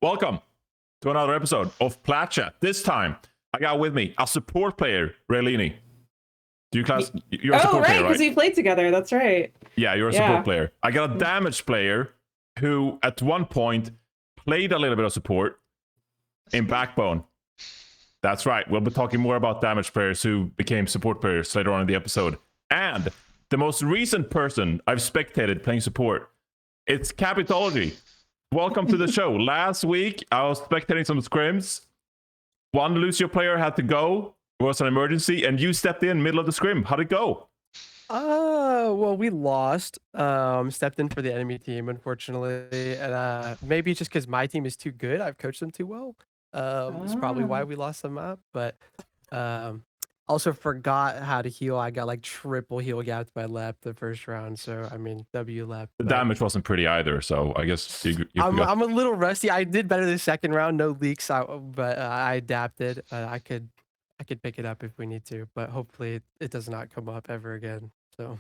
Welcome to another episode of Plat Chat. This time, I got with me a support player, Raylini. You're a support player, right? Because we played together. That's right. Yeah, you're a support player. I got a damage player who, at one point, played a little bit of support in Backbone. That's right. We'll be talking more about damage players who became support players later on in the episode. And the most recent person I've spectated playing support, it's Capitology. Welcome to the show. Last week, I was spectating some scrims. One Lucio player had to go. It was an emergency, and you stepped in middle of the scrim. How'd it go? Well, we lost. Stepped in for the enemy team, unfortunately. And maybe just because my team is too good. I've coached them too well. It's probably why we lost the map. But also forgot how to heal. I got like triple heal gapped by Lep the first round. So, I mean, W Lep. The damage wasn't pretty either, so I guess I'm a little rusty. I did better the second round. No leaks, but I adapted. I could pick it up if we need to, but hopefully it does not come up ever again. So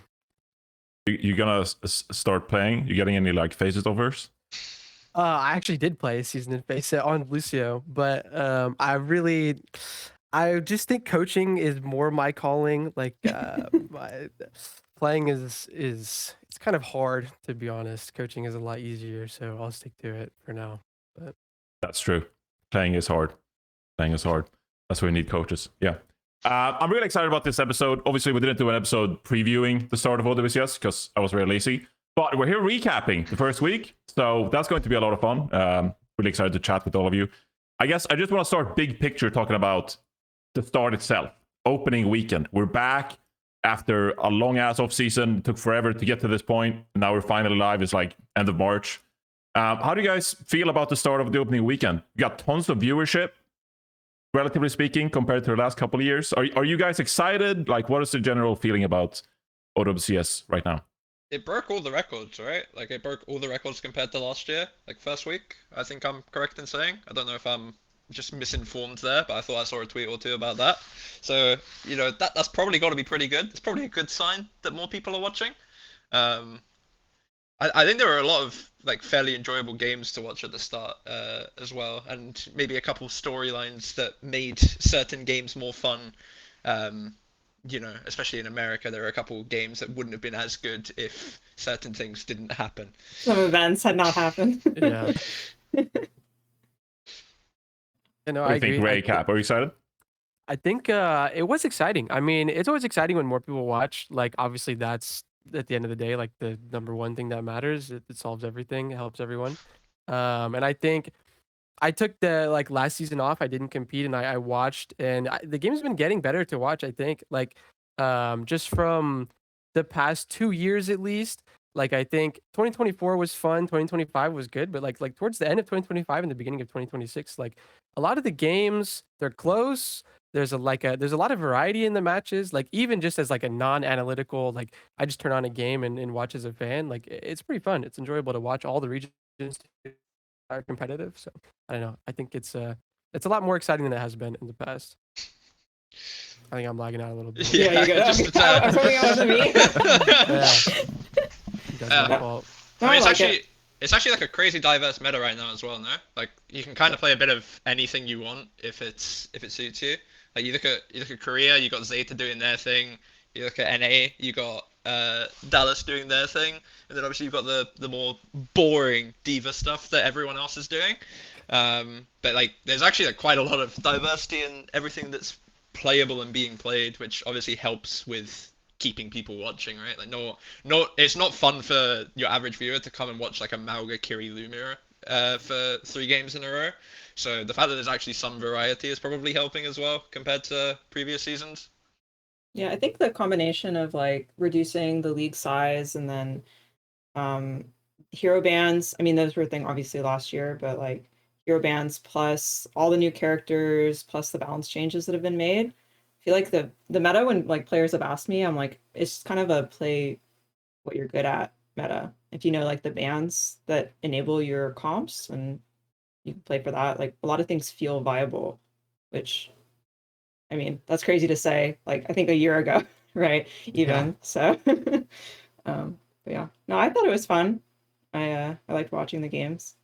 you're gonna start playing? You getting any like phases overs? I actually did play a season in face on Lucio, but I just think coaching is more my calling. Like playing is it's kind of hard, to be honest. Coaching is a lot easier, so I'll stick to it for now. But that's true. Playing is hard. That's why we need coaches. Yeah. I'm really excited about this episode. Obviously, we didn't do an episode previewing the start of OWCS because I was very lazy. But we're here recapping the first week. So that's going to be a lot of fun. Really excited to chat with all of you. I guess I just want to start big picture talking about the start itself. Opening weekend. We're back after a long-ass off-season. It took forever to get to this point. Now we're finally live. It's like end of March. How do you guys feel about the start of the opening weekend? You got tons of viewership, relatively speaking, compared to the last couple of years. Are you guys excited? Like, what is the general feeling about OWCS right now? It broke all the records, right? Like, it broke all the records compared to last year, like first week. I think I'm correct in saying. I don't know if I'm just misinformed there, but I thought I saw a tweet or two about that. So, you know, that's probably got to be pretty good. It's probably a good sign that more people are watching. I think there were a lot of like fairly enjoyable games to watch at the start as well, and maybe a couple storylines that made certain games more fun. You know, especially in America, there are a couple games that wouldn't have been as good if certain things didn't happen. Some events had not happened. Yeah. You know, I think Ray Cap, are you excited? I think it was exciting. I mean, it's always exciting when more people watch. Like, obviously, that's at the end of the day, like the number one thing that matters. It solves everything. It helps everyone. And I think I took the like last season off. I didn't compete, and I watched, and the game's been getting better to watch. I think like just from the past 2 years at least. Like I think 2024 was fun. 2025 was good, but like towards the end of 2025 and the beginning of 2026, like a lot of the games they're close. There's a lot of variety in the matches. Like even just as like a non-analytical, like I just turn on a game and watch as a fan. Like it's pretty fun. It's enjoyable to watch. All the regions are competitive. So I don't know. I think it's a lot more exciting than it has been in the past. I think I'm lagging out a little bit. Yeah, you just I'm coming out to me. Yeah. I mean, it's actually like a crazy diverse meta right now as well, no? Like you can kind of play a bit of anything you want if it suits you. Like you look at Korea, you got ZETA doing their thing. You look at NA, you got Dallas doing their thing, and then obviously you've got the more boring diva stuff that everyone else is doing. But like there's actually like quite a lot of diversity in everything that's playable and being played, which obviously helps with keeping people watching, right? Like no, it's not fun for your average viewer to come and watch like a Mauga Kiri Lumira for 3 games in a row. So the fact that there's actually some variety is probably helping as well compared to previous seasons. Yeah, I think the combination of like reducing the league size and then hero bans. I mean, those were a thing obviously last year, but like hero bans plus all the new characters plus the balance changes that have been made. I feel like the meta, when like players have asked me, I'm like, it's kind of a play what you're good at meta. If you know like the bans that enable your comps and you can play for that, like a lot of things feel viable, which I mean, that's crazy to say, like I think a year ago, right? Even Yeah. so but yeah. No, I thought it was fun. I liked watching the games.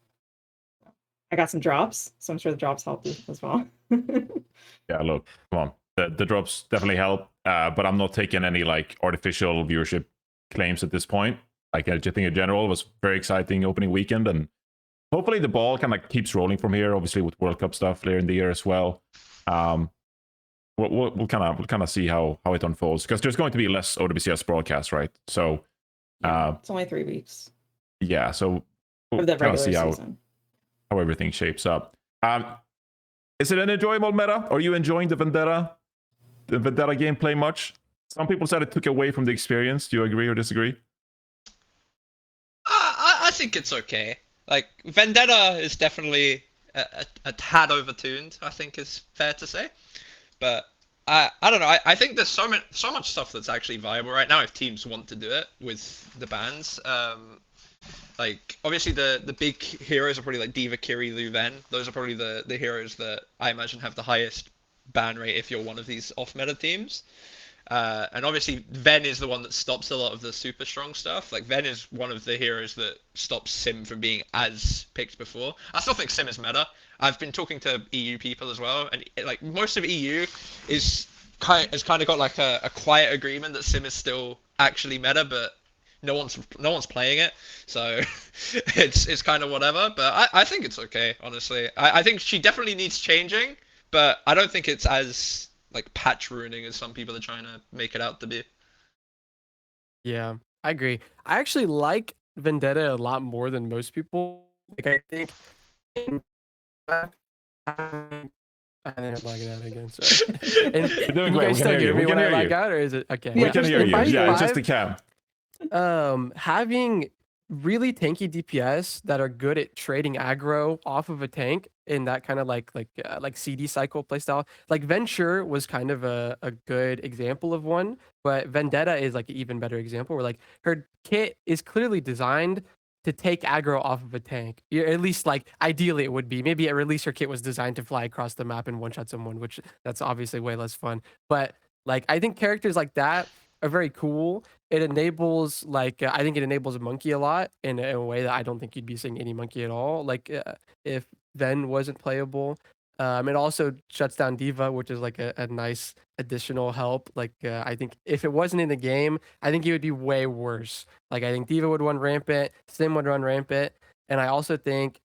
I got some drops, so I'm sure the drops helped as well. Yeah, look, come on. The drops definitely help, but I'm not taking any like artificial viewership claims at this point. Like I just think in general it was very exciting opening weekend, and hopefully the ball kind of keeps rolling from here. Obviously with World Cup stuff later in the year as well. We'll kind of see how it unfolds, because there's going to be less OWCS broadcasts, right? So It's only 3 weeks yeah, so we'll of the kind of see regular season. how everything shapes up. Is it an enjoyable meta? Are you enjoying the Vendetta gameplay much? Some people said it took away from the experience. Do you agree or disagree? I think it's okay. Like Vendetta is definitely a tad overtuned, I think is fair to say. But I don't know. I think there's so much stuff that's actually viable right now if teams want to do it with the bans. Like obviously the big heroes are probably like Diva, Kiri, Lu, Ven. Those are probably the heroes that I imagine have the highest ban rate if you're one of these off-meta teams. And obviously Ven is the one that stops a lot of the super strong stuff. Like Ven is one of the heroes that stops Sim from being as picked before. I still think Sim is meta. I've been talking to EU people as well, and like most of EU has kind of got like a quiet agreement that Sim is still actually meta, but no one's playing it, so it's kind of whatever. But I think it's okay, honestly. I think she definitely needs changing, but I don't think it's as like patch ruining as some people are trying to make it out to be. Yeah, I agree. I actually like Vendetta a lot more than most people. Like I think I think I'm lagging out again. Sorry. And You're doing can you great. guys We can still hear hear you. me We can when I hear lag you. out, or is it okay? We can hear In you. Yeah, it's 5v5, just the cam. having really tanky DPS that are good at trading aggro off of a tank in that kind of like CD cycle playstyle. Like Venture was kind of a good example of one, but Vendetta is like an even better example where like her kit is clearly designed to take aggro off of a tank. At least like ideally it would be. Maybe at release her kit was designed to fly across the map and one-shot someone, which that's obviously way less fun. But like I think characters like that are very cool. It enables like I think it enables a monkey a lot in a way that I don't think you'd be seeing any monkey at all. Like if Ven wasn't playable. It also shuts down Diva, which is like a nice additional help. Like I think if it wasn't in the game, I think it would be way worse. Like I think Diva would run rampant, Sim would run rampant, and I also think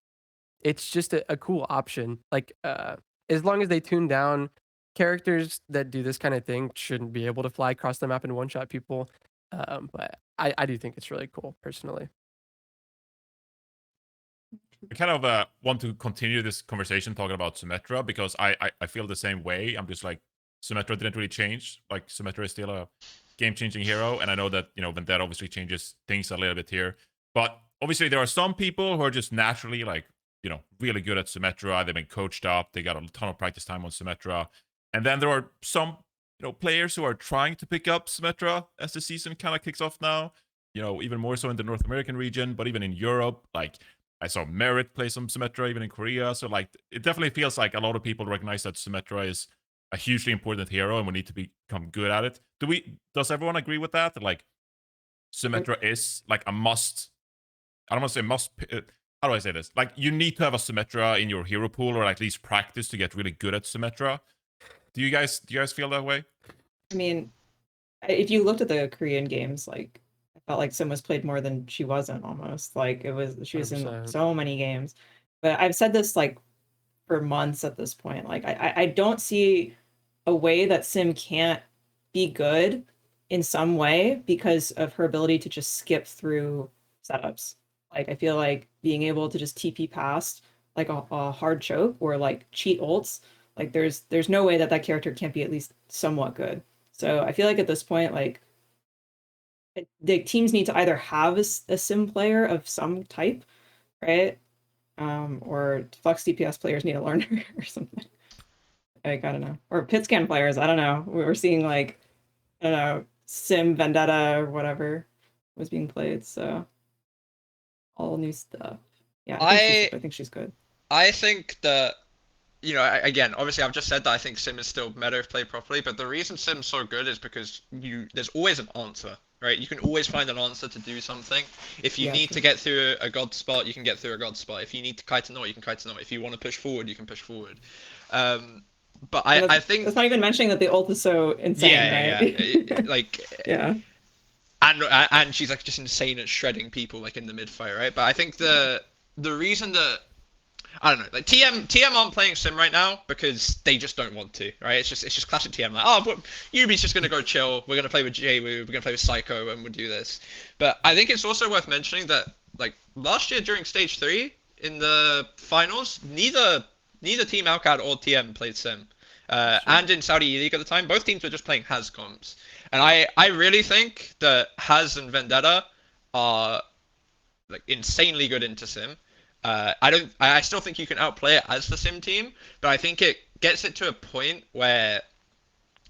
it's just a cool option. Like as long as they tune down characters that do this kind of thing shouldn't be able to fly across the map and one shot people. But I do think it's really cool personally. I kind of want to continue this conversation talking about Symmetra, because I feel the same way. I'm just like, Symmetra didn't really change. Like Symmetra is still a game-changing hero, and I know that Vendetta obviously changes things a little bit here. But obviously there are some people who are just naturally like really good at Symmetra. They've been coached up. They got a ton of practice time on Symmetra, and then there are some players who are trying to pick up Symmetra as the season kind of kicks off now. Even more so in the North American region, but even in Europe, like. I saw Merit play some Symmetra even in Korea. So like it definitely feels like a lot of people recognize that Symmetra is a hugely important hero and we need to become good at it. Does everyone agree with that? That like Symmetra is like a must. I don't want to say must. How do I say this? Like you need to have a Symmetra in your hero pool, or at least practice to get really good at Symmetra. Do you guys feel that way? I mean, if you looked at the Korean games, like I felt like Sim was played more than she wasn't almost. Like she was in 100%. so many games. But I've said this like for months at this point. Like I don't see a way that Sim can't be good in some way because of her ability to just skip through setups. Like I feel like being able to just TP past like a hard choke or like cheat ults, like there's no way that character can't be at least somewhat good. So I feel like at this point, like the teams need to either have a sim player of some type, right? Or Flux DPS players need to learn her or something. Like, I don't know. Or Hitscan players, I don't know. We're seeing like, I don't know, Sim Vendetta or whatever was being played. So all new stuff. Yeah, I think she's good. I think that again, obviously I've just said that I think Sim is still meta if played properly, but the reason Sim's so good is because there's always an answer right? You can always find an answer to do something. If you Yeah, need true. to get through a god spot, you can get through a god spot. If you need to kite a knot, you can kite a knot. If you want to push forward, you can push forward. But And I think that's not even mentioning that the ult is so insane, right? like Yeah. and she's like just insane at shredding people like in the mid fight, right? But I think the reason that I don't know, like TM aren't playing Sim right now because they just don't want to, right? It's just classic TM, like, oh, but Yubi's just gonna go chill. We're gonna play with Jwoo, we're gonna play with Psycho, and we'll do this. But I think it's also worth mentioning that like last year during stage 3 in the finals, neither Team Alcad or TM played Sim. And in Saudi E League at the time, both teams were just playing Has comps. And I really think that Has and Vendetta are like insanely good into Sim. I still think you can outplay it as the Sim team, but I think it gets it to a point where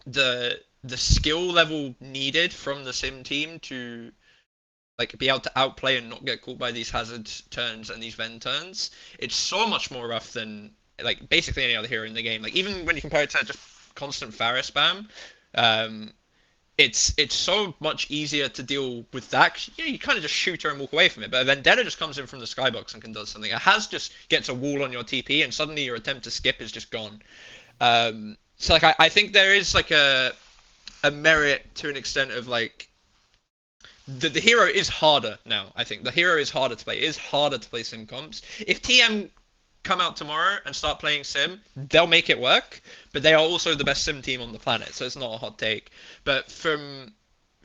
the skill level needed from the Sim team to like be able to outplay and not get caught by these hazard turns and these Ven turns, it's so much more rough than like basically any other hero in the game. Like even when you compare it to just constant Pharah spam, it's so much easier to deal with that. 'Cause, you kind of just shoot her and walk away from it. But Vendetta just comes in from the skybox and can do something. It has just gets a wall on your TP, and suddenly your attempt to skip is just gone. So like I think there is like a merit to an extent of like the hero is harder now. I think the hero is harder to play. It is harder to play sim comps. If TM come out tomorrow and start playing sim, they'll make it work. But they are also the best sim team on the planet, so it's not a hot take. But from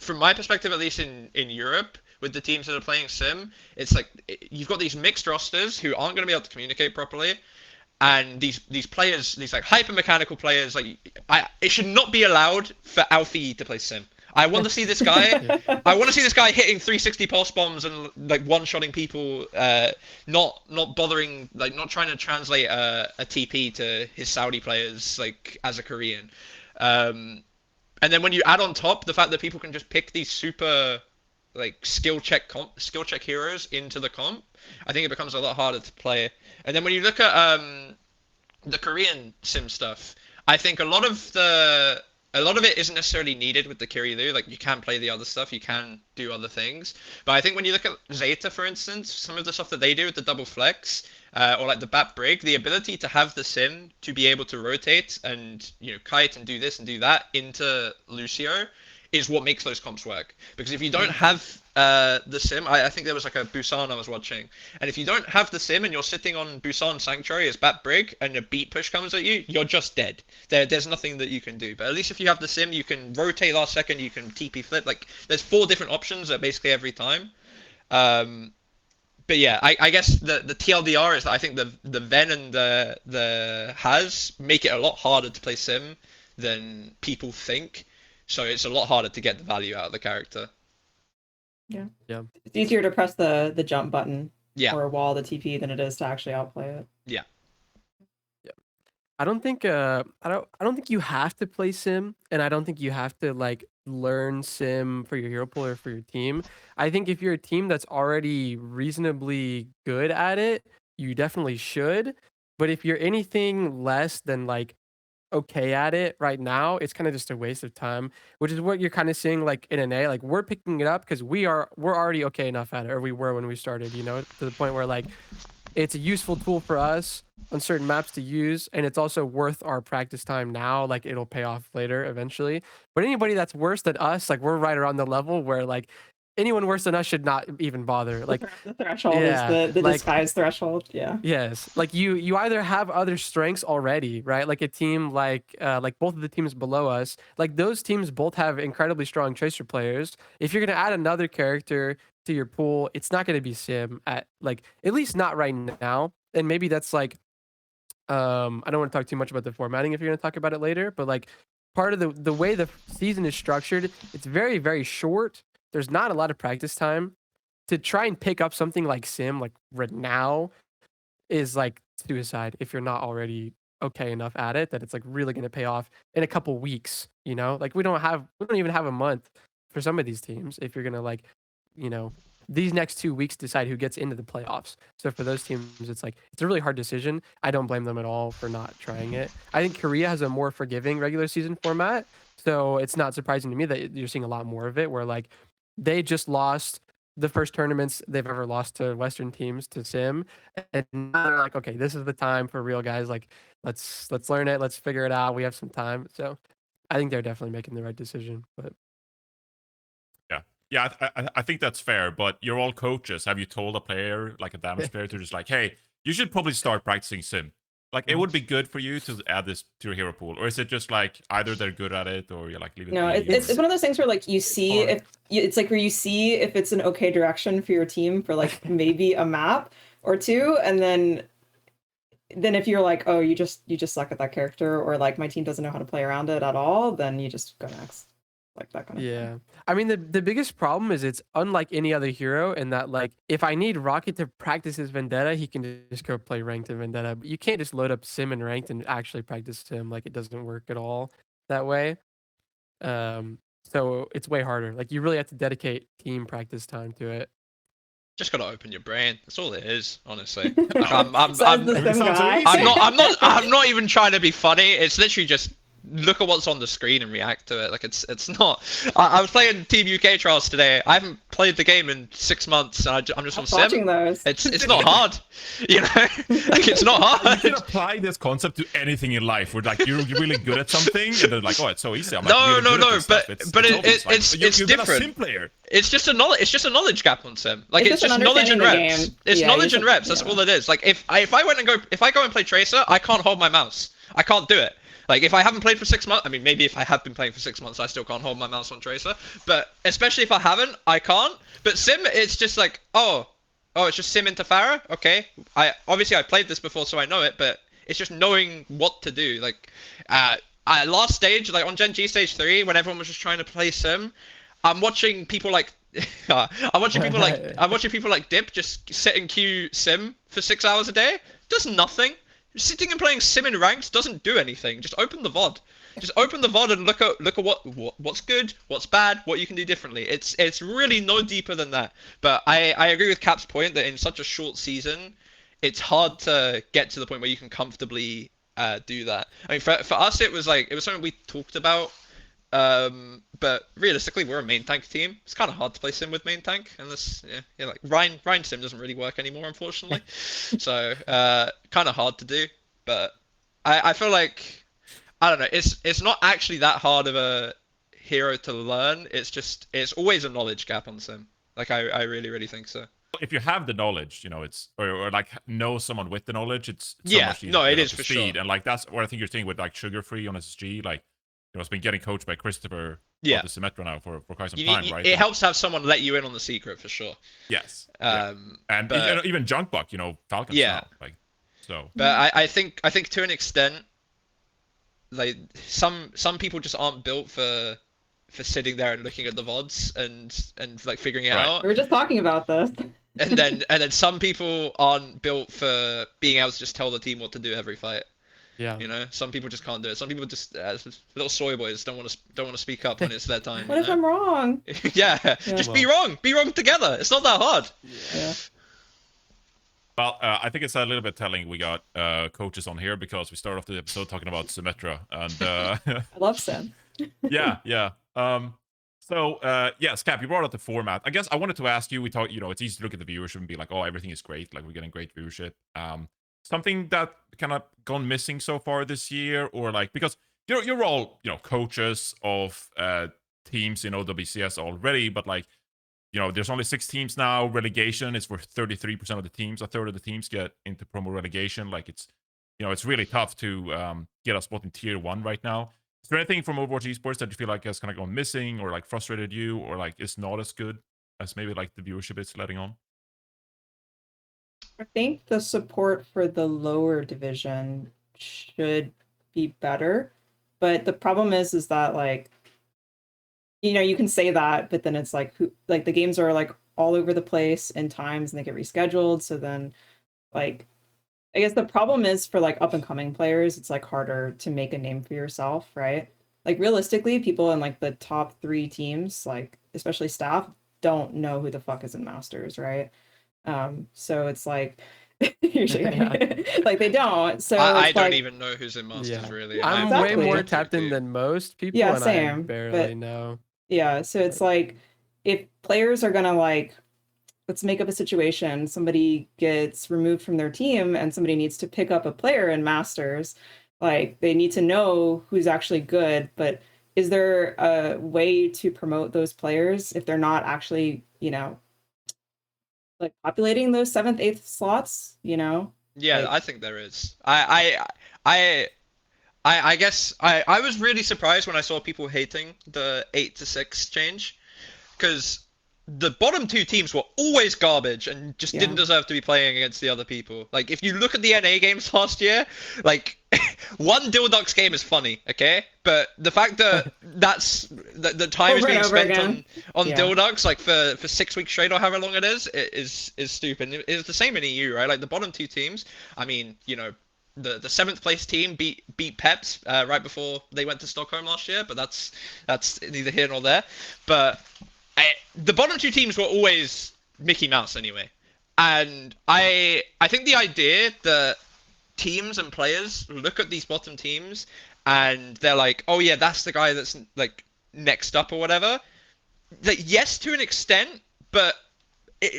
my perspective, at least in Europe, with the teams that are playing sim, it's like you've got these mixed rosters who aren't going to be able to communicate properly, and these players, these like hyper mechanical players, like it should not be allowed for Alfie to play sim. I want to see this guy. I want to see this guy hitting 360 pulse bombs and like one-shotting people, not bothering, like not trying to translate a TP to his Saudi players like as a Korean. And then when you add on top the fact that people can just pick these super like skill check heroes into the comp, I think it becomes a lot harder to play. And then when you look at the Korean sim stuff, I think a lot of it isn't necessarily needed with the Kiryu. Like you can play the other stuff, you can do other things. But I think when you look at ZETA, for instance, some of the stuff that they do with the double flex, or like the bat brig, the ability to have the sim to be able to rotate and kite and do this and do that into Lucio is what makes those comps work. Because if you don't have the sim, I think there was like a Busan I was watching, and if you don't have the sim and you're sitting on Busan Sanctuary as Bat Brig and a beat push comes at you, you're just dead. There's nothing that you can do. But at least if you have the sim, you can rotate last second, you can TP flip. Like there's 4 different options at basically every time. But yeah, I guess the TLDR is that I think the Ven and the Has make it a lot harder to play sim than people think. So it's a lot harder to get the value out of the character. Yeah. Yeah. It's easier to press the jump button Yeah. or wall the TP than it is to actually outplay it. Yeah. I don't think I don't think you have to play sim, and I don't think you have to like learn sim for your hero pool or for your team. I think if you're a team that's already reasonably good at it, you definitely should. But if you're anything less than like okay at it right now, it's kind of just a waste of time, which is what you're kind of seeing like in NA. Like we're picking it up because we're already okay enough at it, or we were when we started, to the point where like it's a useful tool for us on certain maps to use, and it's also worth our practice time now. Like it'll pay off later eventually. But anybody that's worse than us, like we're right around the level where like anyone worse than us should not even bother. Like the threshold yeah, is the like, disguise threshold. Yeah. yes, like you either have other strengths already, right? Like a team like both of the teams below us, like those teams both have incredibly strong tracer players. If you're gonna add another character to your pool, it's not gonna be Sim at least not right now. And maybe that's like I don't want to talk too much about the formatting if you're gonna talk about it later, but like part of the way the season is structured, it's very, very short. There's not a lot of practice time. To try and pick up something like Sim like right now is like suicide if you're not already okay enough at it that it's like really going to pay off in a couple weeks. Like we don't even have a month for some of these teams if you're going to like these next 2 weeks decide who gets into the playoffs. So for those teams, it's a really hard decision. I don't blame them at all for not trying it. I think Korea has a more forgiving regular season format, so it's not surprising to me that you're seeing a lot more of it where like they just lost the first tournaments they've ever lost to Western teams to Sim, and now they're like, okay, this is the time for real guys. Like, let's learn it, let's figure it out. We have some time, so I think they're definitely making the right decision. But Yeah, I think that's fair, but you're all coaches. Have you told a player, like a damage player, to just like, hey, you should probably start practicing Sim? Like, it would be good for you to add this to your hero pool, or is it just like either they're good at it, or you're like leave it? No, be, it's one of those things where like you see hard. if it's like where you see if it's an okay direction for your team for like maybe a map or two, and then if you're like, oh, you just suck at that character, or like my team doesn't know how to play around it at all, then you just go next. Like that kind of thing. yeah, I mean, the biggest problem is it's unlike any other hero in that, like, if I need Rocket to practice his Vendetta, he can just go play ranked in Vendetta. But you can't just load up Sim and ranked and actually practice Sim. Like, it doesn't work at all that way. So it's way harder. Like, you really have to dedicate team practice time to it. Just gotta open your brain. That's all it is, honestly. Says the Sim guy. I'm not even trying to be funny. It's literally just look at what's on the screen and react to it. Like it's not. I was playing Team UK trials today. I haven't played the game in 6 months. And I'm just on Sim. Watching those. It's not hard, you know. Like it's not hard. You can apply this concept to anything in life. Where like you're really good at something, and they're like, oh, it's so easy. I'm like, No, really good at this stuff. but obvious. Like, it's you're different. A Sim player. It's just a knowledge gap on Sim. Like it's It's just just knowledge and understanding the reps. game. It's Yeah, knowledge you and should- reps. That's yeah. all it is. Like if I go and play Tracer, I can't hold my mouse. I can't do it. Like if I haven't played for 6 months, I mean maybe if I have been playing for 6 months, I still can't hold my mouse on Tracer. But especially if I haven't, I can't. But Sim, it's just like oh, it's just Sim into Pharah. Okay, I played this before, so I know it. But it's just knowing what to do. Like last stage, like on Gen G stage 3, when everyone was just trying to play Sim, I'm watching people like I'm watching people like Dip just sit and queue Sim for 6 hours a day. Does nothing. Sitting and playing Sim in ranked doesn't do anything. Just open the VOD. Just open the VOD and look at what's good, what's bad, what you can do differently. It's really no deeper than that. But I agree with Cap's point that in such a short season, it's hard to get to the point where you can comfortably do that. I mean, for us, it was something we talked about. But realistically, we're a main tank team. It's kind of hard to play Sim with main tank, unless like Rhine Sim doesn't really work anymore, unfortunately. So kind of hard to do. But I feel like I don't know. It's not actually that hard of a hero to learn. It's always a knowledge gap on Sim. Like I really think so. If you have the knowledge, it's or like know someone with the knowledge, it's so Yeah, much easier no, to it get is up to for speed. sure. And like that's what I think you're saying with like Sugar Free on SSG. Like it's been getting coached by Christopher. Yeah. The Symmetra now for quite some You time, need, right? it helps to have someone let you in on the secret for sure. Yes. And but- even Junkbuck, Falcons Yeah. now, like so. But I think to an extent, like some people just aren't built for sitting there and looking at the VODs and like figuring it Right. out. We were just talking about this. And then some people aren't built for being able to just tell the team what to do every fight. Yeah. Some people just can't do it. Some people just little soy boys don't want to speak up when it's their time. What if I'm wrong? Yeah, just be wrong together. It's not that hard. Yeah. Well, I think it's a little bit telling we got coaches on here because we started off the episode talking about Symmetra and I love Sim. yeah. So yes, Cap, you brought up the format. I guess I wanted to ask you. We talked, it's easy to look at the viewership and be like, oh, everything is great. Like we're getting great viewership. Something that kind of gone missing so far this year, or like because you're all coaches of teams in OWCS already, but like there's only 6 teams now. Relegation is for 33% of the teams. A third of the teams get into promo relegation. Like it's it's really tough to get a spot in tier 1 right now. Is there anything from Overwatch Esports that you feel like has kind of gone missing, or like frustrated you, or like is not as good as maybe like the viewership is letting on? I think the support for the lower division should be better, but the problem is that like you can say that, but then it's like the games are like all over the place in times and they get rescheduled. So then like I guess the problem is for like up and coming players, it's like harder to make a name for yourself, right? Like realistically, people in like the top 3 teams, like especially staff, don't know who the fuck is in Masters, right? So it's like usually like they don't. So I it's don't like, even know who's in Masters really. I'm Exactly. way more tapped in than most people. Yeah, and same, I barely but- know. yeah, so it's like if players are gonna like, let's make up a situation, somebody gets removed from their team and somebody needs to pick up a player in Masters, like they need to know who's actually good, but is there a way to promote those players if they're not actually, like populating those 7th, 8th slots, Yeah, Like- I think there is. I guess I was really surprised when I saw people hating the 8 to 6 change, because the bottom two teams were always garbage and just didn't Yeah. deserve to be playing against the other people. Like, if you look at the NA games last year, like, one Dildox game is funny, okay? But the fact that the time is Over and being over spent again. on Yeah. Dildox, like, for 6 weeks straight or however long it is stupid. It's the same in EU, right? Like, the bottom two teams, I mean, the 7th place team beat Peps right before they went to Stockholm last year, but that's neither here nor there. But the bottom two teams were always Mickey Mouse anyway, and I think the idea that teams and players look at these bottom teams and they're like, oh yeah, that's the guy that's like next up or whatever. Like, yes, to an extent, but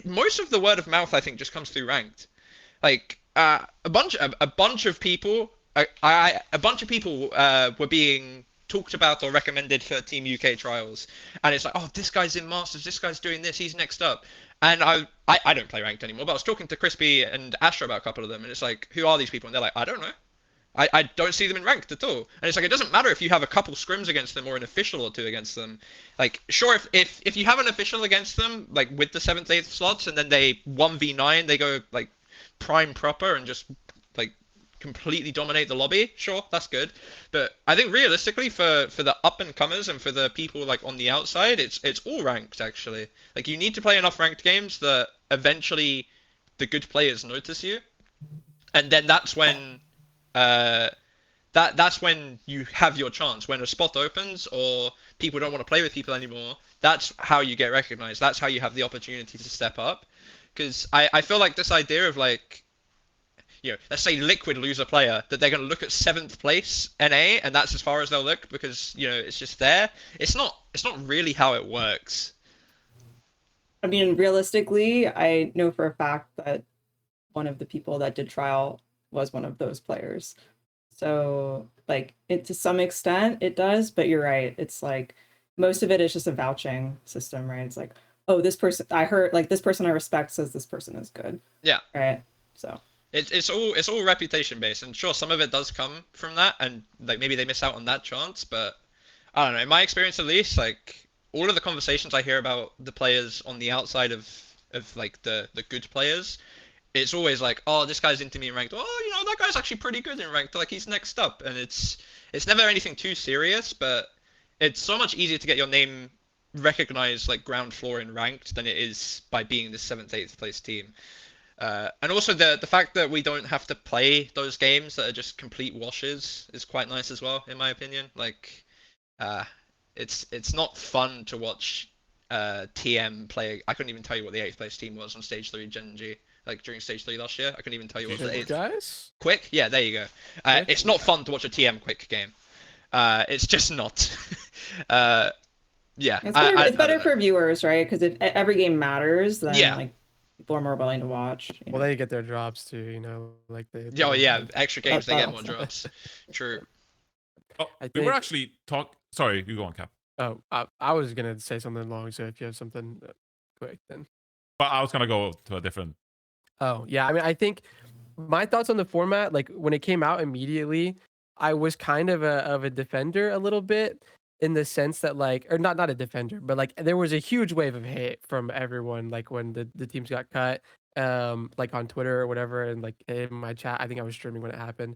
most of the word of mouth I think just comes through ranked. Like, a bunch of people were being talked about or recommended for Team UK trials, and it's like, oh, this guy's in Masters, this guy's doing this, he's next up. And I don't play ranked anymore, but I was talking to Crispy and Astra about a couple of them, and it's like, who are these people? And they're like, I don't know. I don't see them in ranked at all. And it's like, it doesn't matter if you have a couple scrims against them or an official or two against them. Like, sure, if you have an official against them, like with the 7th, 8th slots, and then they 1v9, they go like prime proper and just like completely dominate the lobby, sure, that's good. But I think realistically for the up and comers and for the people like on the outside, it's all ranked actually. Like, you need to play enough ranked games that eventually the good players notice you, and then that's when that's when you have your chance. When a spot opens or people don't want to play with people anymore, that's how you get recognized. That's how you have the opportunity to step up. Because I feel like this idea of like, let's say Liquid lose a player, that they're going to look at 7th place NA and that's as far as they'll look because, it's just there. It's not really how it works. I mean, realistically, I know for a fact that one of the people that did trial was one of those players. So, like, to some extent, it does, but you're right. It's like most of it is just a vouching system, right? It's like, oh, this person I heard, like, this person I respect says this person is good. Yeah. Right. So it's all reputation based, and sure, some of it does come from that, and like maybe they miss out on that chance, but I don't know. In my experience, at least, like all of the conversations I hear about the players on the outside of like the good players, it's always like, oh, this guy's into me in ranked. Oh, that guy's actually pretty good in ranked. Like, he's next up, and it's never anything too serious, but it's so much easier to get your name recognized like ground floor in ranked than it is by being the 7th, 8th place team. And also the fact that we don't have to play those games that are just complete washes is quite nice as well, in my opinion. Like, it's not fun to watch TM play. I couldn't even tell you what the 8th place team was on stage 3 Gen G. Like, during stage 3 last year, I couldn't even tell you what the 8th. Guys? Quick? Yeah, there you go. It's not fun to watch a TM quick game. It's just not. Yeah. it's better for viewers, right? Because if every game matters, then Yeah. like people are more willing to watch. Well, they get their drops too, like they. Oh yeah, extra games, they get more also. drops. True. Oh, I we were think- actually Sorry, you go on, Cap. Oh, I was gonna say something long, so if you have something quick, then. But I was gonna go to a different. Oh yeah, I mean, I think my thoughts on the format, like when it came out immediately, I was kind of a defender a little bit, in the sense that like, or not a defender, but like there was a huge wave of hate from everyone, like when the teams got cut, like on Twitter or whatever, and like in my chat, I think I was streaming when it happened.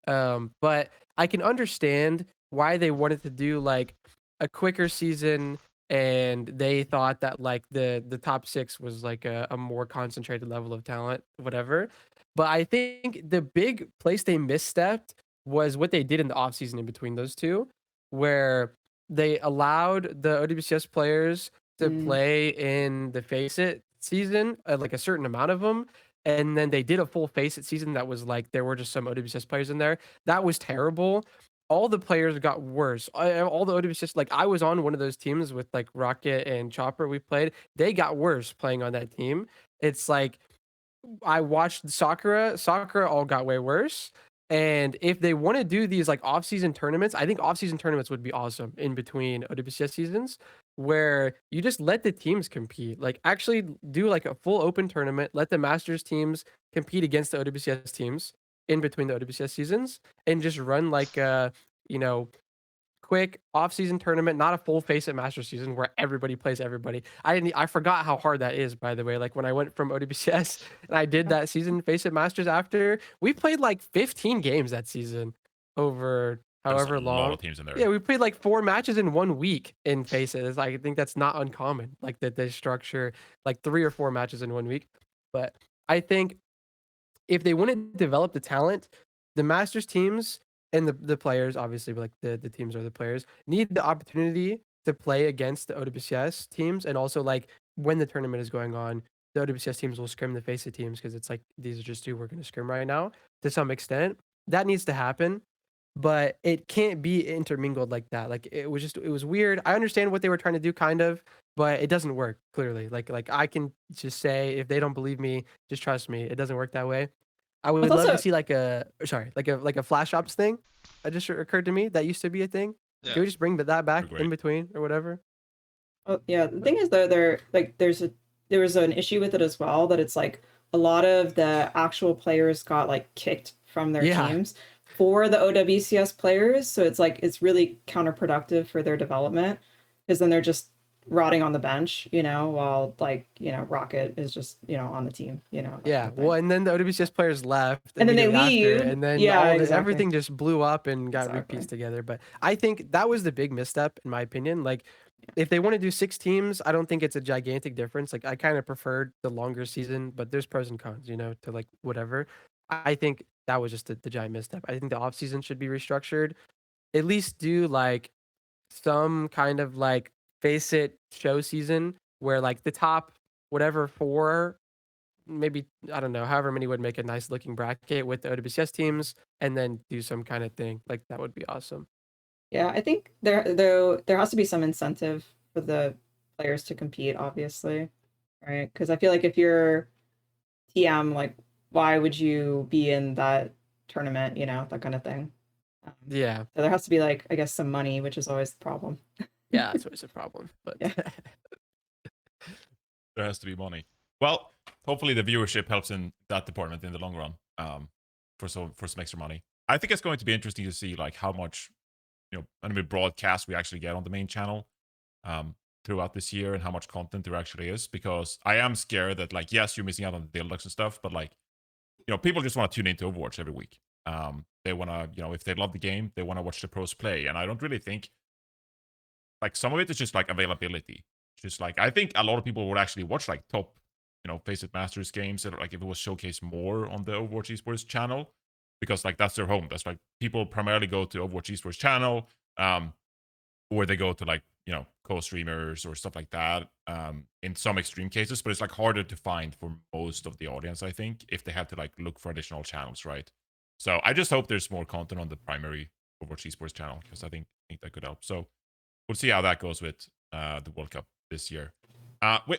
But I can understand why they wanted to do like a quicker season, and they thought that like the top 6 was like a more concentrated level of talent, whatever. But I think the big place they misstepped was what they did in the offseason in between those two, where they allowed the OWCS players to play in the Face It season, like a certain amount of them. And then they did a full Face It season that was like, there were just some OWCS players in there. That was terrible. all the players got worse. All the OWCS, like I was on one of those teams with like Rocket and Chopper. We played. They got worse playing on that team. It's like I watched Sakura. Sakura all got way worse. And if they want to do these like off-season tournaments, I think off-season tournaments would be awesome in between OWCS seasons, where you just let the teams compete. Like actually do like a full open tournament, let the Masters teams compete against the OWCS teams in between the OWCS seasons, and just run like you know, quick off-season tournament, not a full face at Master season where everybody plays everybody. I forgot how hard that is, by the way. Like when I went from OWCS and I did that season face at Masters after, we played like 15 games that season over There's however a lot long. of teams in there. Yeah, we played like 4 matches in 1 week in faces. I think that's not uncommon. Like that they structure like 3 or 4 matches in 1 week. But I think if they want to develop the talent, the Masters teams and the players, obviously, like the teams are the players, need the opportunity to play against the OWCS teams. And also, like, when the tournament is going on, the OWCS teams will scrim the face of teams because it's like, these are just 2 we're going to scrim right now to some extent. That needs to happen, but it can't be intermingled like that. Like, it was weird. I understand what they were trying to do, kind of, but it doesn't work, clearly. Like I can just say, if they don't believe me, just trust me. It doesn't work that way. I would It's love also- to see like a flash ops thing. That just occurred to me. That used to be a thing. Yeah. Can we just bring that back Great. in between or whatever? Oh, yeah. The thing is, though, there was an issue with it as well, that it's like a lot of the actual players got like kicked from their Yeah. teams for the OWCS players. So it's like it's really counterproductive for their development, because then they're just rotting on the bench, while like, Rocket is just, on the team, that kind Yeah. of thing. Well, and then the OWCS players left, And then they immediately after, leave. and then Yeah, exactly. everything just blew up and got Exactly. repieced together. But I think that was the big misstep, in my opinion. Like, if they want to do 6 teams, I don't think it's a gigantic difference. Like, I kind of preferred the longer season, but there's pros and cons, to like whatever. I think that was just the giant misstep. I think the off season should be restructured. At least do like some kind of like face it show season where like the top whatever 4, maybe, I don't know, however many would make a nice looking bracket with the OWCS teams, and then do some kind of thing like that would be awesome. Yeah, I think there has to be some incentive for the players to compete, obviously, right? Because I feel like if you're TM, like, why would you be in that tournament, that kind of thing. Yeah, So there has to be, like, I guess, some money, which is always the problem. yeah, that's always a problem. But Yeah. There has to be money. Well, hopefully the viewership helps in that department in the long run. For some extra money. I think it's going to be interesting to see like how much, anime broadcast we actually get on the main channel throughout this year, and how much content there actually is. Because I am scared that, like, yes, you're missing out on the deluxe and stuff, but like, people just want to tune into Overwatch every week. They want to, if they love the game, they want to watch the pros play. And I don't really think, like, some of it is just like availability. Just like, I think a lot of people would actually watch like top, Face It Masters games, and like if it was showcased more on the Overwatch Esports channel, because like that's their home. That's like people primarily go to Overwatch Esports channel, or they go to like, co-streamers or stuff like that, in some extreme cases. But it's like harder to find for most of the audience, I think, if they have to like look for additional channels, right? So I just hope there's more content on the primary Overwatch Esports channel, because I think that could help. So we'll see how that goes with the World Cup this year.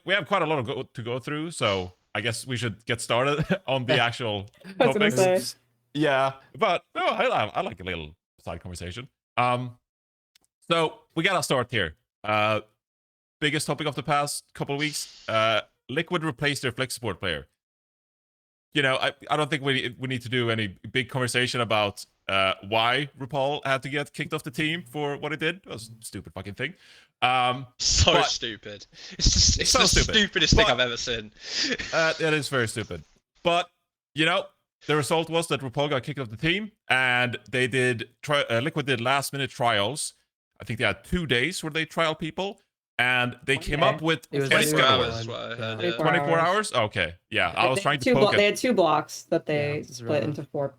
We have quite a lot to go through, so I guess we should get started on the actual I was gonna topics. say. Yeah, but no, I like a little side conversation. So we gotta start here. Biggest topic of the past couple of weeks: Liquid replaced their flex support player. I don't think we need to do any big conversation about why RuPaul had to get kicked off the team for what it did. It was a stupid fucking thing. So but- stupid. It's So the stupid. stupidest thing But- I've ever seen. That is very stupid. But, the result was that RuPaul got kicked off the team, and they did, Liquid did last minute trials. I think they had 2 days where they trial people, and they came Okay. up with It was 24 24 hours, hours. is what I heard. Yeah. Yeah. 24 hours? Okay. Yeah, I was trying to poke They it. had 2 blocks that they it's split rough. into four.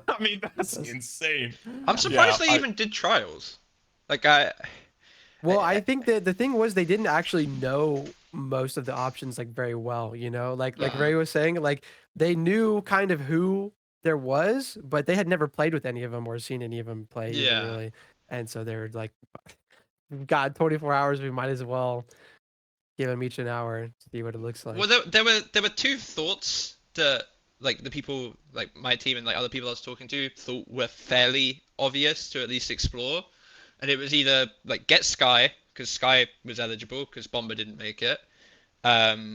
I mean, that's That's- insane. I'm surprised Yeah, they I- even did trials. Like, Well, I think that the thing was they didn't actually know most of the options like very well, like Yeah. Ray was saying, like they knew kind of who there was, but they had never played with any of them or seen any of them play even Yeah. really. And so they were like, we've got 24 hours, we might as well give them each an hour to see what it looks like. Well, there were two thoughts that like the people like my team and like other people I was talking to thought were fairly obvious to at least explore, and it was either like get Sky because Sky was eligible because Bomber didn't make it,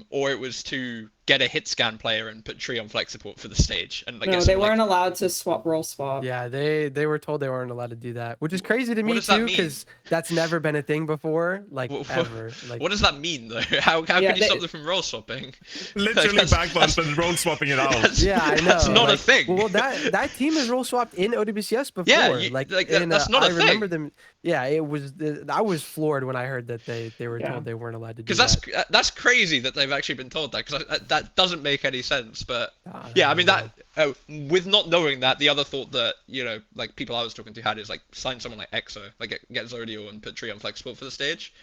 or it was to get a Hitscan player and put Tree on flex support for the stage. And like No, they weren't allowed to role swap. Yeah, they were told they weren't allowed to do that, which is crazy to What me does that too, mean? because that's never been a thing before, like ever. Like, What does that mean though? How can you stop them from role swapping? Literally That's- Backbone's been role swapping it out. That's- yeah, I know. That's not a like, thing. Well, that team has role swapped in OWCS before. Yeah, that's not a I remember thing. them. Yeah, it was. I was floored when I heard that they were Yeah. told they weren't allowed to do Because that. that's crazy that they've actually been told that. Because that doesn't make any sense. But Ah, yeah, I mean know. that with not knowing that, the other thought that like people I was talking to had is like sign someone like EXO, like get Zodial and put Tree on flex support for the stage.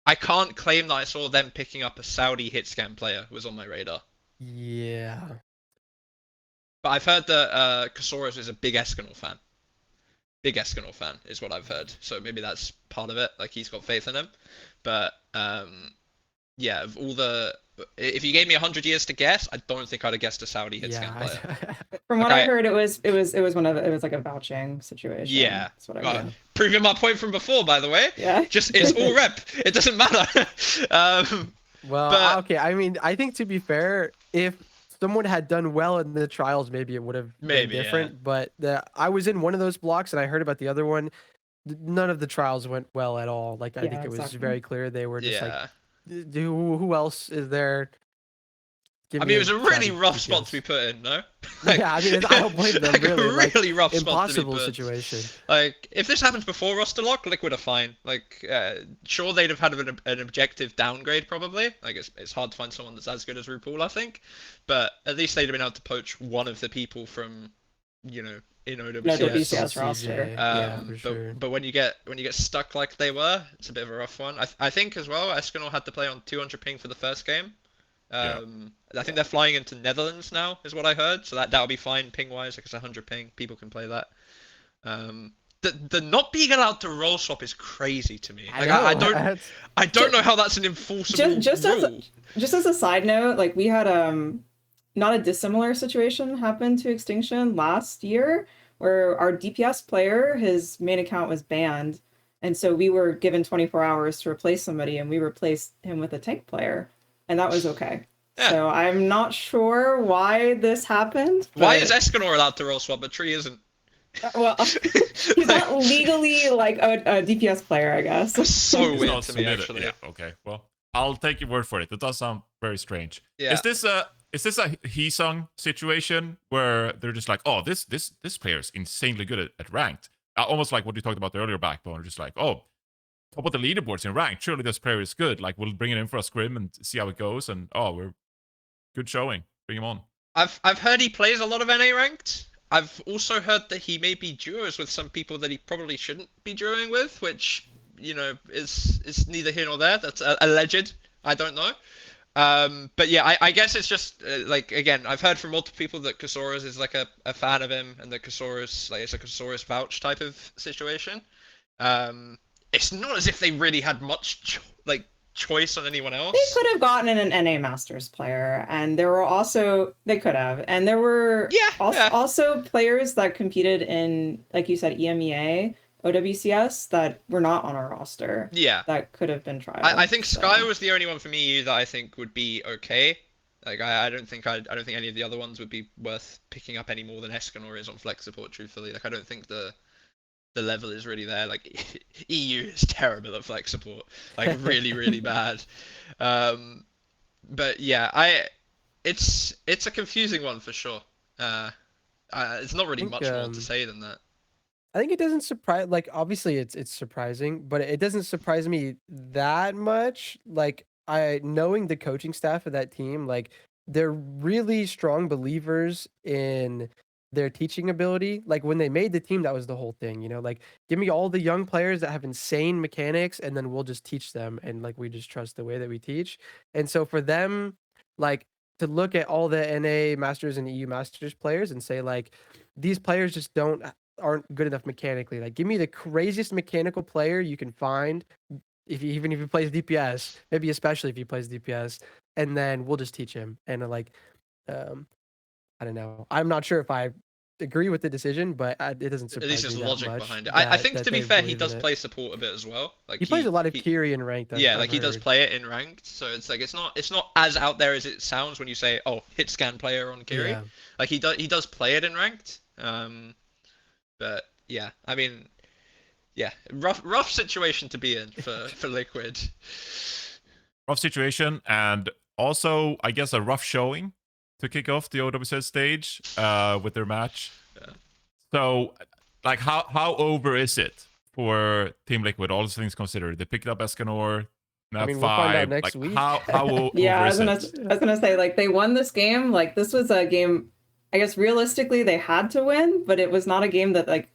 I can't claim that I saw them picking up a Saudi Hitscan player was on my radar. Yeah. But I've heard that Kasaurus is a big Escanor fan. Big Escanor fan is what I've heard. So maybe that's part of it. Like he's got faith in him. But yeah, of all the, if you gave me 100 years to guess, I don't think I'd have guessed a Saudi Hitscan player. From what Okay. I heard, it was like a vouching situation. Yeah. That's what I read. Proving my point from before, by the way. Yeah. Just it's all rep. It doesn't matter. Well, But- okay. I mean, I think to be fair, if someone had done well in the trials, maybe it would have been Maybe, yeah. different. But I was in one of those blocks and I heard about the other one. None of the trials went well at all. Like I Yeah, think it was exactly. very clear they were just yeah. like, who else is there? Give I me mean, it was a really Saudi rough DPS. spot to be put in, no? Yeah, I mean, I don't blame them, like really. a Like, really rough spot to be impossible put. situation. Like, if this happens before roster lock, Liquid are fine. Like, sure, they'd have had an objective downgrade, probably. Like, it's hard to find someone that's as good as RuPaul, I think. But at least they'd have been able to poach one of the people from, in OWCS. OWCS roster. CJ, yeah, for But sure. but when you get stuck like they were, it's a bit of a rough one. I think as well, Escanor had to play on 200 ping for the first game. I think they're flying into Netherlands now, is what I heard. So that'll be fine ping wise. Like it's 100 ping, people can play that. The not being allowed to roll swap is crazy to me. Like I don't know how that's an enforceable rule. Just as a side note, like we had not a dissimilar situation happen to Extinction last year, where our DPS player, his main account was banned, and so we were given 24 hours to replace somebody, and we replaced him with a tank player, and that was okay. Yeah. So I'm not sure why this happened. Why but- is Escanor allowed to roll swap, but Tree isn't? Well, he's not legally like a DPS player, I guess. That's so It's weird not to me, submitted. actually. Yeah, okay. Well, I'll take your word for it. It does sound very strange. Yeah. Is this a Hesung situation where they're just like, oh, this player is insanely good at ranked? Almost like what you talked about earlier, Backbone. Just like, oh, top of the leaderboards in ranked. Surely this player is good. Like, we'll bring it in for a scrim and see how it goes. And we're good showing. Bring him on. I've heard he plays a lot of NA ranked. I've also heard that he may be duos with some people that he probably shouldn't be duoing with, which is neither here nor there. That's alleged. I don't know. But yeah, I guess it's just like again, I've heard from multiple people that Kasaurus is like a fan of him, and that Kasaurus it's a Kasaurus vouch type of situation. It's not as if they really had much choice on anyone else. They could have gotten an NA Masters player, and there were also there were also players that competed in, like you said, EMEA, OWCS that were not on our roster. Yeah, that could have been tried. I think Sky was the only one from EU that I think would be okay. Like I don't think any of the other ones would be worth picking up any more than Escanor is on flex support. Truthfully, like I don't think the level is really there. Like EU is terrible at flex support, like really really bad. But yeah, it's a confusing one for sure. It's not really much more to say than that. I think it doesn't surprise. Like obviously it's surprising, but it doesn't surprise me that much. Like knowing the coaching staff of that team, like they're really strong believers in their teaching ability. Like when they made the team, that was the whole thing, like give me all the young players that have insane mechanics and then we'll just teach them. And like, we just trust the way that we teach. And so for them, like to look at all the NA Masters and EU Masters players and say like, these players just aren't good enough mechanically. Like, give me the craziest mechanical player you can find, even if he plays DPS, maybe especially if he plays DPS, and then we'll just teach him. And like, I don't know. I'm not sure if I agree with the decision, but it doesn't surprise At least there's me that logic much behind it. I think that to be they fair, he believe in does it. play support a bit as well. Like He plays a lot of Kiri in ranked. Yeah, I've like he does heard. play it in ranked, so it's like it's not as out there as it sounds when you say, oh, hit scan player on Kiri. Yeah. Like he does play it in ranked. But yeah, I mean, yeah, rough situation to be in for Liquid. Rough situation, and also I guess a rough showing to kick off the OWCS stage with their match. Yeah. So, like, how over is it for Team Liquid? All those things considered, they picked up Escanor, map I mean, we'll find out 5. next Like, week. how Yeah, over I was is gonna, it? I was gonna say, like, they won this game. Like, this was a game, I guess realistically they had to win, but it was not a game that like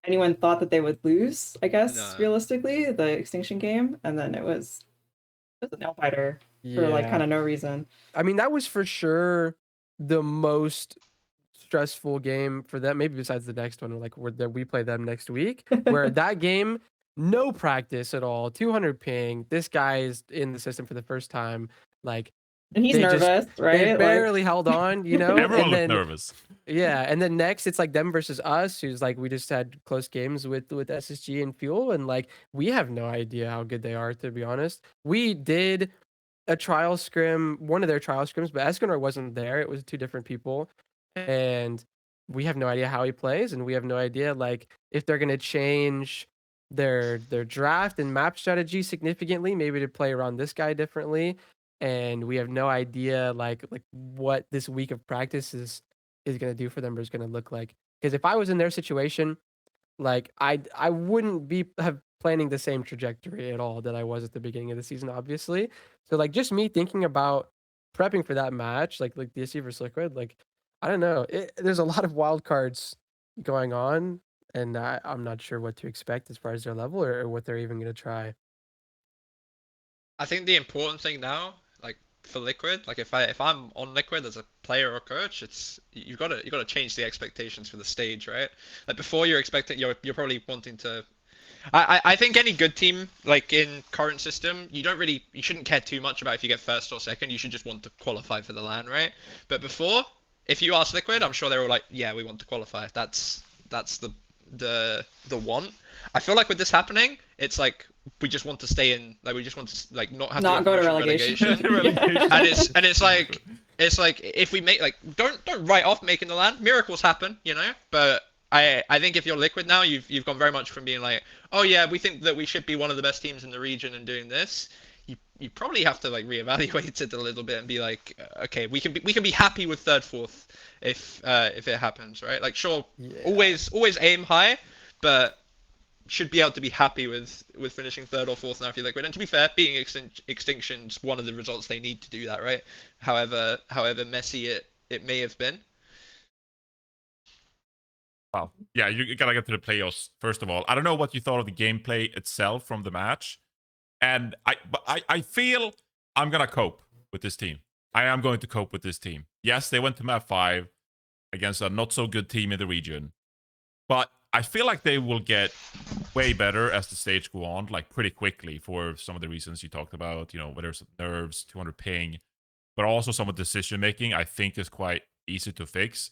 anyone thought that they would lose. I guess No. realistically, the Extinction game, and then it was a nail biter for like kind of no reason. I mean, that was for sure the most stressful game for them, maybe besides the next one, like that we play them next week, where that game, no practice at all, 200 ping. This guy is in the system for the first time, like, And he's they just- nervous, right? they Like- barely held on, you know. Everyone and looked then, nervous. yeah, and then next it's like them versus us, who's like we just had close games with SSG and Fuel, and like we have no idea how good they are, to be honest. We did a trial scrim, one of their trial scrims, but Escanor wasn't there. It was 2 different people, and we have no idea how he plays, and we have no idea like if they're gonna change their draft and map strategy significantly, maybe to play around this guy differently. And we have no idea like what this week of practice is gonna do for them or is gonna look like. Because if I was in their situation, like I wouldn't be planning the same trajectory at all that I was at the beginning of the season, obviously. So like just me thinking about prepping for that match, like DSC versus Liquid, like I don't know. There's a lot of wild cards going on, and I'm not sure what to expect as far as their level or what they're even gonna try. I think the important thing now, like for Liquid, like if I'm on Liquid as a player or coach, it's you gotta change the expectations for the stage, right? Like before you're expecting you're probably wanting to. I think any good team, like in current system, you shouldn't care too much about if you get first or second. You should just want to qualify for the LAN, right? But before, if you ask Liquid, I'm sure they were like, yeah, we want to qualify. That's the want. I feel like with this happening, it's like we just want to stay in, like we just want to like not have Not to go to relegation. relegation. and it's like if we make like don't write off making the LAN. Miracles happen, you know. But I think if you're Liquid now, you've gone very much from being like, oh yeah, we think that we should be one of the best teams in the region and doing this. You probably have to like reevaluate it a little bit and be like, okay, we can be happy with third, fourth if it happens, right? Like sure, Yeah. always aim high, but should be able to be happy with finishing third or fourth now if you're Liquid. And to be fair, beating Extinction's one of the results they need to do that, right? However messy it may have been. Well, yeah, you gotta get to the playoffs first of all. I don't know what you thought of the gameplay itself from the match, and I feel I'm gonna cope with this team. I am going to cope with this team. Yes, they went to map 5 against a not so good team in the region, but I feel like they will get way better as the stage go on, like pretty quickly for some of the reasons you talked about. You know, whether it's nerves, 200 ping, but also some of the decision making. I think is quite easy to fix.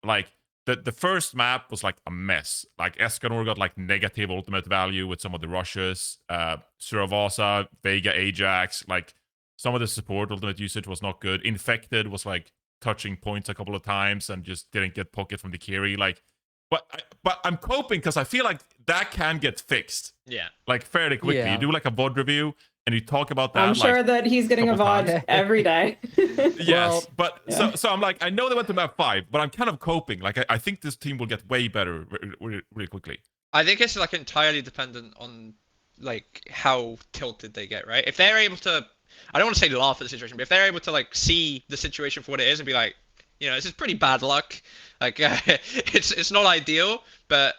Like. The first map was like a mess. Like Escanor got like negative ultimate value with some of the rushes. Suravasa, Vega, Ajax, like some of the support ultimate usage was not good. Infected was like touching points a couple of times and just didn't get pocket from the Kiri. Like, but I'm coping because I feel like that can get fixed. Yeah. Like fairly quickly. Yeah. You do like a VOD review and you talk about that. I'm sure like, that he's getting a couple VOD times. every day. Yes, Well, but yeah. so I'm like, I know they went to map 5, but I'm kind of coping. Like, I think this team will get way better really quickly. I think it's like entirely dependent on like how tilted they get, right? If they're able to, I don't want to say laugh at the situation, but if they're able to like see the situation for what it is and be like, you know, this is pretty bad luck. Like, it's not ideal, but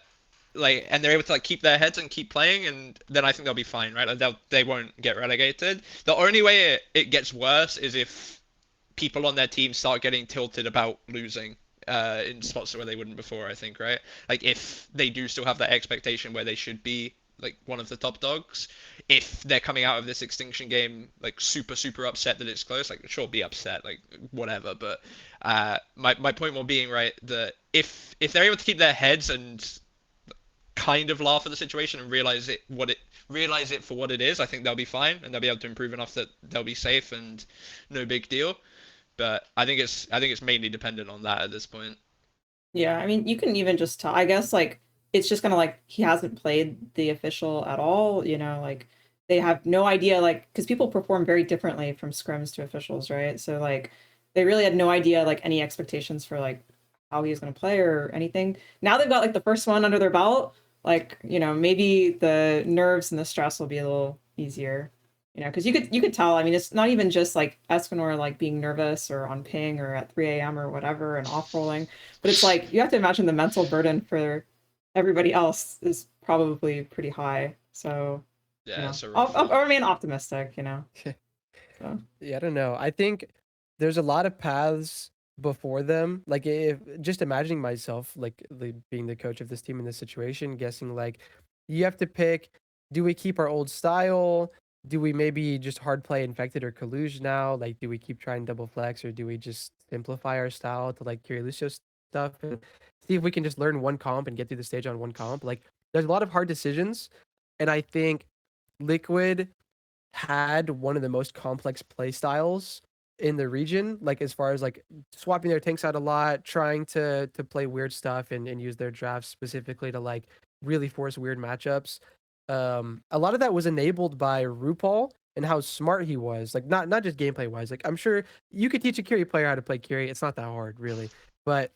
like, and they're able to like keep their heads and keep playing, and then I think they'll be fine, right? Like they won't get relegated. The only way it gets worse is if people on their team start getting tilted about losing in spots where they wouldn't before, I think, right? Like if they do still have that expectation where they should be like one of the top dogs, if they're coming out of this extinction game like super upset that it's close, like sure, be upset, like whatever, but my point more being, right, that if they're able to keep their heads and kind of laugh at the situation and realize it for what it is, I think they'll be fine and they'll be able to improve enough that they'll be safe and no big deal. But I think it's mainly dependent on that at this point. Yeah, I mean, you can even just tell, I guess, like, it's just kind of like he hasn't played the official at all, you know, like, they have no idea, like, because people perform very differently from scrims to officials, right? So, like, they really had no idea, like, any expectations for, like, how he was going to play or anything. Now they've got, like, the first one under their belt, like, you know, maybe the nerves and the stress will be a little easier. You know, because you could tell. I mean, it's not even just like Escanor like being nervous or on ping or at 3 a.m. or whatever and off rolling, but it's like you have to imagine the mental burden for everybody else is probably pretty high. So Yeah, you know, it's a rough I'll one. remain optimistic. You know. So. Yeah, I don't know. I think there's a lot of paths before them. Like, if just imagining myself like being the coach of this team in this situation, guessing like you have to pick: do we keep our old style? Do we maybe just hard play Infected or Colluge now? Like, do we keep trying double flex, or do we just simplify our style to like Lucio stuff and see if we can just learn one comp and get through the stage on one comp? Like, there's a lot of hard decisions, and I think Liquid had one of the most complex play styles in the region, like as far as like swapping their tanks out a lot, trying to play weird stuff and use their drafts specifically to like really force weird matchups. A lot of that was enabled by RuPaul and how smart he was. Like not just gameplay wise. Like I'm sure you could teach a Curie player how to play Curie. It's not that hard, really. But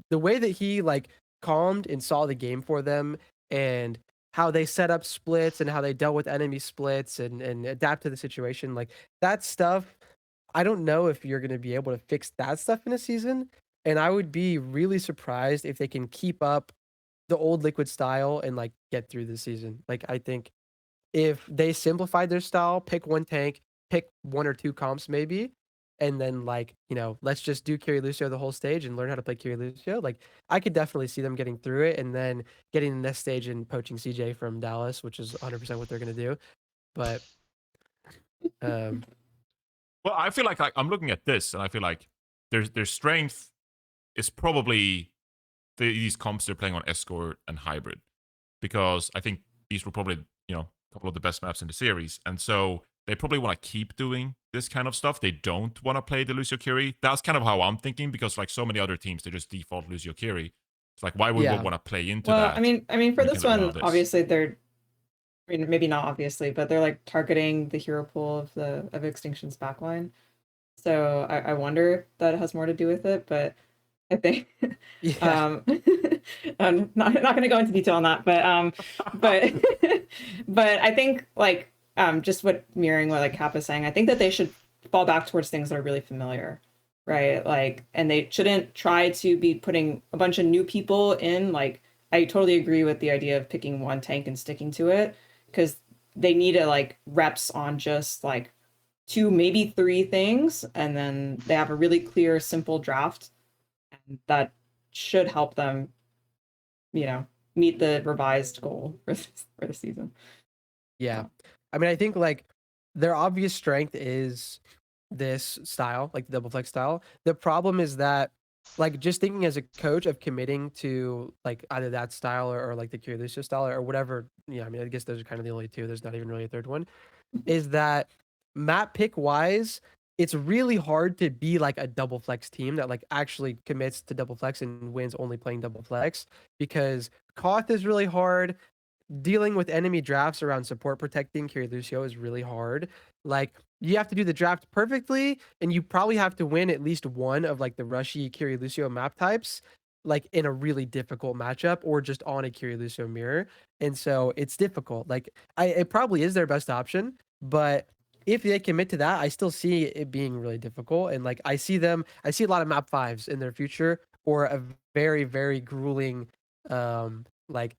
the way that he like calmed and saw the game for them and how they set up splits and how they dealt with enemy splits and adapt to the situation, like that stuff, I don't know if you're going to be able to fix that stuff in a season. And I would be really surprised if they can keep up the old Liquid style and like get through the season. Like I think if they simplified their style, pick one tank, pick one or two comps maybe, and then like, you know, let's just do Curie Lucio the whole stage and learn how to play Curie Lucio. Like I could definitely see them getting through it and then getting the next stage and poaching CJ from Dallas, which is 100% what they're going to do. But well, I feel like I'm looking at this and I feel like their strength is probably these comps they're playing on Escort and Hybrid, because I think these were probably, you know, a couple of the best maps in the series, and so they probably want to keep doing this kind of stuff. They don't want to play the Lucio Curie. That's kind of how I'm thinking, because like so many other teams, they just default Lucio Curie. It's like, why would we want to play into Well, that? I mean, for when we this can live one, around this? obviously they're. I mean, maybe not obviously, but they're like targeting the hero pool of Extinction's backline. So I wonder if that has more to do with it, but I think yeah. I'm not going to go into detail on that, but but I think like just what mirroring what like Cap is saying, I think that they should fall back towards things that are really familiar, right? Like, and they shouldn't try to be putting a bunch of new people in. Like, I totally agree with the idea of picking one tank and sticking to it, because they need to like reps on just like 2, maybe 3 things, and then they have a really clear, simple draft, and that should help them, you know, meet the revised goal for the season. Yeah. I mean, I think like their obvious strength is this style, like the double flex style. The problem is that like just thinking as a coach of committing to like either that style or like the Curie Lucio style or whatever. Yeah, I mean, I guess those are kind of the only two. There's not even really a third one. Is that map pick wise, it's really hard to be like a double flex team that like actually commits to double flex and wins only playing double flex, because Koth is really hard. Dealing with enemy drafts around support protecting Curie Lucio is really hard. Like you have to do the draft perfectly, and you probably have to win at least one of like the rushy Curie Lucio map types, like in a really difficult matchup or just on a Curie Lucio mirror. And so it's difficult. Like it probably is their best option, but if they commit to that, I still see it being really difficult. And like I see a lot of map 5s in their future, or a very, very grueling like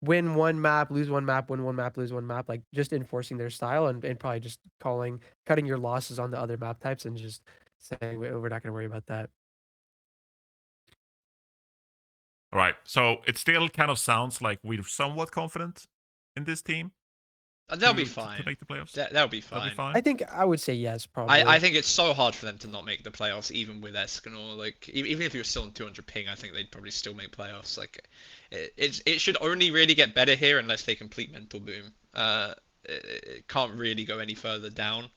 win one map, lose one map, win one map, lose one map, like just enforcing their style and probably just cutting your losses on the other map types and just saying we're not going to worry about that. All right. So it still kind of sounds like we're somewhat confident in this team. They'll be to fine. make the playoffs. They'll be They'll be fine. fine. I think I would say yes, probably. I think it's so hard for them to not make the playoffs, even with Escanor. Like, even if you were still on 200 ping, I think they'd probably still make playoffs. Like, it should only really get better here unless they complete mental boom. It can't really go any further down,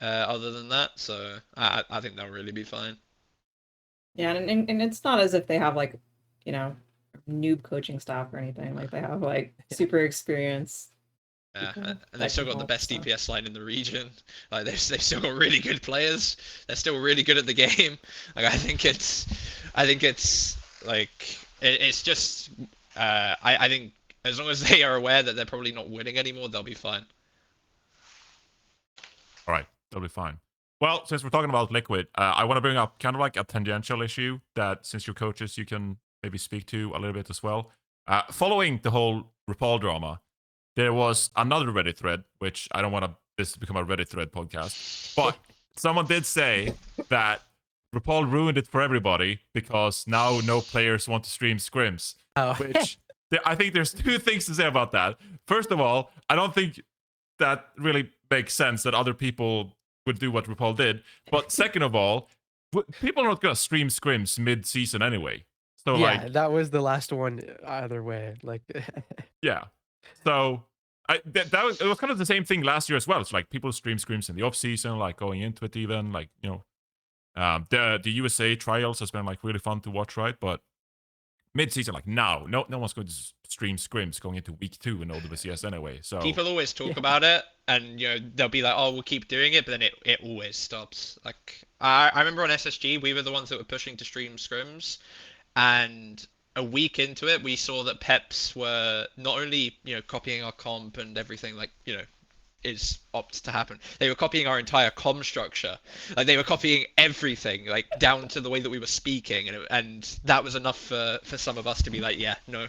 other than that. So I think they'll really be fine. Yeah, and it's not as if they have like, you know, noob coaching staff or anything. Like they have like super experienced. Yeah, people and that they've still can got the help, best so. DPS line in the region. Like they've still got really good players. They're still really good at the game. Like I think it's like it's just I think as long as they are aware that they're probably not winning anymore, they'll be fine. All right, they'll be fine. Well, since we're talking about Liquid, I want to bring up kind of like a tangential issue that, since you're coaches, you can maybe speak to a little bit as well. Following the whole RuPaul drama, there was another Reddit thread, which I don't want this to become a Reddit thread podcast, but someone did say that RuPaul ruined it for everybody because now no players want to stream scrims, Oh. which I think there's two things to say about that. First of all, I don't think that really makes sense that other people would do what RuPaul did. But second of all, people are not going to stream scrims mid-season anyway. So yeah, that was the last one either way. Like, yeah. So it was kind of the same thing last year as well. It's like people stream scrims in the off season, like going into it even, like, you know, the USA trials has been like really fun to watch, right? But mid-season, like now, no one's going to stream scrims going into week 2 in OWCS anyway. So people always talk about it, and you know they'll be like, "Oh, we'll keep doing it," but then it always stops. Like I remember on SSG, we were the ones that were pushing to stream scrims, and a week into it, we saw that Peps were not only copying our comp and everything, like is opt to happen. They were copying our entire comm structure. Like they were copying everything, like down to the way that we were speaking, and that was enough for some of us to be like, yeah, no,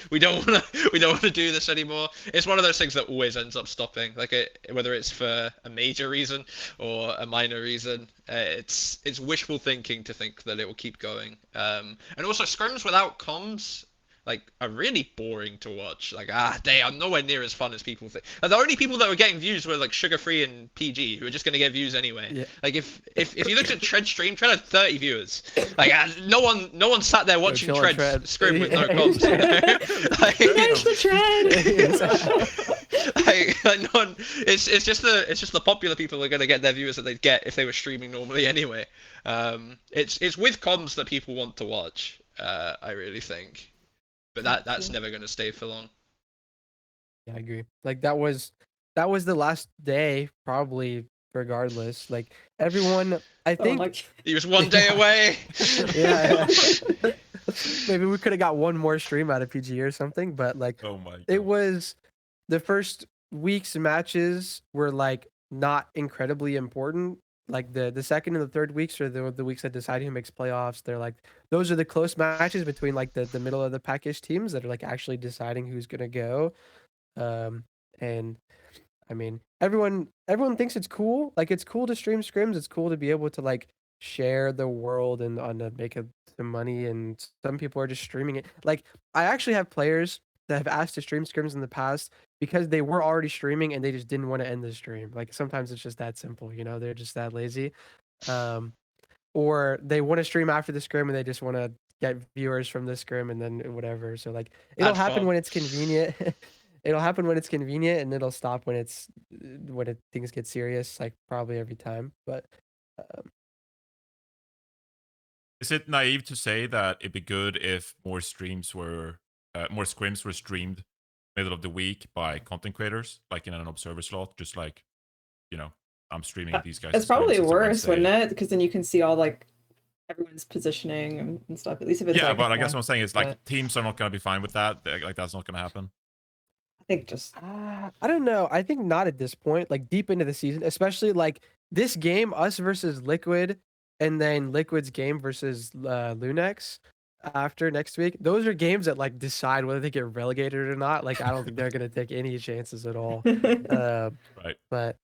we don't want to do this anymore. It's one of those things that always ends up stopping. Like whether it's for a major reason or a minor reason, it's wishful thinking to think that it will keep going. And also scrims without comms, like, are really boring to watch. Like, they are nowhere near as fun as people think. Like, the only people that were getting views were like Sugar Free and PG, who were just gonna get views anyway. Yeah. Like, if you looked at Tread's stream, Tread had 30 viewers. Like, no one sat there watching Tread's scrim with no comms. Like, like no one. It's just the popular people that are gonna get their viewers that they'd get if they were streaming normally anyway. It's with comms that people want to watch. I really think. But that's never going to stay for long. Yeah, I agree. Like that was the last day, probably, regardless. Like everyone, I think he was one day away. Yeah. Maybe we could have got one more stream out of PG or something, but like, oh my God. It was the first week's matches were like not incredibly important. Like the second and the third weeks are the weeks that decide who makes playoffs. They're like, those are the close matches between like the middle of the package teams that are like actually deciding who's gonna go. And I mean, everyone thinks it's cool. Like it's cool to stream scrims. It's cool to be able to like share the world and make some money. And some people are just streaming it. Like I actually have players that have asked to stream scrims in the past because they were already streaming and they just didn't want to end the stream. Like sometimes it's just that simple, they're just that lazy. Or they want to stream after the scrim and they just want to get viewers from the scrim and then whatever. So like it'll happen when it's convenient. It'll happen when it's convenient and it'll stop when things get serious, like probably every time. But is it naive to say that it'd be good if more scrims were streamed middle of the week by content creators, like in an observer slot, just like, I'm streaming these guys. It's probably worse, wouldn't it? Because then you can see all like everyone's positioning and stuff. At least if it's but I guess what I'm saying is like teams are not going to be fine with that. Like that's not going to happen. I think just I don't know. I think not at this point. Like deep into the season, especially like this game, us versus Liquid, and then Liquid's game versus Lunex after next week. Those are games that like decide whether they get relegated or not. Like I don't think they're going to take any chances at all. Right. But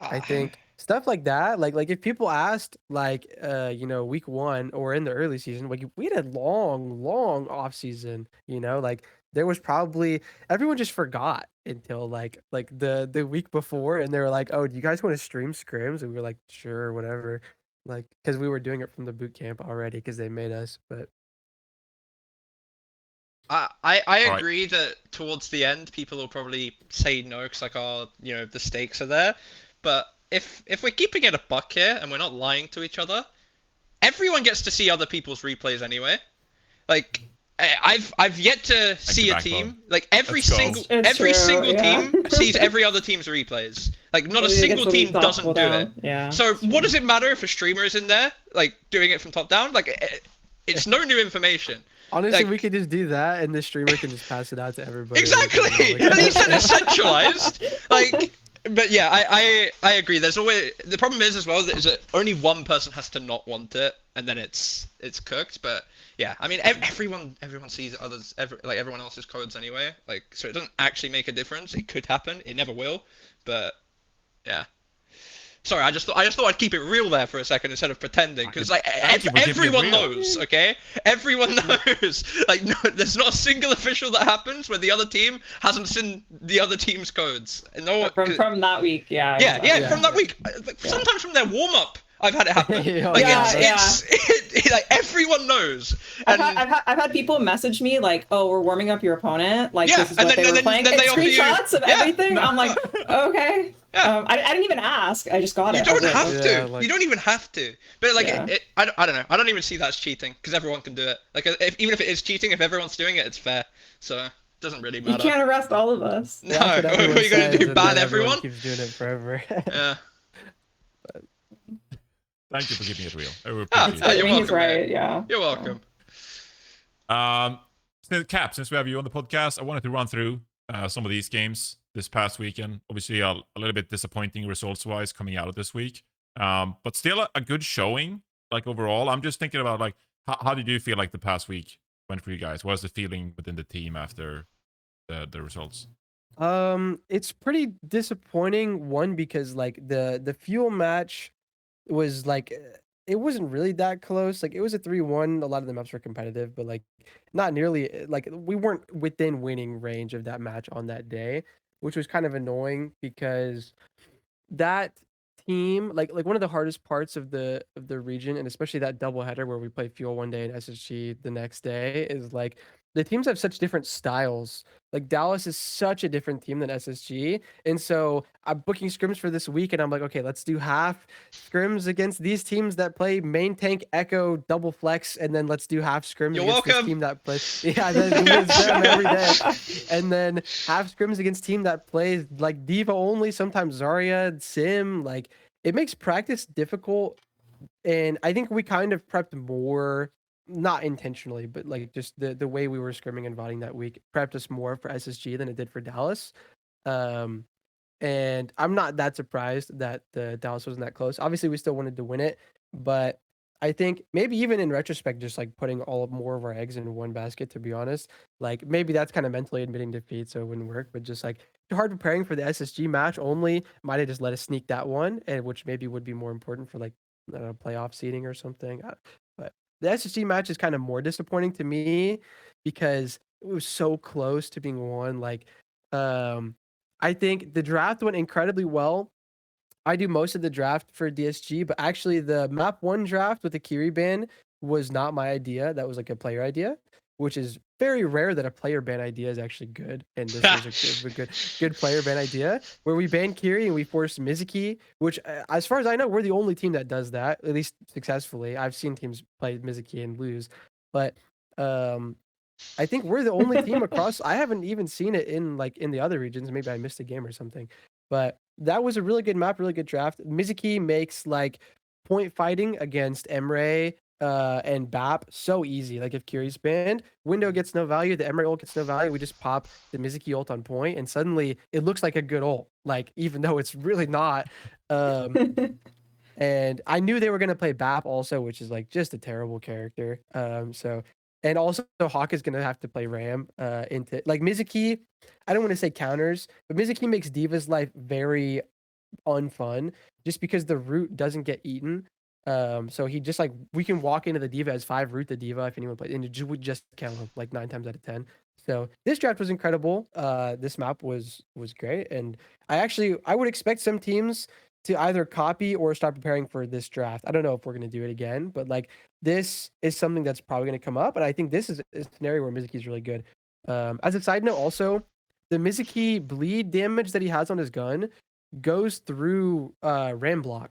I think stuff like that. Like if people asked, like, week 1 or in the early season, like we had a long off season. Like there was probably everyone just forgot until like the week before, and they were like, "Oh, do you guys want to stream scrims?" And we were like, "Sure, whatever." Like because we were doing it from the boot camp already because they made us, but. I Alright. agree that towards the end people will probably say no because like the stakes are there, but if we're keeping it a buck here and we're not lying to each other, everyone gets to see other people's replays anyway. Like I've yet to see a back, team like every Let's go. single It's every true, single yeah. team sees every other team's replays. Like not a Maybe it single gets team released off doesn't do cooldown. it. Yeah. So what does it matter if a streamer is in there like doing it from top down? Like it's no new information. Honestly, Like- we could just do that, and the streamer can just pass it out to everybody. Exactly. At least it's centralized. Like, but yeah, I agree. There's always the problem is that only one person has to not want it, and then it's cooked. But yeah, I mean everyone sees everyone else's codes anyway. Like, so it doesn't actually make a difference. It could happen. It never will. But yeah. Sorry, I just thought I'd keep it real there for a second instead of pretending, because like Thank you for keeping it everyone real. knows, okay? Everyone knows. Like, no, there's not a single official that happens where the other team hasn't seen the other team's codes. No one. From that week, yeah. Yeah, exactly. yeah, from that week. Like, sometimes from their warm up, I've had it happen. Yeah, Like yeah. it's like everyone knows. I've And had people message me like, "Oh, we're warming up your opponent. Like Yeah, this is and what then- they were then- playing." then And they offer you- screenshots of Yeah. everything. I'm like, okay. Yeah. I didn't even ask. I just got you it. I was don't like, have okay. to. Yeah, like- You don't even have to. But like, Yeah. I don't know. I don't even see that as cheating because everyone can do it. Like, even if it is cheating, if everyone's doing it, it's fair. So it doesn't really You matter. can't arrest all of us. No, That's what what are everyone you gonna says, do? and Ban then everyone? keeps doing it forever. Yeah. Thank you for keeping it real. I really Ah, appreciate yeah, it. you're I mean, he's welcome, right. man. Yeah. You're welcome. Since we have you on the podcast, I wanted to run through some of these games this past weekend. Obviously, a little bit disappointing results-wise coming out of this week, but still a good showing. Like overall, I'm just thinking about like how did you feel like the past week went for you guys? What was the feeling within the team after the results? It's pretty disappointing. One, because like the fuel match was like it wasn't really that close. Like it was a 3-1. A lot of the maps were competitive, but like not nearly like we weren't within winning range of that match on that day, which was kind of annoying because that team like one of the hardest parts of the region, and especially that doubleheader where we play fuel one day and SSG the next day, is like the teams have such different styles. Like Dallas is such a different team than SSG, and so I'm booking scrims for this week, and I'm like, okay, let's do half scrims against these teams that play main tank, echo, double flex, and then let's do half scrims You're against this welcome. team that plays. Yeah, it's them every day, and then half scrims against team that plays like Diva only, sometimes Zarya, Sim. Like it makes practice difficult, and I think we kind of prepped more. Not intentionally, but like just the way we were scrimming and voting that week prepped us more for SSG than it did for Dallas. And I'm not that surprised that the Dallas wasn't that close. Obviously, we still wanted to win it, but I think maybe even in retrospect, just like putting more of our eggs in one basket, to be honest, like maybe that's kind of mentally admitting defeat, so it wouldn't work. But just like hard preparing for the SSG match only might have just let us sneak that one, and which maybe would be more important for like I don't know, playoff seeding or something. But the SSG match is kind of more disappointing to me because it was so close to being won. Like, I think the draft went incredibly well. I do most of the draft for DSG, but actually the map 1 draft with the Kiri ban was not my idea. That was like a player idea, which is very rare that a player ban idea is actually good. And this was a good player ban idea where we banned Kiri and we forced Mizuki, which as far as I know, we're the only team that does that, at least successfully. I've seen teams play Mizuki and lose, but I think we're the only team across. I haven't even seen it in the other regions. Maybe I missed a game or something, but that was a really good map, really good draft. Mizuki makes like point fighting against Emre and BAP so easy. Like if Kiri's banned, window gets no value, the Emre ult gets no value. We just pop the Mizuki ult on point, and suddenly it looks like a good ult. Like even though it's really not. And I knew they were gonna play BAP also, which is like just a terrible character. And also Hawk is gonna have to play Ram into like Mizuki. I don't want to say counters, but Mizuki makes Diva's life very unfun just because the root doesn't get eaten. So he just like we can walk into the diva as 5 root the diva if anyone plays, and we just kill him like 9 times out of 10. So this draft was incredible. This map was great, and I would expect some teams to either copy or start preparing for this draft. I don't know if we're gonna do it again, but like this is something that's probably gonna come up, and I think this is a scenario where Mizuki is really good. As a side note, also the Mizuki bleed damage that he has on his gun goes through ram block,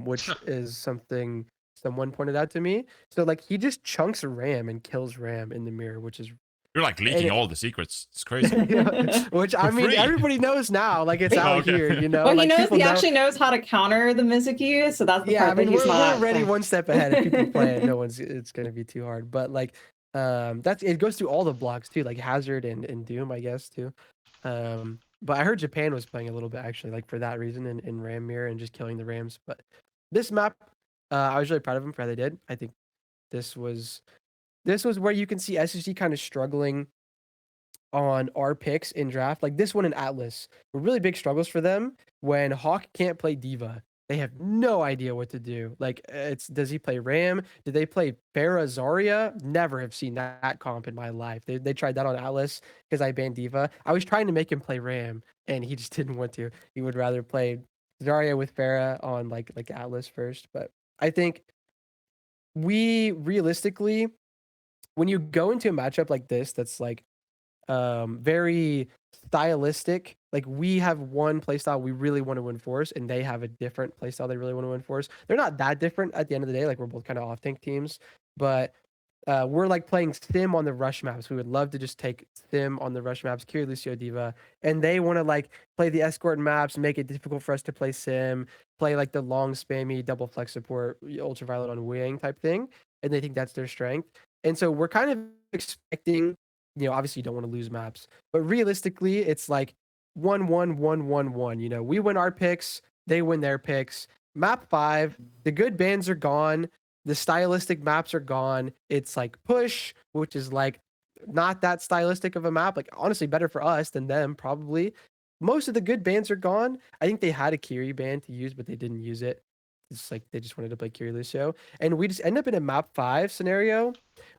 which is something someone pointed out to me. So like he just chunks ram and kills ram in the mirror, which is You're like leaking all the secrets. It's crazy. which I mean free. everybody knows now. Like it's Oh, out okay. here, you know. Well, he like, knows people he know. actually knows how to counter the Mizuki, so that's the Yeah, I part mean that he's we're not. already one step ahead. If people play it, it's gonna be too hard. But like that's it goes through all the blocks too, like Hazard and Doom, I guess too. But I heard Japan was playing a little bit actually, like for that reason in Ram Mirror and just killing the Rams. But this map, I was really proud of them for how they did. I think this was where you can see SSG kind of struggling on our picks in draft. Like this one in Atlas were really big struggles for them when Hawk can't play Diva. They have no idea what to do. Like does he play Ram? Did they play Pharah Zarya? Never have seen that comp in my life. They tried that on Atlas because I banned Diva. I was trying to make him play Ram and he just didn't want to. He would rather play Zarya with Pharah on like Atlas first. But I think we realistically, when you go into a matchup like this that's like very stylistic, like we have one playstyle we really want to enforce and they have a different playstyle they really want to enforce. They're not that different at the end of the day, like we're both kind of off tank teams, but we're like playing Sim on the rush maps. We would love to just take Sim on the rush maps, Kiri, Lucio, Diva, and they want to like play the escort maps, make it difficult for us to play Sim, play like the long spammy double flex support, ultraviolet on wing type thing, and they think that's their strength. And so we're kind of expecting, you know, obviously you don't want to lose maps, but realistically it's like 1-1-1-1-1. You know, we win our picks, they win their picks. Map 5, the good bans are gone. The stylistic maps are gone. It's like push, which is like not that stylistic of a map. Like honestly, better for us than them, probably. Most of the good bans are gone. I think they had a Kiri ban to use, but they didn't use it. It's like they just wanted to play Kiri Lucio. And we just end up in a map 5 scenario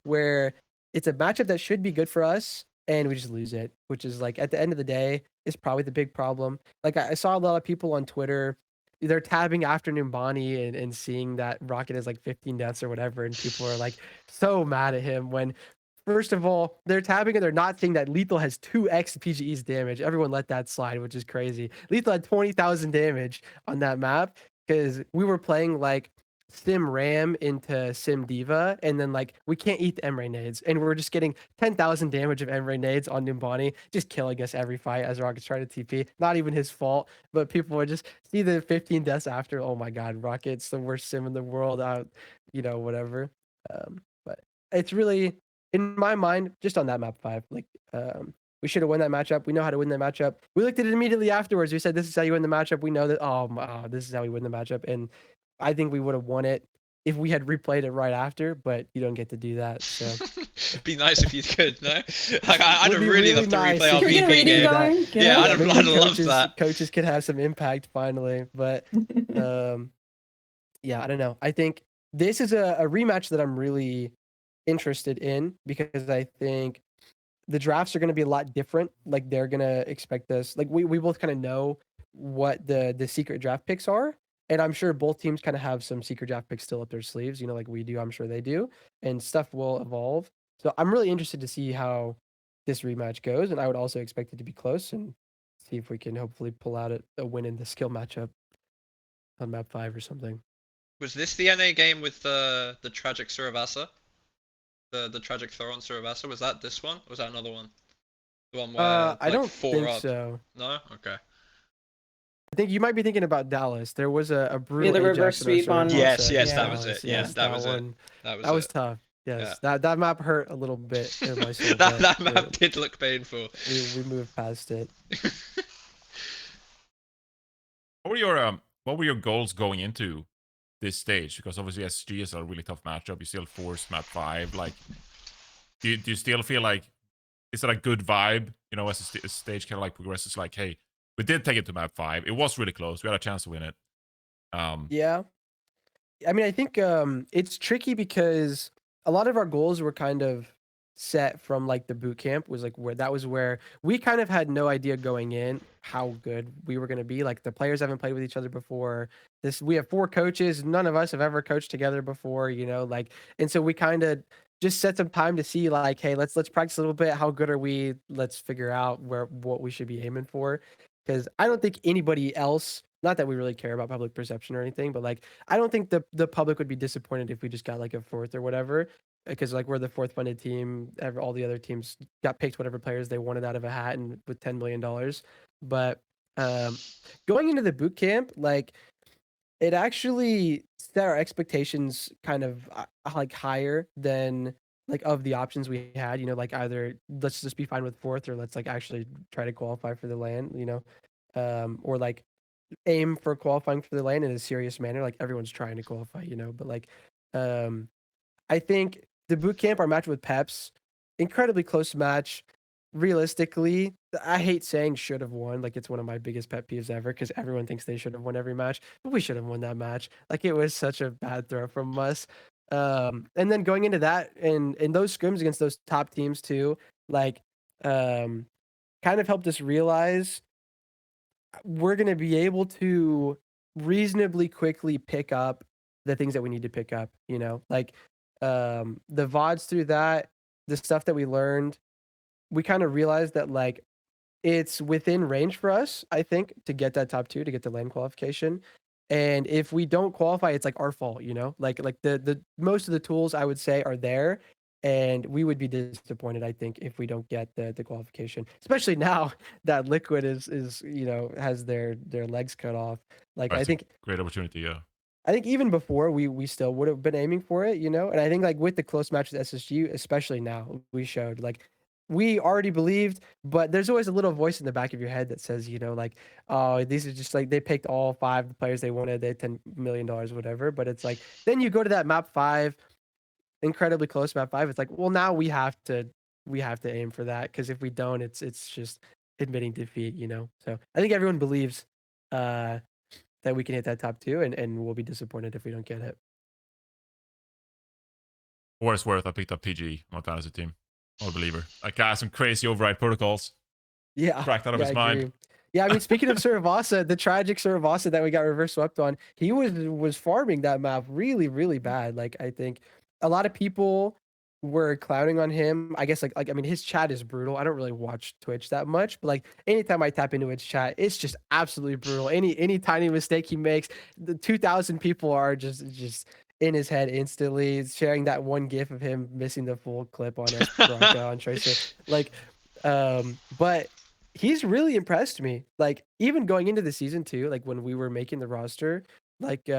where it's a matchup that should be good for us, and we just lose it, which is like at the end of the day is probably the big problem. Like I saw a lot of people on Twitter, they're tabbing Afternoon Bonnie and seeing that Rocket is like 15 deaths or whatever, and people are like so mad at him when first of all, they're tabbing and they're not seeing that Lethal has 2x PGE's damage. Everyone let that slide, which is crazy. Lethal had 20,000 damage on that map because we were playing like Sim Ram into Sim Diva, and then like we can't eat the M-Ray nades, and we're just getting 10,000 damage of M-Ray nades on Nimbani, just killing us every fight as Rocket's trying to TP. Not even his fault, but people would just see the 15 deaths after. Oh my god, Rocket's the worst sim in the world. You know, whatever. But it's really, in my mind, just on that map 5, like we should have won that matchup. We know how to win that matchup. We looked at it immediately afterwards. We said, "This is how you win the matchup." We know that. Oh, this is how we win the matchup, and I think we would have won it if we had replayed it right after, but you don't get to do that. So It'd be nice if you could, no? Like I'd Would have be really really loved to nice replay if our Can we get VP VP reading game. going? Yeah, I'd have maybe loved that. Coaches could have some impact finally, but yeah, I don't know. I think this is a rematch that I'm really interested in because I think the drafts are going to be a lot different. Like they're going to expect us, like we both kind of know what the secret draft picks are. And I'm sure both teams kind of have some secret draft picks still up their sleeves, you know, like we do. I'm sure they do, and stuff will evolve. So I'm really interested to see how this rematch goes, and I would also expect it to be close and see if we can hopefully pull out a win in the skill matchup on map 5 or something. Was this the NA game with the tragic Suravasa? The tragic Thoron Suravasa? Was that this one? Or was that another one? The one where I like don't 4 think up? so. No? Okay. I think you might be thinking about Dallas. There was a brutal the Ajax reverse in our sweep on- server Yes, set. yes, Yeah. that was it. Yeah, Yes, that was it. one. That That was it. tough. Yes, Yeah. that map hurt a little bit in my soul. that but map did look painful. we moved past it. What were your goals going into this stage? Because obviously SG is a really tough matchup. You still forced map 5. Like, do you still feel like, is that a good vibe? You know, as the stage kind of like progresses, like, hey, We did take it to map 5. It was really close. We had a chance to win it. Yeah. I mean, I think it's tricky because a lot of our goals were kind of set from like the boot camp was like where we kind of had no idea going in how good we were going to be. Like the players haven't played with each other before. We have 4 coaches. None of us have ever coached together before, like, and so we kind of just set some time to see like, hey, let's practice a little bit. How good are we? Let's figure out what we should be aiming for. Because I don't think anybody else, not that we really care about public perception or anything, but like I don't think the public would be disappointed if we just got like a 4th or whatever, because like we're the 4th funded team. All the other teams got picked whatever players they wanted out of a hat and with $10 million. But going into the boot camp, like it actually set our expectations kind of like higher than like of the options we had, like either let's just be fine with 4th or let's like actually try to qualify for the LAN, or like aim for qualifying for the LAN in a serious manner. Like everyone's trying to qualify, but like I think the boot camp, our match with Peps, incredibly close match. Realistically, I hate saying should have won. Like it's one of my biggest pet peeves ever because everyone thinks they should have won every match, but we should have won that match. Like it was such a bad throw from us. And then going into that and in those scrims against those top teams too, like kind of helped us realize we're going to be able to reasonably quickly pick up the things that we need to pick up, like the VODs through that, the stuff that we learned, we kind of realized that like it's within range for us, I think, to get that top 2, to get the LAN qualification. And if we don't qualify, it's like our fault, like the most of the tools I would say are there. And we would be disappointed, I think, if we don't get the qualification, especially now that Liquid is has their legs cut off. Like That's I think great opportunity. Yeah. I think even before we still would have been aiming for it, And I think like with the close match with SSG, especially now, we showed like we already believed, but there's always a little voice in the back of your head that says, like, oh, these are just like they picked all 5 the players they wanted, they had $10 million, whatever. But it's like then you go to that map 5. Incredibly close map 5. It's like, well, now we have to aim for that because if we don't, it's just admitting defeat, So I think everyone believes that we can hit that top 2, and we'll be disappointed if we don't get it. For what it's worth, I picked up PG on my fantasy team. I'm a believer. That guy has some crazy override protocols. Yeah, Cracked out of his I mind. agree. Yeah, I mean, speaking of Suravasa, the tragic Suravasa that we got reverse swept on, he was farming that map really, really bad. Like I think a lot of people were clowning on him. I guess like I mean, his chat is brutal. I don't really watch Twitch that much, but like anytime I tap into his chat, it's just absolutely brutal. Any tiny mistake he makes, the 2,000 people are just in his head instantly, sharing that one gif of him missing the full clip on Esperanza on Tracer. Like, but he's really impressed me. Like even going into the season 2, like when we were making the roster, like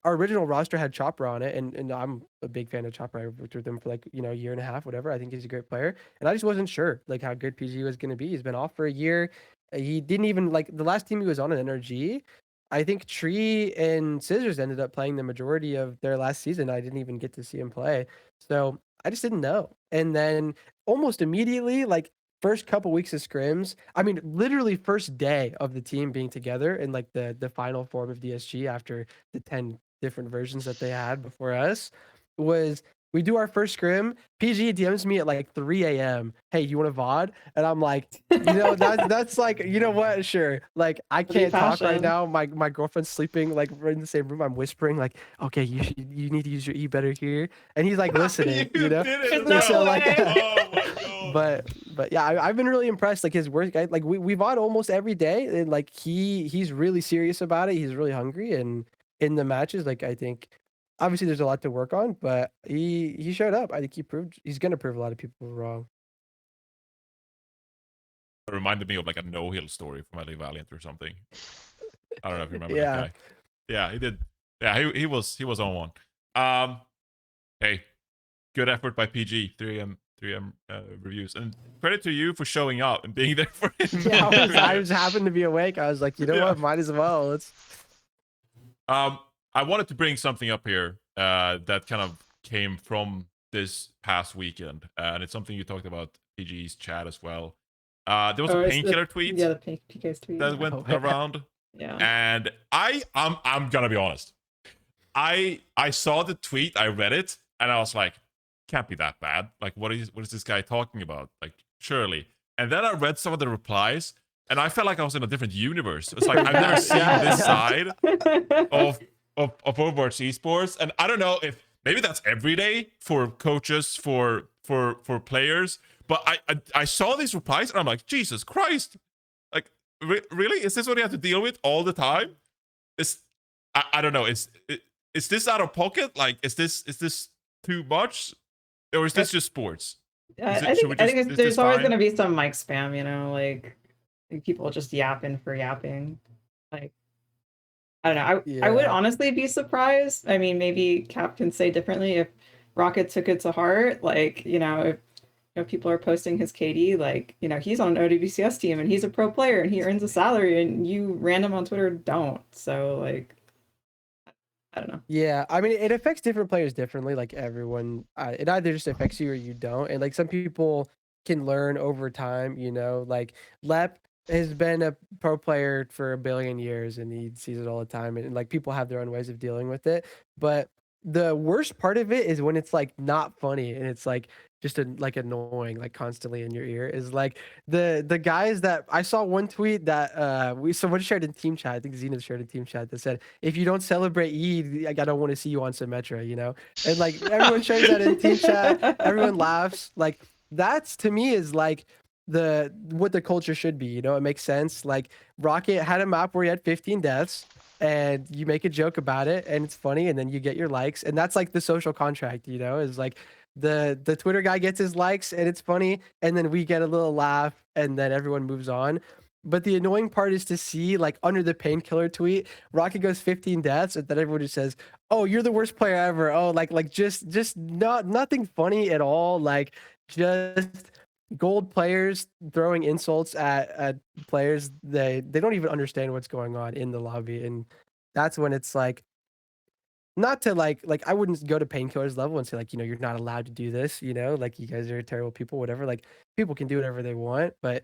our original roster had Chopper on it, and I'm a big fan of Chopper. I worked with him for like a year and a half, whatever. I think he's a great player, and I just wasn't sure like how good PG was going to be. He's been off for a year. He didn't even like the last team he was on an NRG. I think Tree and Scissors ended up playing the majority of their last season. I didn't even get to see him play, so I just didn't know. And then almost immediately, like first couple weeks of scrims, I mean, literally first day of the team being together in like the final form of DSG after the 10 different versions that they had before us, was we do our first scrim. PG DMs me at like 3 a.m. Hey, you want a VOD? And I'm like, that's like, what? Sure. Like I can't talk right now. My girlfriend's sleeping like we're in the same room. I'm whispering like, okay, you need to use your E better here. And he's like listening, No like, Oh my God. but yeah, I've been really impressed. Like his work, like we VOD almost every day, and like he's really serious about it. He's really hungry, and in the matches, like I think obviously there's a lot to work on, but he showed up. I think he's gonna prove a lot of people wrong. It reminded me of like a no-hill story from LA Valiant or something. I don't know if you remember Yeah. that guy. Yeah, he did. Yeah, he was on one. Hey, good effort by PG. 3M reviews, and credit to you for showing up and being there for him. Yeah, I just happened to be awake. I was like, what? Might as well. Let's. I wanted to bring something up here that kind of came from this past weekend, and it's something you talked about PG's chat as well. There was a painkiller tweet Yeah, the PK's tweet. that went around, Yeah. and I'm gonna be honest. I saw the tweet, I read it, and I was like, can't be that bad. Like, what is this guy talking about? Like, surely. And then I read some of the replies, and I felt like I was in a different universe. It's like I've never seen this side of Overwatch Esports, and I don't know if maybe that's every day for coaches, for players. But I saw these replies, and I'm like, Jesus Christ! Like, really? Is this what you have to deal with all the time? I don't know. Is this out of pocket? Like, is this too much, or is this just sports? I think there's always going to be some mic spam, you know, like people just yapping for yapping. Like, I don't know. I would honestly be surprised. I mean, maybe Cap can say differently if Rocket took it to heart. Like, you know, if people are posting his KD, like, you know, he's on an OWCS team and he's a pro player and he earns a salary, and you random on Twitter don't. So, like, I don't know. Yeah, I mean, it affects different players differently. Like everyone, it either just affects you or you don't. And like some people can learn over time, you know, like Lep has been a pro player for a billion years and he sees it all the time. And like people have their own ways of dealing with it. But the worst part of it is when it's like not funny and it's like just like annoying, like constantly in your ear. Is like the guys that I saw one tweet that someone shared in team chat. I think Xena shared in team chat that said, if you don't celebrate Eid, I don't want to see you on Symmetra, you know? And like everyone shares that in team chat, everyone laughs. Like that's to me is like what the culture should be, you know? It makes sense. Like Rocket had a map where he had 15 deaths. And you make a joke about it and it's funny and then you get your likes. And that's like the social contract, you know, is like the Twitter guy gets his likes and it's funny. And then we get a little laugh and then everyone moves on. But the annoying part is to see like under the painkiller tweet, Rocket goes 15 deaths and then everyone just says, oh, you're the worst player ever. Oh, like just nothing funny at all. Like just gold players throwing insults at players. They don't even understand what's going on in the lobby, and that's when it's like, not to like I wouldn't go to painkillers level and say like, you know, you're not allowed to do this, you know, like you guys are terrible people, whatever. Like people can do whatever they want, but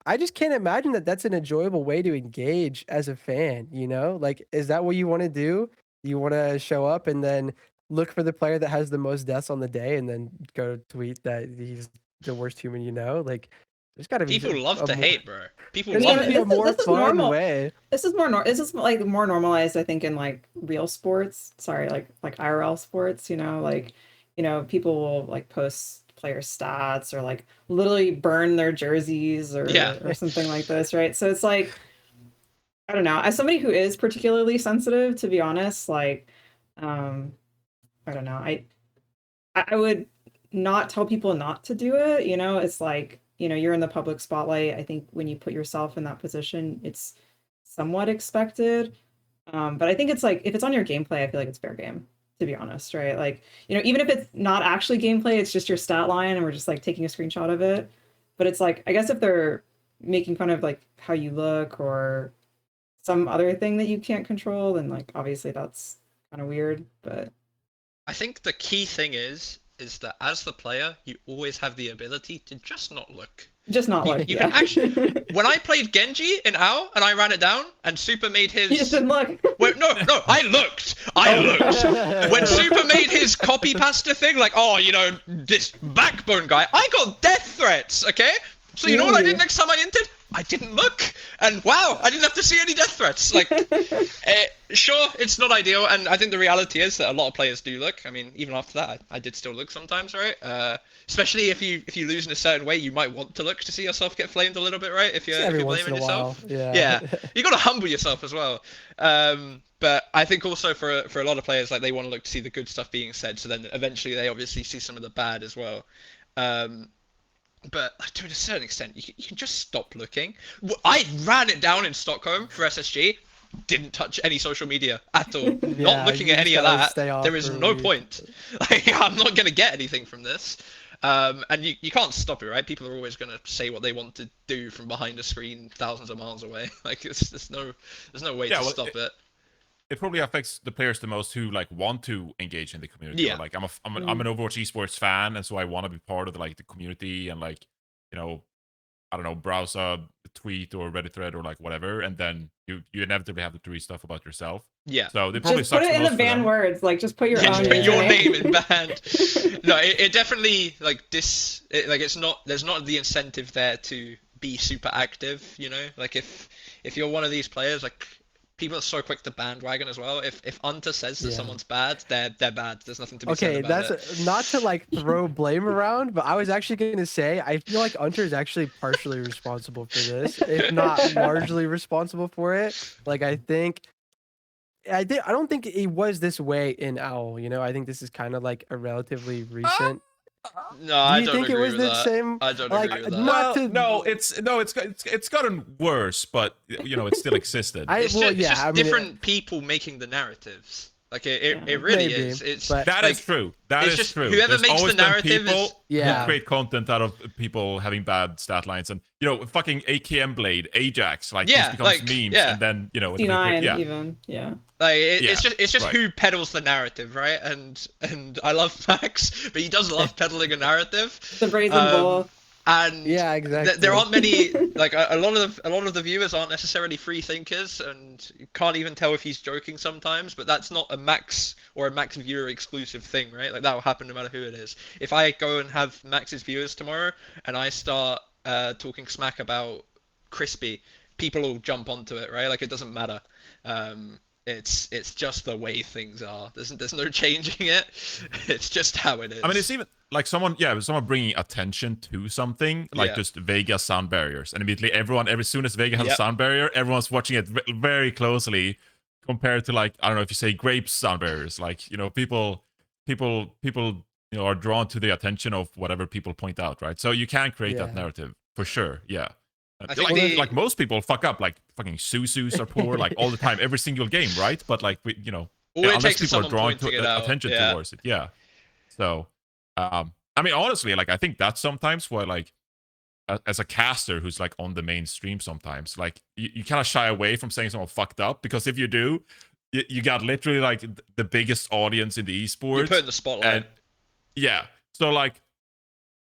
I just can't imagine that that's an enjoyable way to engage as a fan, you know? Like, is that what you want to do? You want to show up and then look for the player that has the most deaths on the day and then go tweet that he's the worst human you know? Like, there's got to be people love to hate, bro. People there's love got to be it. a more fun way. This is like more normalized, I think, in like real sports. Sorry, like IRL sports. You know, like, you know, people will like post player stats or like literally burn their jerseys or something like this, right? So it's like, I don't know. As somebody who is particularly sensitive, to be honest, like, I don't know. I would not tell people not to do it. You know, it's like, you know, you're in the public spotlight. I think when you put yourself in that position, it's somewhat expected. But I think it's like, if it's on your gameplay, I feel like it's fair game, to be honest, right? Like, you know, even if it's not actually gameplay, it's just your stat line and we're just like taking a screenshot of it. But it's like, I guess if they're making fun of like how you look or some other thing that you can't control, then like obviously that's kind of weird. But I think the key thing is that as the player, you always have the ability to just not look. Just not look. You can actually. When I played Genji in AO and I ran it down and Super made his. You just didn't look. Wait, no, I looked. When Super made his copy pasta thing, like, oh, you know, this backbone guy, I got death threats. Okay, so you know what I did next time I entered? I didn't look, and wow, I didn't have to see any death threats. Like, sure, it's not ideal, and I think the reality is that a lot of players do look. I mean, even after that, I did still look sometimes, right? Especially if you lose in a certain way, you might want to look to see yourself get flamed a little bit, right? If you're blaming yourself, yeah, you got to humble yourself as well. But I think also for a lot of players, like they want to look to see the good stuff being said, so then eventually they obviously see some of the bad as well. But to a certain extent, you can just stop looking. I ran it down in Stockholm for SSG, didn't touch any social media at all. Not looking at any of that. There is no point. Like, I'm not going to get anything from this. And you can't stop it, right? People are always going to say what they want to do from behind a screen thousands of miles away. Like, there's no way to stop it. It probably affects the players the most who like want to engage in the community. Yeah. Like I'm an Overwatch Esports fan, and so I want to be part of the community and like, you know, I don't know, browse a tweet or Reddit thread or like whatever, and then you inevitably have to read stuff about yourself. Yeah. So they probably Just put sucks it in the most for banned them. words. Like, just put your Yeah, own just put your name username. in banned. No, it definitely like it's not, there's not the incentive there to be super active, you know? Like if you're one of these players, like people are so quick to bandwagon as well. If Unter says that Yeah. someone's bad, they're bad. There's nothing to be said Okay, about that's it. not to like throw blame around, but I was actually going to say I feel like Unter is actually partially responsible for this, if not largely responsible for it. Like I don't think he was this way in Owl. You know, I think this is kind of like a relatively recent. No, Do I you don't think it agree was with the that. same? I don't Like, agree with that. not Well, to. no, it's gotten worse, but you know, it still existed. It's well, just, yeah, it's just I mean, different people making the narratives. Like it Yeah. really Maybe, is. It's but- That like, is true. That it's is just true. whoever There's makes the always been narrative people is Yeah. who create content out of people having bad stat lines, and you know, fucking AKM Blade, Ajax, like Yeah, just becomes like, memes, yeah. and then you know, C9 yeah, even. Yeah. like Yeah, it's just right. who peddles the narrative, right? And I love Max, but he does love peddling a narrative. The Brazen Bull. And Yeah, exactly. there aren't many, like a lot of the viewers aren't necessarily free thinkers, and you can't even tell if he's joking sometimes. But that's not a Max or a Max viewer exclusive thing, right? Like that will happen no matter who it is. If I go and have Max's viewers tomorrow and I start talking smack about Crispy, people will jump onto it, right? Like it doesn't matter. It's just the way things are. There's no changing it. It's just how it is. I mean, it's even like someone bringing attention to something, like Yeah. just Vega's sound barriers, and immediately as soon as Vega has a Yep. sound barrier, everyone's watching it very closely, compared to like, I don't know, if you say Grapes sound barriers, like, you know, people, you know, are drawn to the attention of whatever people point out, right? So you can create that Yeah. narrative for sure, yeah. I think Like most people fuck up, like fucking Susus are poor, like all the time, every single game, right? But like you know, all it unless takes is people are someone drawn pointing it out. attention Yeah. towards it, yeah. So, I mean, honestly, like I think that's sometimes why, like, as a caster who's like on the mainstream, sometimes like you kind of shy away from saying something fucked up, because if you do, you got literally like the biggest audience in the You esports, put in the spotlight. and yeah. So like,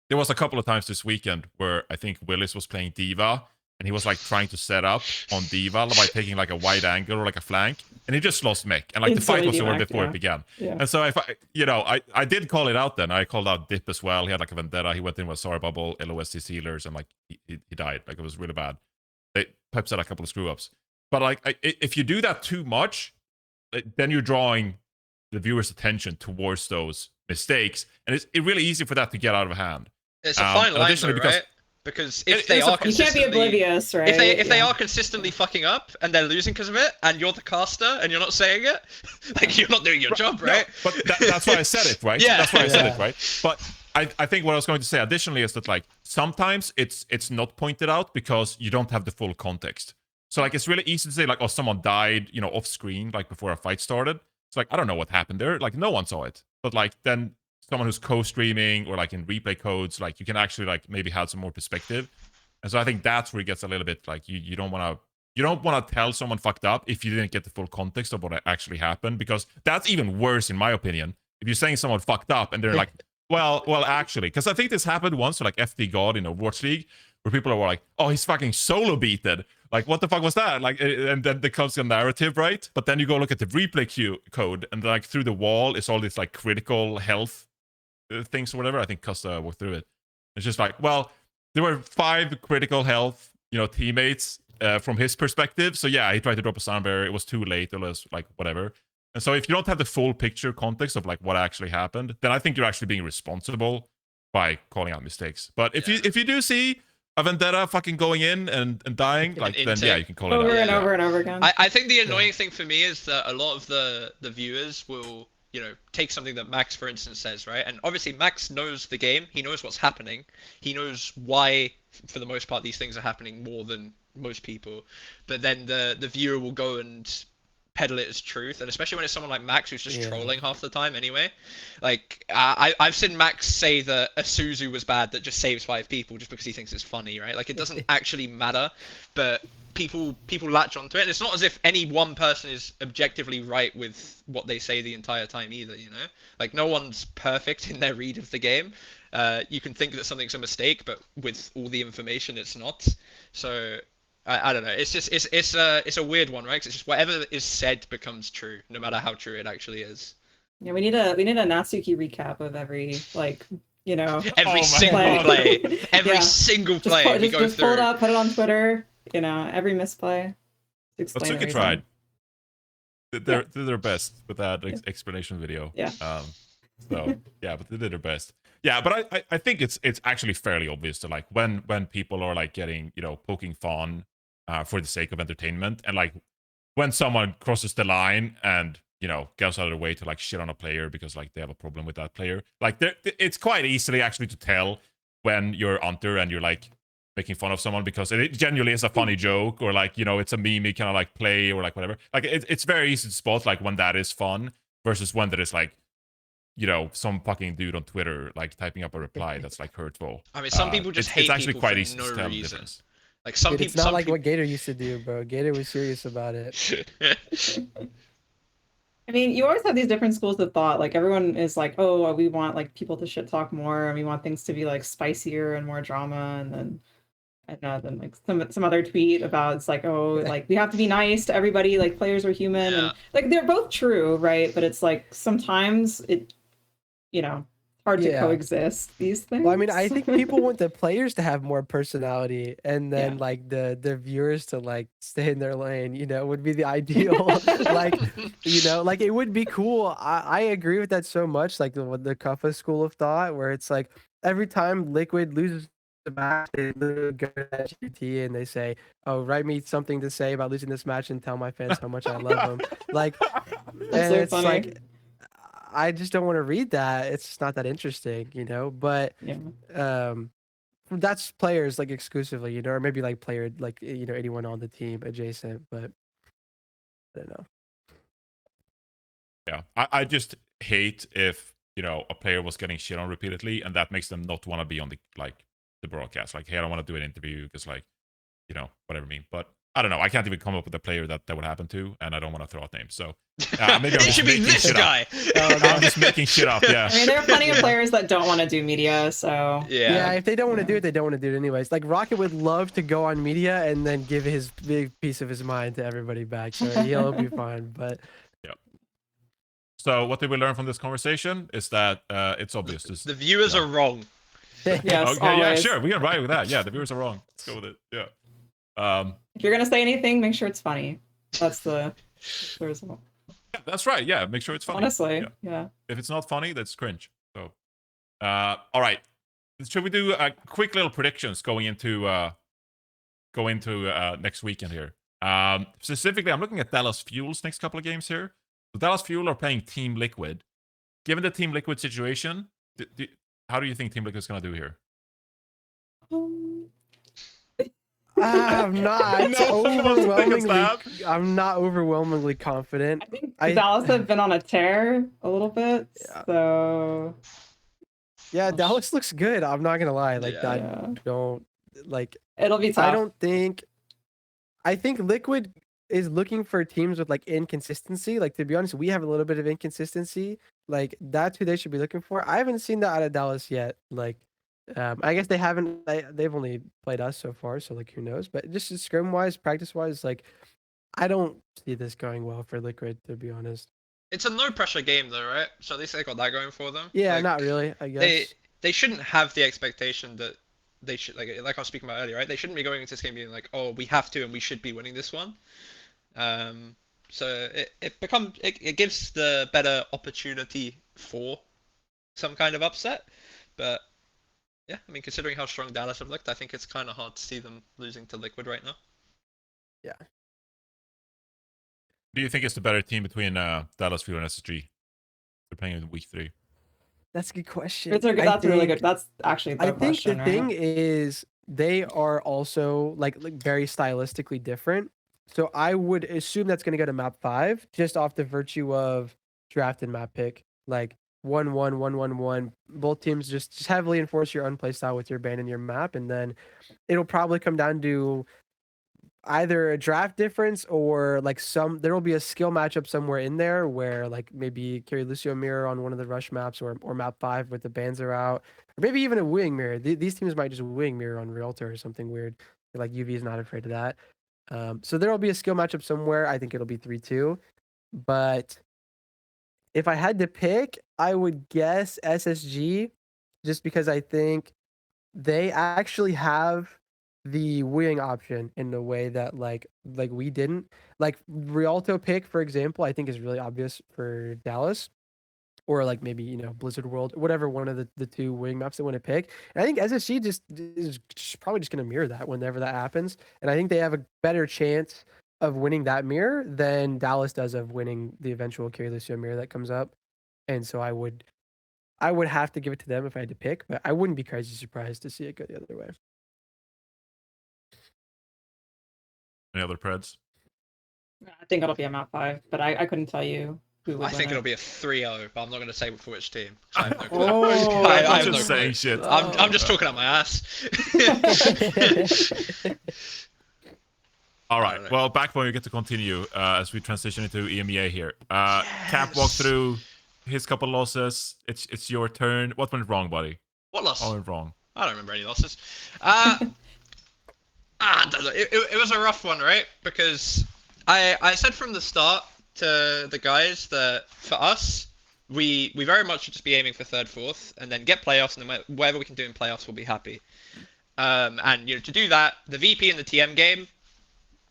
there was a couple of times this weekend where I think Willis was playing Diva, and he was like trying to set up on Diva by taking like a wide angle or like a flank, and he just lost mech, and like the fight was Instantly over demacked, before yeah. it began. Yeah. And so I did call it out then. I called out Dip as well. He had like a vendetta. He went in with Sorry Bubble, LOST sealers, and like he died. Like it was really bad. Peps had a couple of screw ups. But like if you do that too much, then you're drawing the viewer's attention towards those mistakes, and it's really easy for that to get out of hand. It's a fine line, though, additionally, because- right? Because if It they is a are fine- You can't be consistently, oblivious, right? if they Yeah. are consistently fucking up and they're losing because of it, and you're the caster and you're not saying it, like you're not doing your job, right? No, but that's why I said it, right? Yeah. That's why I said Yeah. it, right? But I think what I was going to say additionally is that like sometimes it's not pointed out because you don't have the full context. So like it's really easy to say like, oh, someone died, you know, off screen, like before a fight started. It's like, I don't know what happened there. Like no one saw it. But like then someone who's co-streaming or like in replay codes, like you can actually like maybe have some more perspective. And so I think that's where it gets a little bit like you don't want to tell someone fucked up if you didn't get the full context of what actually happened, because that's even worse in my opinion. If you're saying someone fucked up and they're like, well, actually, because I think this happened once to like FD God in Overwatch League, where people were like, oh, he's fucking solo beated. Like, what the fuck was that? Like, and then there comes a narrative, right? But then you go look at the replay code, and like through the wall is all this like critical health things or whatever. I think Qadsiah walked through it. It's just like, well, there were 5 critical health, you know, teammates from his perspective. So yeah, he tried to drop a sound barrier. It was too late. It was like whatever. And so if you don't have the full picture context of like what actually happened, then I think you're actually being responsible by calling out mistakes. But if you do see a vendetta fucking going in and dying, like then yeah, you can call it out. Over and Yeah. over and over again. I think the annoying thing for me is that a lot of the viewers will, you know, take something that Max, for instance, says, right? And obviously Max knows the game. He knows what's happening. He knows why, for the most part, these things are happening more than most people. But then the viewer will go and peddle it as truth, and especially when it's someone like Max who's just Yeah. trolling half the time anyway. Like I've seen Max say that a Suzu was bad that just saves 5 people just because he thinks it's funny, right? Like it doesn't actually matter, but people latch onto it, and it's not as if any one person is objectively right with what they say the entire time either, you know? Like no one's perfect in their read of the game. You can think that something's a mistake, but with all the information, it's not. So I don't know. It's just it's a weird one, right? 'Cause it's just whatever is said becomes true, no matter how true it actually is. Yeah, we need a Natsuki recap of every Every my single God. play, every Yeah. single just, play pull, we just, go just pull it through. up, put it on Twitter. Every misplay. Explain Natsuki everything. tried. They're their best with that explanation video. Yeah. So yeah, but they did their best. Yeah, but I think it's actually fairly obvious to like when people are like getting poking fun for the sake of entertainment, and like when someone crosses the line and goes out of their way to like shit on a player because like they have a problem with that player, like it's quite easily actually to tell when you're onto and you're like making fun of someone because it genuinely is a funny joke, or like it's a meme kind of like play, or like whatever. Like it's very easy to spot like when that is fun versus when that is like some fucking dude on Twitter like typing up a reply that's like hurtful. I mean, some people just hate it's actually people quite for easy no to tell the reason. difference. Like some Dude, people. it's not some like people... what Gator used to do, bro. Gator was serious about it. I mean, you always have these different schools of thought. Like everyone is like, oh, we want like people to shit talk more, and we want things to be like spicier and more drama. And then I don't know, then like some other tweet about it's like, oh, like we have to be nice to everybody. Like players are human, Yeah. and like they're both true, right? But it's like sometimes it, hard to Yeah. coexist. These things. Well, I mean, I think people want the players to have more personality, and then Yeah. like the viewers to like stay in their lane. Would be the ideal. like, like it would be cool. I agree with that so much. Like the Kuffa school of thought, where it's like every time Liquid loses the match, they literally go to GPT and they say, "Oh, write me something to say about losing this match and tell my fans how much I love them." Like, That's and so it's funny. like, I just don't want to read that. It's just not that interesting, But Yeah. that's players like exclusively, or maybe like player like anyone on the team adjacent. But I don't know. Yeah, I just hate if a player was getting shit on repeatedly, and that makes them not want to be on the broadcast. Like, hey, I don't want to do an interview because like whatever I mean. But I don't know. I can't even come up with a player that would happen to, and I don't want to throw out names. So maybe I'm it just should be making this shit guy. up. I'm just making shit up. Yeah. I mean, there are plenty of players that don't want to do media, so Yeah, if they don't want to Yeah. do it, they don't want to do it anyways. Like Rocket would love to go on media and then give his big piece of his mind to everybody back. So he'll be fine. But So what did we learn from this conversation is that it's obvious. The viewers are wrong. Yes, Okay, yeah, always. sure. We can ride with that. Yeah, the viewers are wrong. Let's go with it. Yeah. If you're gonna say anything, make sure it's funny. That's the result. Yeah, that's right. Yeah, make sure it's funny. Honestly, Yeah. yeah. If it's not funny, that's cringe. So, all right. Should we do a quick little predictions going into next weekend here? Specifically, I'm looking at Dallas Fuel's next couple of games here. So Dallas Fuel are playing Team Liquid. Given the Team Liquid situation, how do you think Team Liquid is gonna do here? I'm not No, overwhelmingly. I'm not overwhelmingly confident. I think Dallas have been on a tear a little bit, Yeah. so Yeah, Dallas looks good. I'm not gonna lie. Like Yeah. I yeah. don't like. It'll be tough. I think Liquid is looking for teams with like inconsistency. Like to be honest, we have a little bit of inconsistency. Like that's who they should be looking for. I haven't seen that out of Dallas yet. Like, I guess they haven't. They've only played us so far, so like who knows? But just scrim wise, practice wise, like I don't see this going well for Liquid, to be honest. It's a no pressure game though, right? So at least they got that going for them. Yeah, Like, not really. I guess. they shouldn't have the expectation that they should like I was speaking about earlier, right? They shouldn't be going into this game being like, oh, we have to and we should be winning this one. So it gives the better opportunity for some kind of upset, but yeah, I mean considering how strong Dallas have looked, I think it's kind of hard to see them losing to Liquid right now. Yeah. Do you think it's the better team between Dallas Fuel and SSG? They're playing in week 3. That's a good question. That's really good. That's actually the I think question, the right? thing is they are also like very stylistically different. So I would assume that's going to go to map 5, just off the virtue of draft and map pick. Like 1-1, 1-1-1. Both teams just heavily enforce your unplay style with your ban and your map, and then it'll probably come down to either a draft difference or like there will be a skill matchup somewhere in there where like maybe carry Lucio mirror on one of the rush maps or map 5 with the bans are out, or maybe even a wooing mirror. These teams might just wooing mirror on Realtor or something weird. Like UV is not afraid of that. So there will be a skill matchup somewhere. I think it'll be 3-2. But if I had to pick, I would guess SSG, just because I think they actually have the wing option in a way that like we didn't. Like Rialto pick, for example, I think is really obvious for Dallas. Or like maybe, Blizzard World, whatever one of the two wing maps they want to pick. And I think SSG is probably just going to mirror that whenever that happens. And I think they have a better chance of winning that mirror than Dallas does of winning the eventual Carry Lucio mirror that comes up. And so I would have to give it to them if I had to pick, but I wouldn't be crazy surprised to see it go the other way. Any other Preds? I think it'll be a map 5, but I couldn't tell you who would I win think it. it'll be a 3-0, but I'm not going to say for which team. I have no clue. Oh, I I'm have just no saying clue. shit. I'm just talking out my ass. All I right. don't know. Well, back when we get to continue as we transition into EMEA here. Cap walked through his couple losses. It's your turn. What went wrong, buddy? What loss? What went wrong? I don't remember any losses. It was a rough one, right? Because I said from the start to the guys that for us, we very much should just be aiming for 3rd, 4th, and then get playoffs, and then whatever we can do in playoffs, we'll be happy. And to do that, the VP and the TM game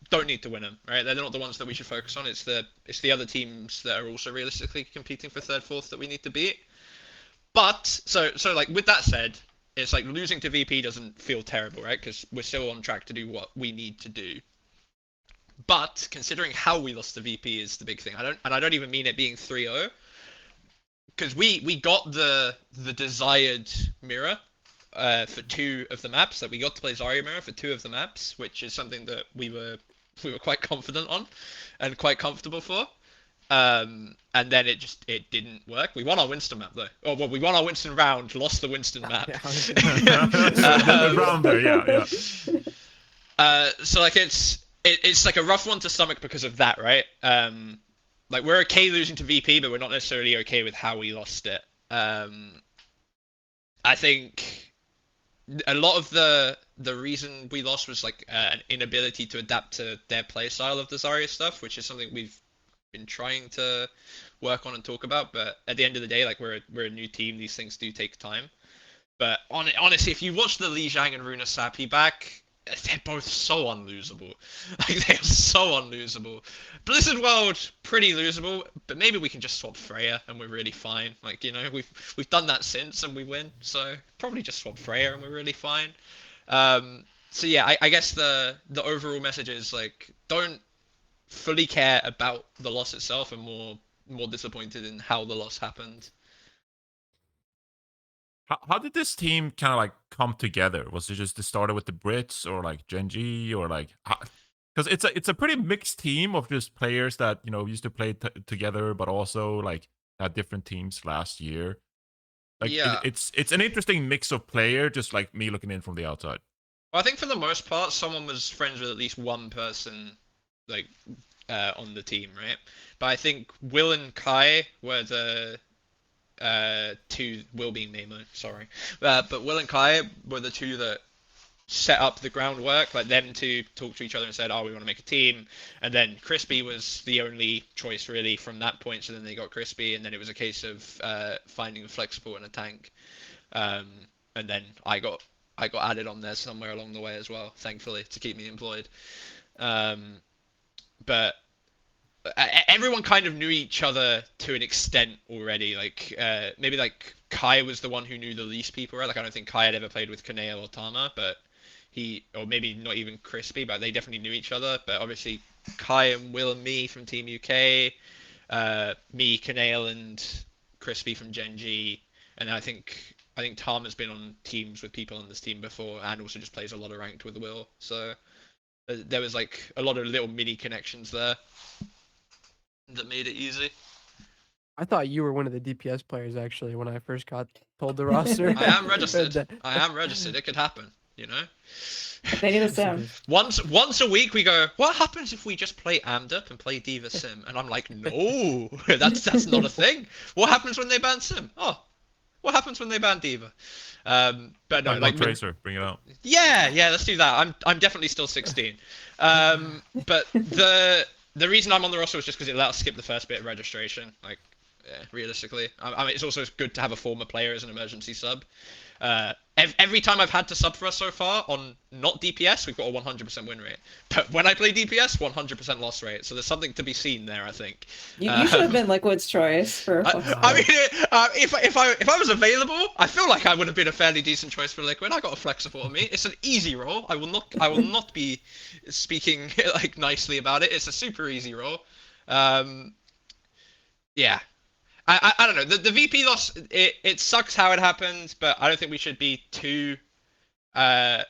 don't need to win them, right? They're not the ones that we should focus on. It's the other teams that are also realistically competing for 3rd, 4th that we need to beat. But so like with that said, it's like losing to VP doesn't feel terrible, right? Because we're still on track to do what we need to do. But considering how we lost to VP is the big thing. I don't even mean it being 3-0, because we got the desired mirror for 2 of the maps. That we got to play Zarya mirror for 2 of the maps, which is something that we were quite confident on and quite comfortable for. And then it didn't work. We won our Winston map though. Oh well, we won our Winston round, lost the Winston map. The round there, yeah. So like it's like a rough one to stomach because of that, right? Like we're okay losing to VP, but we're not necessarily okay with how we lost it. I think a lot of the reason we lost was like an inability to adapt to their play style of the Zarya stuff, which is something we've been trying to work on and talk about. But at the end of the day, like we're a new team, these things do take time. But honestly, if you watch the Li Zhang and Runa Sapi back, they're both so unlosable. Like they are so unlosable. Blizzard World, pretty losable, but maybe we can just swap Freya and we're really fine. Like we've done that since and we win, so probably just swap Freya and we're really fine. So yeah, I guess the overall message is like don't fully care about the loss itself and more disappointed in how the loss happened. How did this team kind of like come together? Was it just started with the Brits or like Genji or like? Because it's a pretty mixed team of just players that used to play together, but also like had different teams last year. Like Yeah. it's an interesting mix of player, just like me looking in from the outside. Well, I think for the most part, someone was friends with at least one person, like on the team, right? But I think Will and Kai were the two, Will being Nemo, sorry, but Will and Kai were the two that set up the groundwork, like them to talk to each other and said, oh, we want to make a team. And then Crispy was the only choice really from that point. So then they got Crispy, and then it was a case of finding a flexible and a tank. And then I got added on there somewhere along the way as well, thankfully, to keep me employed. But everyone kind of knew each other to an extent already. Like maybe like Kai was the one who knew the least people, right? Like I don't think Kai had ever played with Kaneo or Tama, but or maybe not even Crispy, but they definitely knew each other. But obviously Kai and Will and me from Team UK, me, Kaneo and Crispy from Genji, and I think Tama's been on teams with people on this team before and also just plays a lot of ranked with Will. So there was like a lot of little mini connections there that made it easy. I thought you were one of the DPS players actually when I first got told the roster. I am registered. That- I am registered. It could happen, you know. They need a sim. Once a week we go, what happens if we just play Amdup and play Diva Sim? And I'm like, no, that's not a thing. What happens when they ban Sim? Oh, what happens when they ban Diva? But no, like Tracer, bring it out. yeah, let's do that. I'm definitely still 16. But the reason I'm on the roster was just because it let us skip the first bit of registration. Like, yeah, realistically, I mean, it's also good to have a former player as an emergency sub. Every time I've had to sub for us so far on not DPS, we've got a 100% win rate. But when I play DPS, 100% loss rate. So there's something to be seen there, I think. You should have been Liquid's choice for. I mean, if I was available, I feel like I would have been a fairly decent choice for Liquid. I got a flex support on me. It's an easy role. I will not be speaking like nicely about it. It's a super easy role. Yeah. I don't know. The VP loss, it sucks how it happened, but I don't think we should be too hard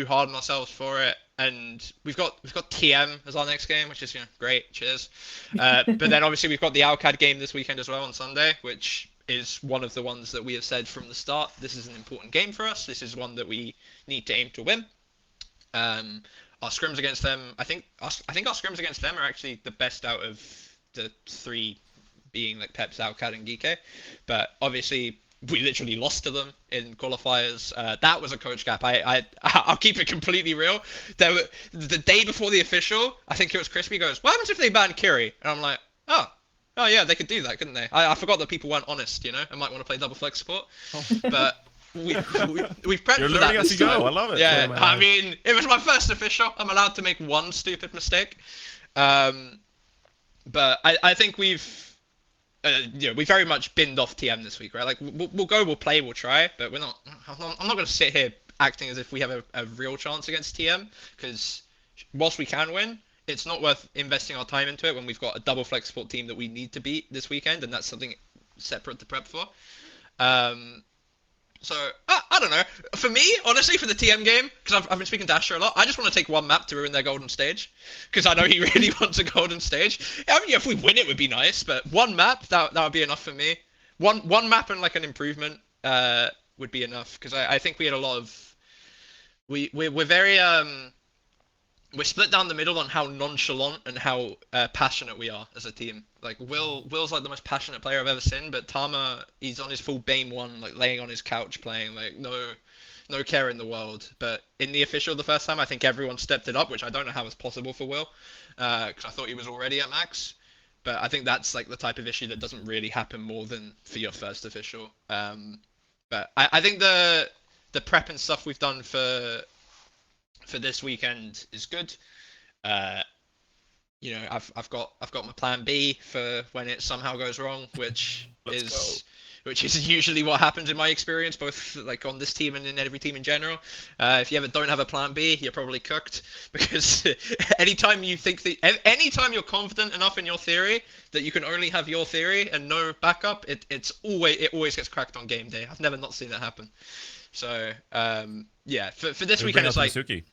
on ourselves for it. And we've got TM as our next game, which is great. Cheers. But then obviously we've got the OWCAD game this weekend as well on Sunday, which is one of the ones that we have said from the start. This is an important game for us. This is one that we need to aim to win. Our scrims against them, I think our scrims against them are actually the best out of the three, being like Peps, OWCAD, and Geeke. But obviously we literally lost to them in qualifiers. That was a coach gap. I'll keep it completely real. The day before the official, I think it was Crispy goes, what happens if they ban Kiri? And I'm like, oh yeah, they could do that, couldn't they? I forgot that people weren't honest, I might want to play double flex support. But we've prepped You're for learning that as you go. I love it. Yeah, I mean, it was my first official. I'm allowed to make one stupid mistake. But I think we've we very much binned off TM this week, right? Like we'll go, we'll play, we'll try, but we're not. I'm not going to sit here acting as if we have a real chance against TM, because whilst we can win, it's not worth investing our time into it when we've got a double flex support team that we need to beat this weekend, and that's something separate to prep for. So I don't know. For me, honestly, for the TM game, because I've been speaking to Asher a lot, I just want to take one map to ruin their golden stage, because I know he really wants a golden stage. I mean, if we win, it would be nice, but one map that would be enough for me. One map and like an improvement would be enough, because I think we had a lot of we're very we're split down the middle on how nonchalant and how passionate we are as a team. Like Will's like the most passionate player I've ever seen, but Tama, he's on his full BAME 1, like laying on his couch playing, like no care in the world. But in the official the first time, I think everyone stepped it up, which I don't know how it's possible for Will, because I thought he was already at max. But I think that's like the type of issue that doesn't really happen more than for your first official. But I think the prep and stuff we've done for this weekend is good. I've got my plan B for when it somehow goes wrong, which is usually what happens in my experience, both like on this team and in every team in general. If you ever don't have a plan B, you're probably cooked, because anytime you're confident enough in your theory that you can only have your theory and no backup, it always gets cracked on game day. I've never not seen that happen. So yeah, for this weekend it's like Mizuki.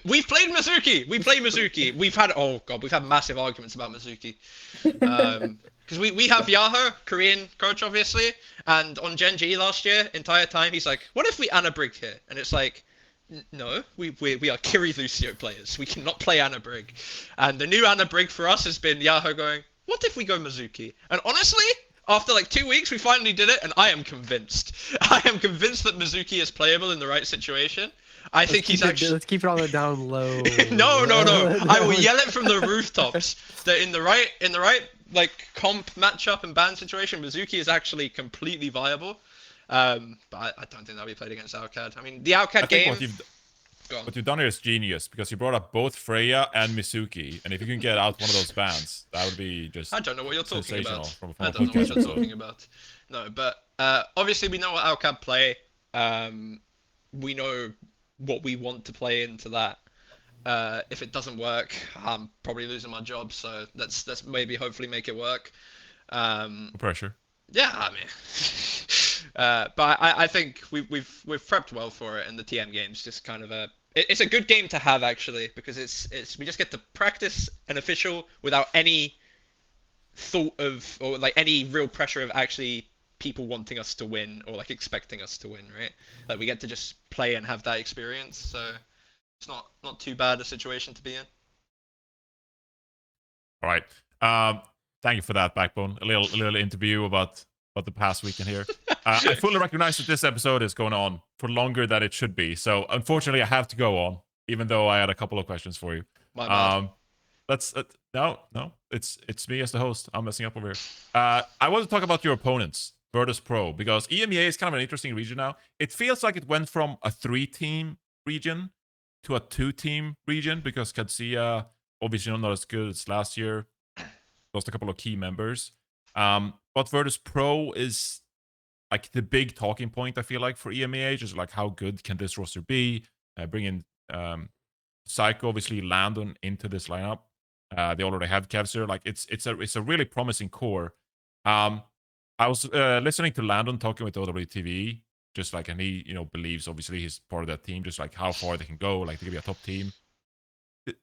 we've played Mizuki. We play Mizuki. We've had massive arguments about Mizuki. Because we have Yahoo, Korean coach, obviously, and on Gen G last year, entire time he's like, what if we Ana Brig here? And it's like, no, we are Kiri Lucio players. We cannot play Ana Brig. And the new Ana Brig for us has been Yahoo going, what if we go Mizuki? And honestly, after like 2 weeks, we finally did it, and I am convinced. I am convinced that Mizuki is playable in the right situation. I think he's actually. Let's keep it on the down low. No. I will yell it from the rooftops that in the right like comp matchup and ban situation, Mizuki is actually completely viable. But I don't think that'll be played against OWCAD. I mean, the OWCAD game. What you've done here is genius, because you brought up both Freya and Mizuki, and if you can get out one of those bans, that would be just. I don't know what you're talking about. I don't know what you're talking about. No, but obviously we know what OWCAD play. We know what we want to play into that. If it doesn't work, I'm probably losing my job. So let's maybe hopefully make it work. Pressure. Yeah, I mean, but I think we've prepped well for it, and the TM game's just kind of a it's a good game to have actually, because it's we just get to practice an official without any thought of, or like any real pressure of actually people wanting us to win or like expecting us to win, right? Like we get to just play and have that experience, so it's not too bad a situation to be in. All right. Thank you for that, Backbone. A little interview about the past weekend here. I fully recognize that this episode is going on for longer than it should be. So unfortunately, I have to go on, even though I had a couple of questions for you. My bad. Let's no, it's me as the host. I'm messing up over here. I want to talk about your opponents, Virtus Pro, because EMEA is kind of an interesting region now. It feels like it went from a 3-team region to a 2-team region because Qadsiah, obviously not as good as last year, lost a couple of key members. But Virtus Pro is like the big talking point, I feel like, for EMEA, just like how good can this roster be? Bring in Psycho, obviously Landon into this lineup. They already have Kevster. Like it's a really promising core. I was listening to Landon talking with OWTV, just like, and he believes obviously he's part of that team, just like how far they can go, like they could be a top team.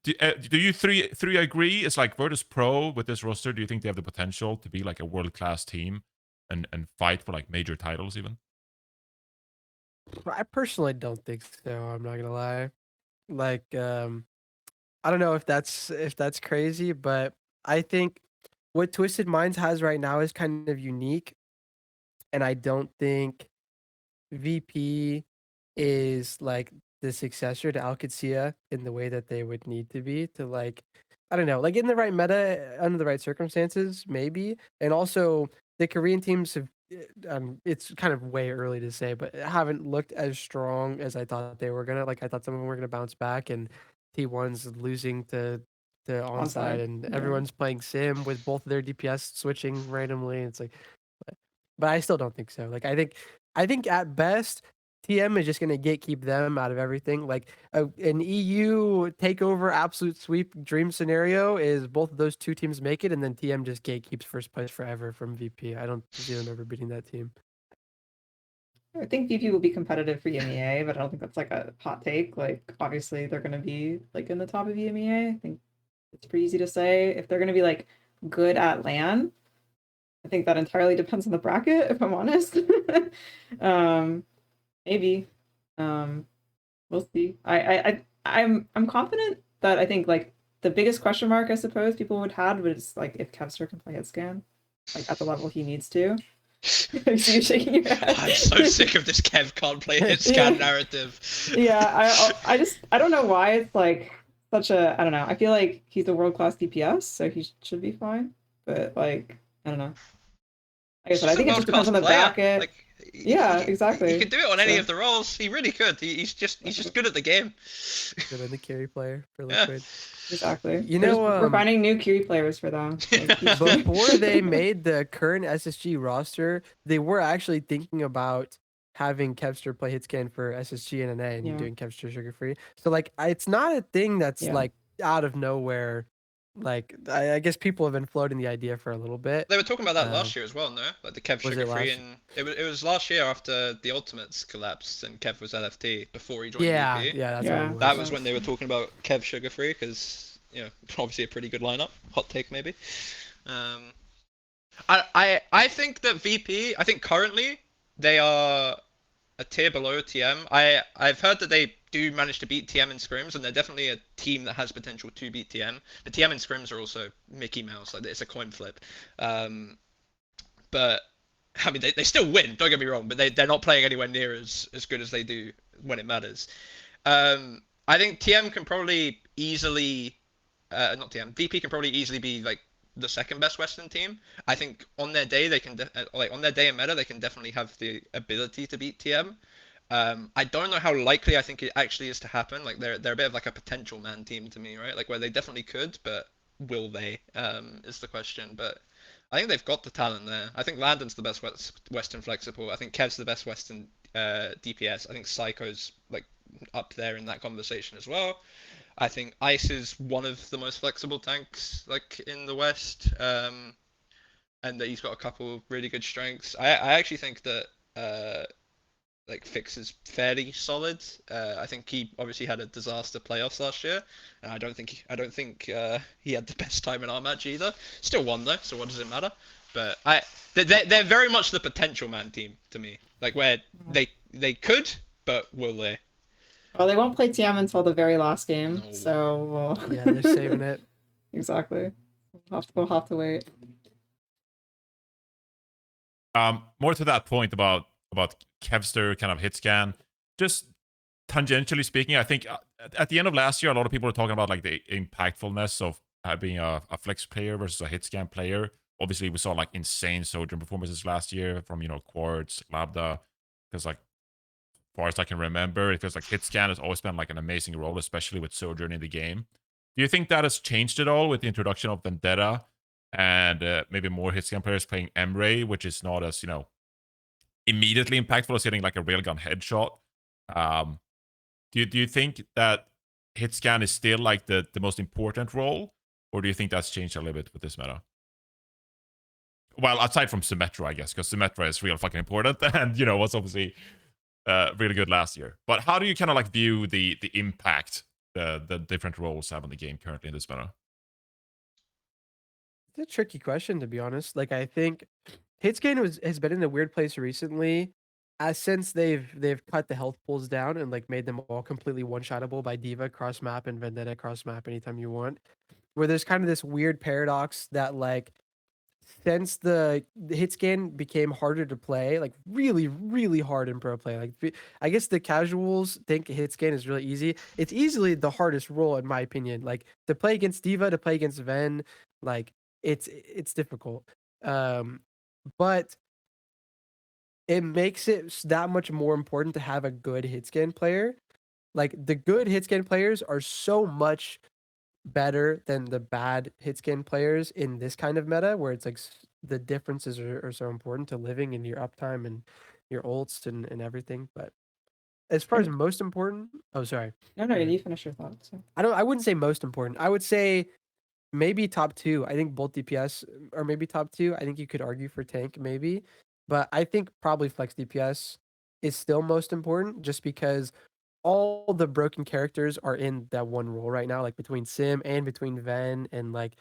Do you three agree? It's like Virtus Pro with this roster. Do you think they have the potential to be like a world class team and fight for like major titles even? I personally don't think so. I'm not gonna lie. Like, I don't know if that's crazy, but I think what Twisted Minds has right now is kind of unique, and I don't think VP is like the successor to Qadsiah in the way that they would need to be to like, I don't know, like in the right meta under the right circumstances, maybe. And also the Korean teams have it's kind of way early to say, but haven't looked as strong as I thought they were gonna. Like I thought some of them were gonna bounce back, and T1's losing to onside, and Yeah. everyone's playing sim with both of their DPS switching randomly. It's like, but I still don't think so. Like I think at best TM is just going to gatekeep them out of everything. Like an EU takeover absolute sweep dream scenario is both of those two teams make it, and then TM just gatekeeps first place forever from VP. I don't see them ever beating that team. I think VP will be competitive for EMEA, but I don't think that's like a hot take. Like obviously they're gonna be like in the top of EMEA. I think it's pretty easy to say. If they're gonna be like good at LAN, I think that entirely depends on the bracket, if I'm honest. Maybe. We'll see. I'm confident that I think like the biggest question mark I suppose people would have was like if Kevster can play Hitscan, like at the level he needs to. I see you shaking your head. I'm so sick of this Kev can't play Hitscan narrative. Yeah, I don't know why it's like such a, I don't know. I feel like he's a world-class DPS, so he should be fine. But like, I don't know. Like I said, I think it just depends on the bracket. Like, yeah, exactly. He could do it on any of the roles. He really could. He's just good at the game. Good in the carry player for Yeah. Liquid. Exactly. You know, we're finding new carry players for them. Like, before they made the current SSG roster, they were actually thinking about having Kevster play Hitscan for SSG and NA and doing Kevster sugar free. So like, it's not a thing that's like out of nowhere. Like I guess people have been floating the idea for a little bit. They were talking about that last year as well, no? Like the Kev sugar free, last... and it was last year after the Ultimates collapsed and Kev was LFT before he joined VP. Yeah, that's that was when they were talking about Kev sugar free because obviously a pretty good lineup. Hot take maybe. I think that VP. I think currently they are a tier below TM. I've heard that they do manage to beat TM in scrims, and they're definitely a team that has potential to beat TM. But TM in scrims are also Mickey Mouse, like it's a coin flip. But I mean, they still win. Don't get me wrong, but they're not playing anywhere near as good as they do when it matters. I think TM can probably easily, not TM, VP can probably easily be like the second best Western team. I think on their day they can on their day in meta they can definitely have the ability to beat TM. I don't know how likely I think it actually is to happen. Like they're a bit of like a potential man team to me, right? Like where they definitely could, but will they? Is the question. But I think they've got the talent there. I think Landon's the best Western flex support. I think Kev's the best Western DPS. I think Psycho's like up there in that conversation as well. I think Ice is one of the most flexible tanks like in the West, and that he's got a couple really good strengths. I actually think that like fix is fairly solid. I think he obviously had a disaster playoffs last year, and I don't think he had the best time in our match either. Still won though, so what does it matter? But they're very much the potential man team to me, like where they could, but will they? Well, they won't play TM until the very last game, No. so we'll... Yeah, they're saving it. Exactly. We'll have to wait. More to that point about Kevster kind of hit scan, just tangentially speaking, I think at the end of last year, a lot of people were talking about like the impactfulness of being a flex player versus a hit scan player. Obviously, we saw like insane Sojourn performances last year from Quartz, Lambda, because like as far as I can remember, it feels like hit scan has always been like an amazing role, especially with Sojourn in the game. Do you think that has changed at all with the introduction of Vendetta and maybe more hit scan players playing Emray, which is not as immediately impactful as hitting like a railgun headshot? Do you think that hit scan is still like the most important role, or do you think that's changed a little bit with this meta? Well, aside from Symmetra, I guess, because Symmetra is real fucking important and was obviously really good last year. But how do you kind of like view the impact the different roles have on the game currently in this meta? It's a tricky question, to be honest. Like, I think Hitscan has been in a weird place recently, since they've cut the health pools down and like made them all completely one-shottable by Diva cross map and Vendetta cross map anytime you want. Where there's kind of this weird paradox that like since the Hitscan became harder to play, like really, really hard in pro play. Like I guess the casuals think Hitscan is really easy. It's easily the hardest role in my opinion. Like to play against Diva, to play against Ven, like it's difficult. But it makes it that much more important to have a good hitscan player. Like the good hitscan players are so much better than the bad hitscan players in this kind of meta, where it's like the differences are so important to living in your uptime and your ults and everything. But as far as most important, oh sorry, No, you finish your thoughts. I wouldn't say most important. I would say maybe top two. I think both DPS or maybe top two. I think you could argue for tank maybe, but I think probably flex DPS is still most important just because all the broken characters are in that one role right now, like between Sim and between Ven, and like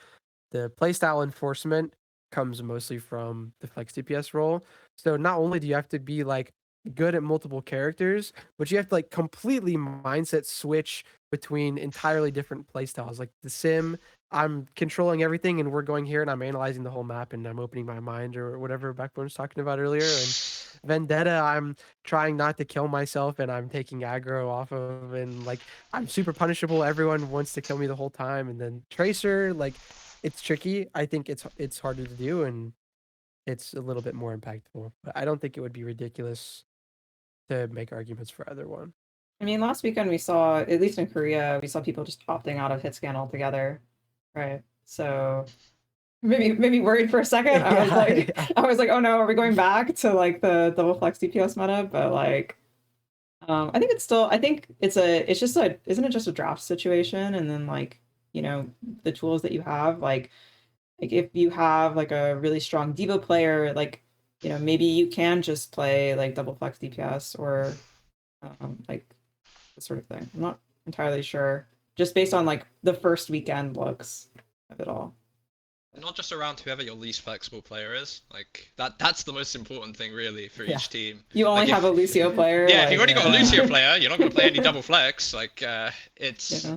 the playstyle enforcement comes mostly from the flex DPS role. So not only do you have to be like good at multiple characters, but you have to like completely mindset switch between entirely different playstyles. Like the Sim, I'm controlling everything and we're going here and I'm analyzing the whole map and I'm opening my mind or whatever Backbone was talking about earlier. And Vendetta, I'm trying not to kill myself and I'm taking aggro off of, and like I'm super punishable. Everyone wants to kill me the whole time. And then Tracer, like it's tricky. I think it's harder to do and it's a little bit more impactful. But I don't think it would be ridiculous to make arguments for either one. I mean, last weekend we saw, at least in Korea, we saw people just opting out of Hitscan altogether, right? So maybe worried for a second. I was like, oh no, are we going back to like the double flex DPS meta? But like, I think it's just a, isn't it just a draft situation? And then like, the tools that you have, like if you have like a really strong Diva player, like, maybe you can just play like double flex DPS or like this sort of thing. I'm not entirely sure, just based on like the first weekend looks of it all. Not just around whoever your least flexible player is. Like that's the most important thing really for each team. You only like have a Lucio player. Yeah, if you've already got a Lucio player, you're not going to play any double flex. Like it's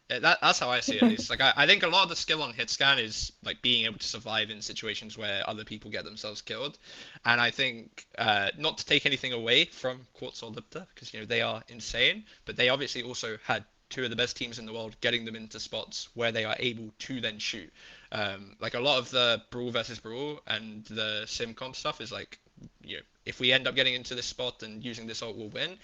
that's how I see it at least. Like I think a lot of the skill on hitscan is like being able to survive in situations where other people get themselves killed. And I think not to take anything away from Quartz or Lipta, because they are insane, but they obviously also had two of the best teams in the world getting them into spots where they are able to then shoot. Like a lot of the Brawl versus Brawl and the sim comp stuff is like, if we end up getting into this spot and using this ult, we'll win.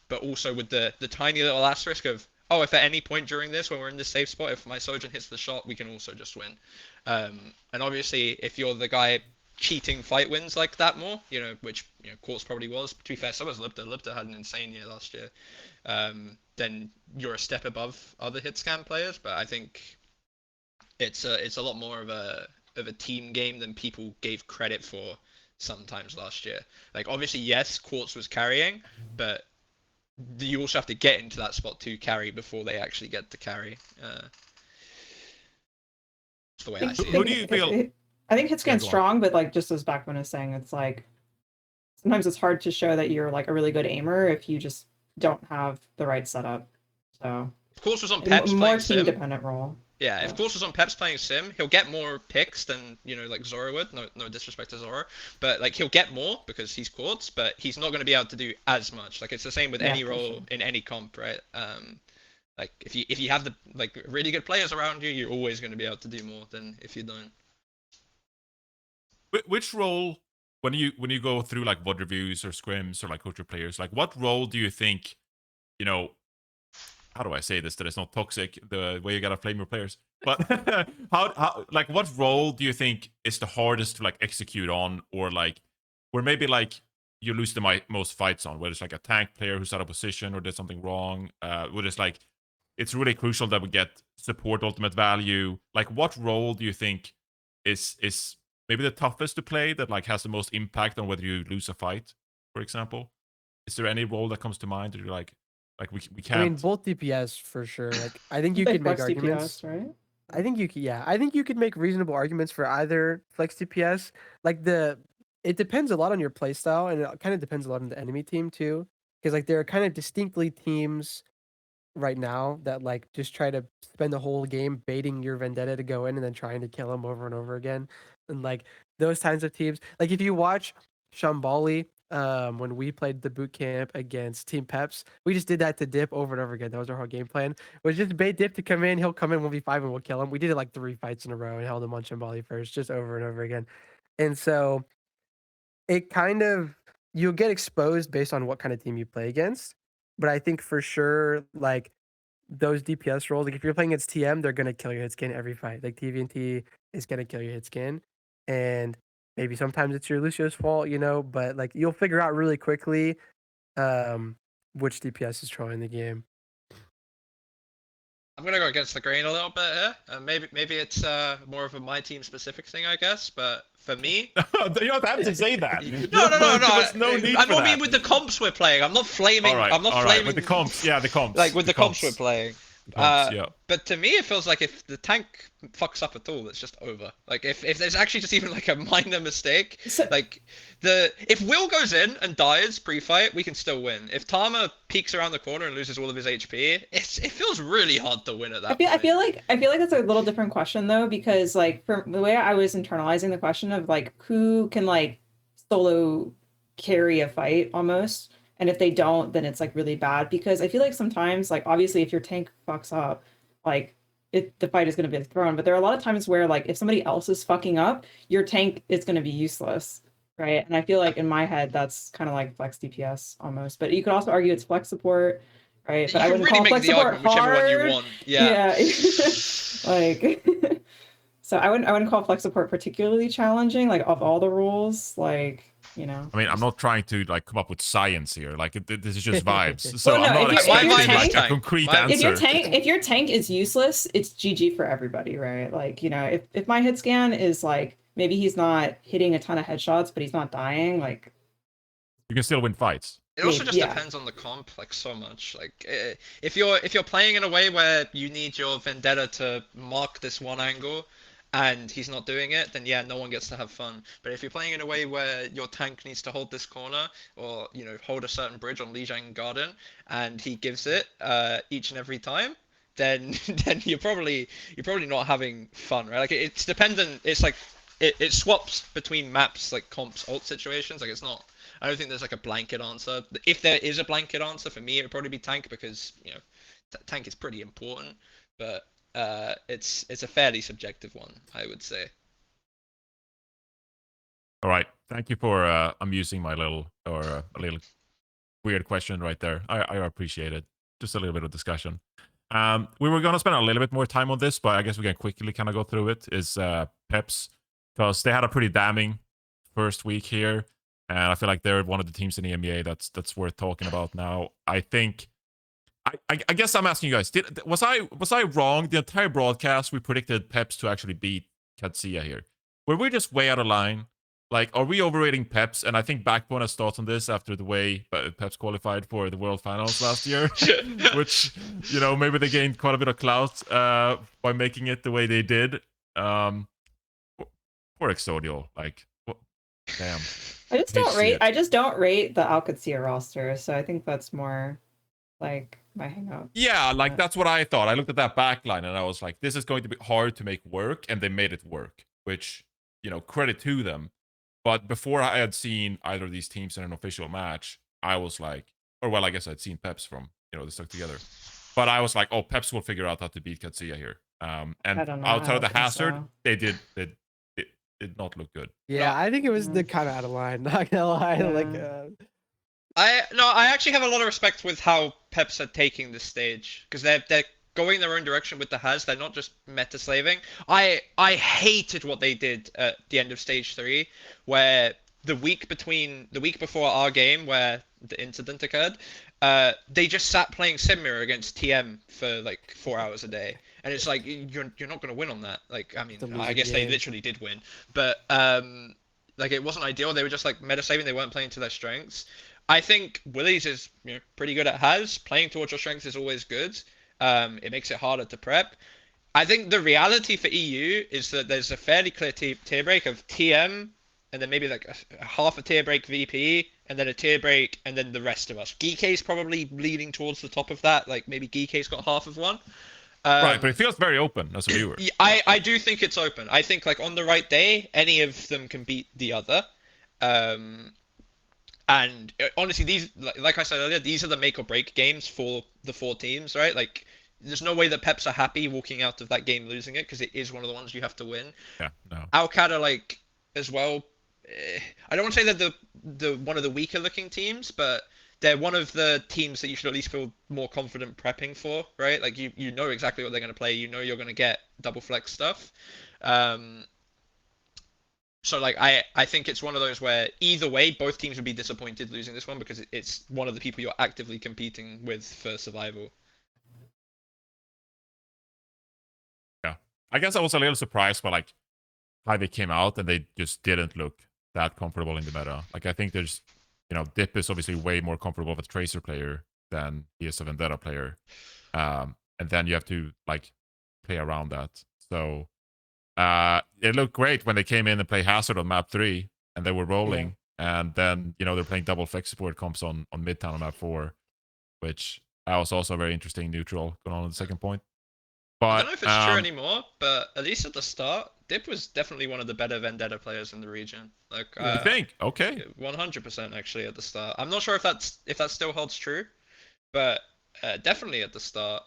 But also with the tiny little asterisk of, oh, if at any point during this, when we're in this safe spot, if my Sojourn hits the shot, we can also just win. And obviously, if you're the guy cheating fight wins like that more, which Quartz probably was. To be fair, so was Lipta. Lipta had an insane year last year. Then you're a step above other hitscan players. But I think it's a lot more of a team game than people gave credit for sometimes last year. Like obviously, yes, Quartz was carrying, but you also have to get into that spot to carry before they actually get to carry. That's the way I see Who it. do you feel? I think Hitscan's go on. strong, but like just as Backbone is saying, it's like sometimes it's hard to show that you're like a really good aimer if you just don't have the right setup. So If Quartz was on it's Peps more playing team Sim, dependent role. yeah, if Quartz was on Peps playing Sim, he'll get more picks than, you know, like Zora would. No disrespect to Zora, but like he'll get more because he's Quartz, but he's not going to be able to do as much. Like it's the same with Yeah, any for role sure. in any comp, right? Like if you have the like really good players around you, you're always going to be able to do more than if you don't. Which role, when you go through like VOD reviews or scrims or like coach your players, like what role do you think, you know, how do I say this that it's not toxic, the way you gotta flame your players, but how like what role do you think is the hardest to like execute on, or like where maybe like you lose the most fights on, whether it's like a tank player who's out of position or did something wrong, where it's like it's really crucial that we get support ultimate value. Like what role do you think is maybe the toughest to play, that like has the most impact on whether you lose a fight, for example? Is there any role that comes to mind that you're like we can't? I mean, both DPS for sure. Like, I think you They could make flex arguments. DPS, right? I think you could, yeah. I think you could make reasonable arguments for either flex DPS. Like it depends a lot on your playstyle, and it kind of depends a lot on the enemy team too. Because like there are kind of distinctly teams right now that like just try to spend the whole game baiting your vendetta to go in and then trying to kill him over and over again. And like those kinds of teams, like if you watch Shambali, when we played the boot camp against Team Peps, we just did that to dip over and over again. That was our whole game plan. Was just bait dip to come in, he'll come in 1v5 and we'll kill him. We did it like 3 fights in a row and held him on Shambali first, just over and over again. And so it kind of, you'll get exposed based on what kind of team you play against. But I think for sure, like those DPS roles, like if you're playing against TM, they're gonna kill your hit scan every fight. Like TVNT is gonna kill your hit scan, and maybe sometimes it's your Lucio's fault, you know. But like you'll figure out really quickly, which DPS is trolling the game. I'm gonna go against the grain a little bit here. Maybe it's more of a my team specific thing, I guess. But for me, you don't have to say that. no. There's no need I for that. mean with the comps we're playing. I'm not flaming. All right, I'm not all flaming right. With the comps, yeah, the comps. like with the comps we're playing. Yeah. But to me, it feels like if the tank fucks up at all, it's just over. Like if there's actually just even like a minor mistake, like if Will goes in and dies pre-fight, we can still win. If Tama peeks around the corner and loses all of his HP, it feels really hard to win at that point. I feel like that's a little different question though, because like for the way I was internalizing the question of like who can like solo carry a fight almost. And if they don't, then it's like really bad, because I feel like sometimes, like obviously if your tank fucks up, like the fight is going to be thrown. But there are a lot of times where like if somebody else is fucking up, your tank is going to be useless, right? And I feel like in my head that's kind of like flex DPS almost. But you could also argue it's flex support, right? But I wouldn't call flex support hard. Whichever one you want. Yeah. Like so I wouldn't call flex support particularly challenging, like of all the rules, like. You know, I mean, I'm not trying to like come up with science here. Like this is just vibes. So Well, no, I'm not if expecting tank- like a concrete answer. if your tank is useless, it's GG for everybody, right? Like, you know, if my hit scan is like maybe he's not hitting a ton of headshots, but he's not dying, like you can still win fights. It also just depends on the comp, like so much. Like if you're playing in a way where you need your vendetta to mark this one angle, and he's not doing it, then yeah, no one gets to have fun. But if you're playing in a way where your tank needs to hold this corner, or you know, hold a certain bridge on Lijiang Garden, and he gives it each and every time, then you're probably not having fun, right? Like it's dependent. It's like it swaps between maps, like comps, ult situations. Like it's not. I don't think there's like a blanket answer. If there is a blanket answer, for me, it would probably be tank, because you know, tank is pretty important. But it's a fairly subjective one, I would say. All right, thank you for amusing my little a little weird question right there. I appreciate it. Just a little bit of discussion. We were gonna spend a little bit more time on this, but I guess we can quickly kind of go through it. Is Peps, because they had a pretty damning first week here, and I feel like they're one of the teams in the EMEA that's worth talking about now. I think. I guess I'm asking you guys, was I wrong? The entire broadcast, we predicted Peps to actually beat Qadsiah here. Were we just way out of line? like, are we overrating Peps? And I think Backbone has thoughts on this after the way Peps qualified for the World Finals last year, which, you know, maybe they gained quite a bit of clout by making it the way they did. Poor Exodio, like, damn. I just hate to don't see rate. it. I just don't rate the Qadsiah roster, so I think that's more like my hangup. Yeah, like Yeah. that's what I thought. I looked at that backline and I was like, this is going to be hard to make work, and they made it work, which, you know, credit to them. But before I had seen either of these teams in an official match, I was like, or well, I guess I'd seen Peps from, you know, they stuck together. But I was like, oh, Peps will figure out how to beat Qadsiah here. And I don't know, outside I of the don't think Hazard, so. they did not look good. Yeah, I think it was the Mm. kind of out of line. Not gonna lie, like I actually have a lot of respect with how Peps are taking this stage, because they're going their own direction with the Has. They're not just meta slaving. I hated what they did at the end of stage 3, where the week before our game where the incident occurred, they just sat playing Symmetra against TM for like 4 hours a day, and it's like you're not going to win on that. Like, I mean, It's a losing I guess they game. literally did win, but like it wasn't ideal. They were just like meta slaving. They weren't playing to their strengths. I think Willie's is, you know, pretty good at Has. Playing towards your strengths is always good. It makes it harder to prep. I think the reality for EU is that there's a fairly clear tier break of TM, and then maybe like a half a tier break VP, and then a tier break, and then the rest of us. Geek's probably leading towards the top of that. Like maybe Geek's got half of one. Right, but it feels very open as a viewer. Yeah, I do think it's open. I think like on the right day, any of them can beat the other. And honestly, these, like I said earlier, these are the make or break games for the 4 teams, right? Like, there's no way that Peps are happy walking out of that game losing it, because it is one of the ones you have to win. Yeah, no. Alcad are like, as well, I don't want to say they're the one of the weaker looking teams, but they're one of the teams that you should at least feel more confident prepping for, right? Like you know exactly what they're going to play. You know you're going to get double flex stuff. So like I think it's one of those where either way both teams would be disappointed losing this one, because it's one of the people you're actively competing with for survival. Yeah, I guess I was a little surprised by like how they came out, and they just didn't look that comfortable in the meta. Like, I think there's, you know, Dip is obviously way more comfortable with a Tracer player than he is a Vendetta player, and then you have to like play around that. So it looked great when they came in and played Hazard on map 3, and they were rolling. Yeah. And then, you know, they're playing double flex support comps on Midtown on map 4, which was also a very interesting neutral going on in the second point. But I don't know if it's true anymore, but at least at the start, Dip was definitely one of the better Vendetta players in the region. Like, you think? Okay. 100% actually at the start. I'm not sure if that still holds true, but definitely at the start.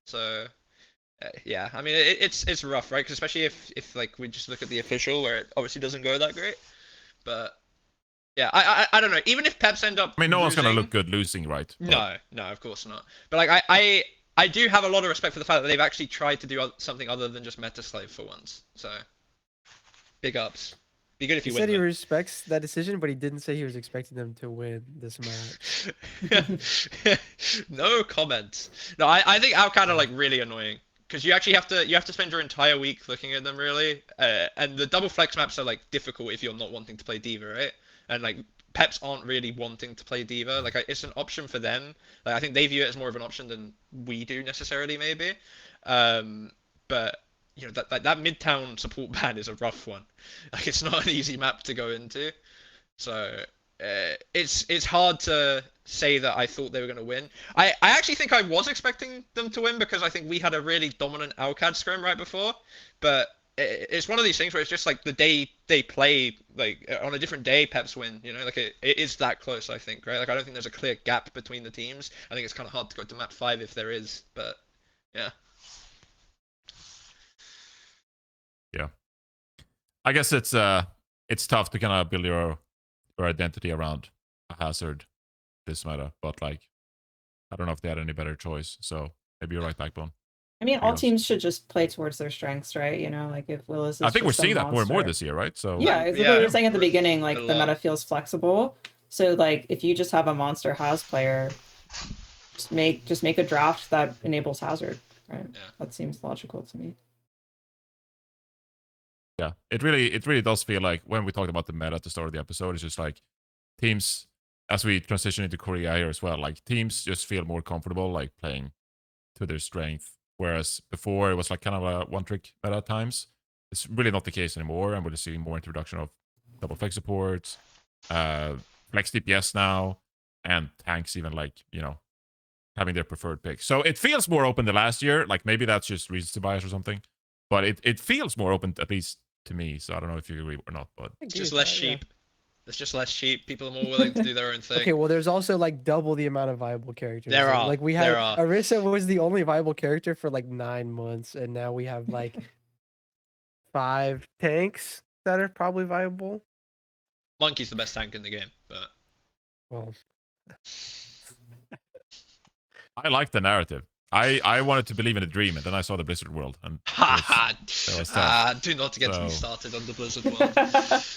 So yeah, I mean it's rough, right? 'Cause especially if like we just look at the official, where it obviously doesn't go that great. But yeah, I don't know. Even if Peps end up, I mean, no one's gonna losing, look good losing, right? But... No, of course not. But like I do have a lot of respect for the fact that they've actually tried to do something other than just meta slave for once. So big ups. Be good if you he win. said he though. respects that decision, but he didn't say he was expecting them to win this match. No comments. No, I think Alcad are like really annoying, because you actually have to spend your entire week looking at them really, and the double flex maps are like difficult if you're not wanting to play D.Va, right? And like Peps aren't really wanting to play D.Va. Like it's an option for them. Like I think they view it as more of an option than we do necessarily, maybe. But you know that Midtown support ban is a rough one. Like it's not an easy map to go into. So it's hard to say that I thought they were going to win. I actually think I was expecting them to win, because I think we had a really dominant Alcad scrim right before. But it's one of these things where it's just like the day they play, like on a different day, Peps win. You know, like it is that close, I think, right? Like I don't think there's a clear gap between the teams. I think it's kind of hard to go to map 5 if there is, but yeah. Yeah. I guess it's tough to kind of build your identity around a Hazard this meta, but like I don't know if they had any better choice. So maybe you're right, Backbone. I mean, all teams should just play towards their strengths, right? You know, like if Willis is I think we're just a seeing that more and more monster. this year, right? So Yeah, it's like what we were saying at the beginning, like the meta feels flexible. So like if you just have a monster Haz player, just make a draft that enables Hazard, right? Yeah. That seems logical to me. yeah, it really does feel like when we talked about the meta at the start of the episode, it's just like teams, as we transition into Korea here as well, like teams just feel more comfortable like playing to their strength. Whereas before it was like kind of a one trick meta at times. It's really not the case anymore, and we're just seeing more introduction of double flex supports, flex DPS now, and tanks even like, having their preferred pick. So it feels more open than last year. Like maybe that's just recency bias or something. But it feels more open, at least to me. So I don't know if you agree or not. But It's just less cheap. It's just less cheap. People are more willing to do their own thing. Okay, well, there's also like double the amount of viable characters. There are. Like we had There are. Orisa was the only viable character for like 9 months, and now we have like 5 tanks that are probably viable. Monkey's the best tank in the game, but Well, I like the narrative. I wanted to believe in a dream, and then I saw the Blizzard world, and do not get me So- started on the Blizzard world.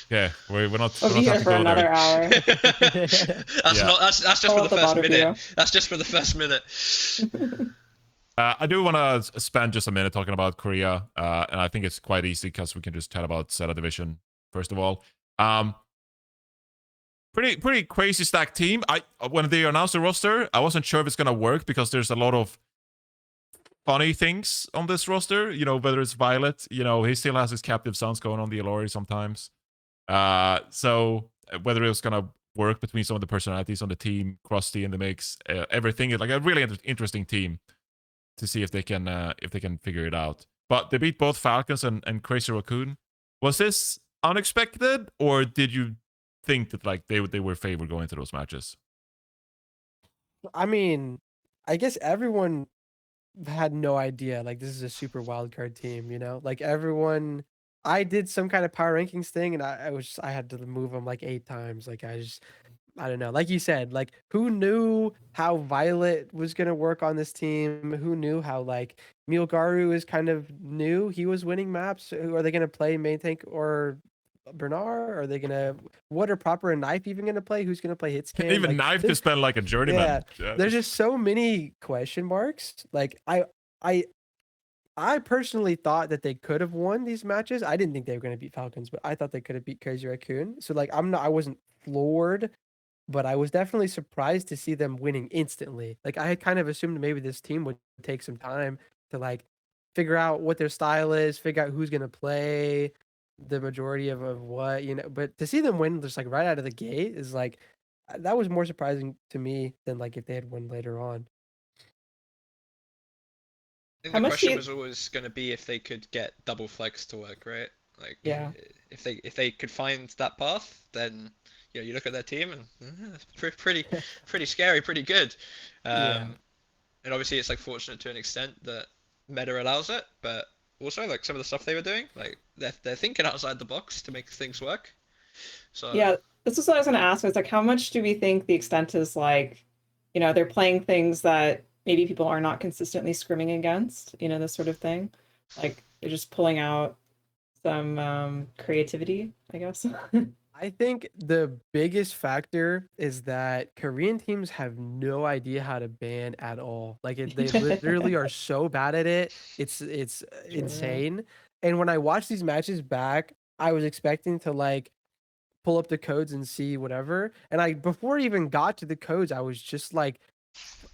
yeah, we're not. We'll We're be not here have to for go another there. hour. That's just Pull for up the the first bottom minute. view. That's just for the first minute. I do want to spend just a minute talking about Korea, and I think it's quite easy because we can just chat about ZETA Division first of all. Pretty crazy stacked team. When they announced the roster, I wasn't sure if it's gonna work because there's a lot of funny things on this roster. Whether it's Violet, he still has his captive sons going on the Ilori sometimes. So whether it was gonna work between some of the personalities on the team, Krusty in the mix, everything is like a really interesting team to see if they can figure it out. But they beat both Falcons and Crazy Raccoon. Was this unexpected, or did you think that like they were favored going into those matches? I mean, I guess everyone had no idea. Like this is a super wild card team, Like everyone, I did some kind of power rankings thing, and I had to move them like 8 times. Like I don't know. Like you said, like who knew how Violet was gonna work on this team? Who knew how like Milgaru is kind of new? He was winning maps. Are they gonna play main tank or Bernard? Are they gonna? What are Proper and Knife even gonna play? Who's gonna play Hitscan? Even Like, Knife could spend like a journeyman. Yeah, there's just so many question marks. Like I personally thought that they could have won these matches. I didn't think they were gonna beat Falcons, but I thought they could have beat Crazy Raccoon. So like I wasn't floored, but I was definitely surprised to see them winning instantly. Like I had kind of assumed maybe this team would take some time to like figure out what their style is, figure out who's gonna play the majority of what, but to see them win just like right out of the gate is like that was more surprising to me than like if they had won later on. I think How the much do question you- was always going to be if they could get double flex to work, right? Like, Yeah. if they could find that path, then you look at their team and it's pretty scary, pretty good. Yeah. And obviously it's like fortunate to an extent that meta allows it, but also like some of the stuff they were doing, like they're thinking outside the box to make things work. So Yeah, this is what I was going to ask. Is like, how much do we think the extent is like, they're playing things that maybe people are not consistently scrimming against, this sort of thing. Like they're just pulling out some creativity, I guess. I think the biggest factor is that Korean teams have no idea how to ban at all. Like they literally are so bad at it. It's insane. And when I watch these matches back, I was expecting to like pull up the codes and see whatever. And before I even got to the codes, I was just like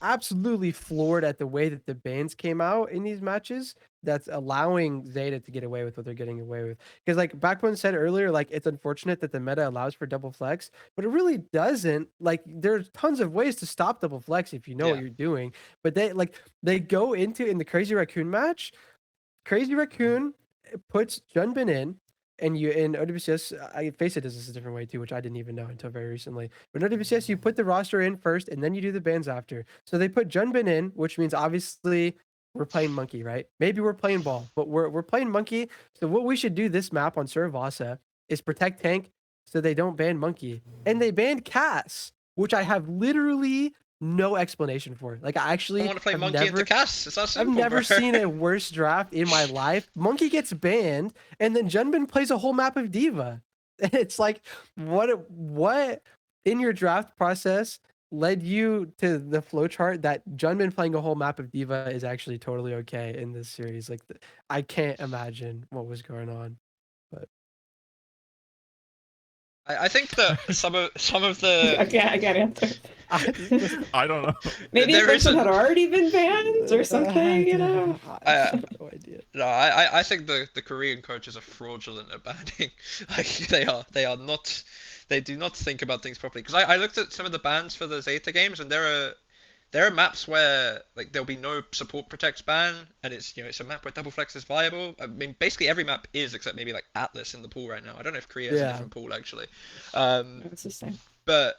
absolutely floored at the way that the bans came out in these matches that's allowing ZETA to get away with what they're getting away with. Because like Backbone said earlier, like it's unfortunate that the meta allows for double flex, but it really doesn't. Like there's tons of ways to stop double flex if you know what you're doing. But they go into in the Crazy Raccoon match, Crazy Raccoon puts Junbin in. And you in OWCS, I face it does this a different way too, which I didn't even know until very recently. But in OWCS, you put the roster in first, and then you do the bans after. So they put Junbin in, which means obviously we're playing monkey, right? Maybe we're playing ball, but we're playing monkey. So what we should do this map on Survasa is protect tank, so they don't ban monkey, and they banned Cass, which I have literally no explanation for. Like I actually want to play monkey into Cass. It's that simple, I've never bro. seen a worse draft in my life. Monkey gets banned, and then Junbin plays a whole map of Diva. It's like, what in your draft process led you to the flowchart that Junbin playing a whole map of Diva is actually totally okay in this series? Like, I can't imagine what was going on. But I think that some of the I can't answer. I don't know. Maybe there a person isn't- had already been banned or something, you know? I have no idea. No, I think the Korean coaches are fraudulent at banning. Like they are not, they do not think about things properly. Because I looked at some of the bans for the Zeta games, and there are maps where like there'll be no support protects ban, and it's it's a map where double flex is viable. I mean, basically every map is except maybe like Atlas in the pool right now. I don't know if Korea has a Yeah. different pool actually. It's the same. But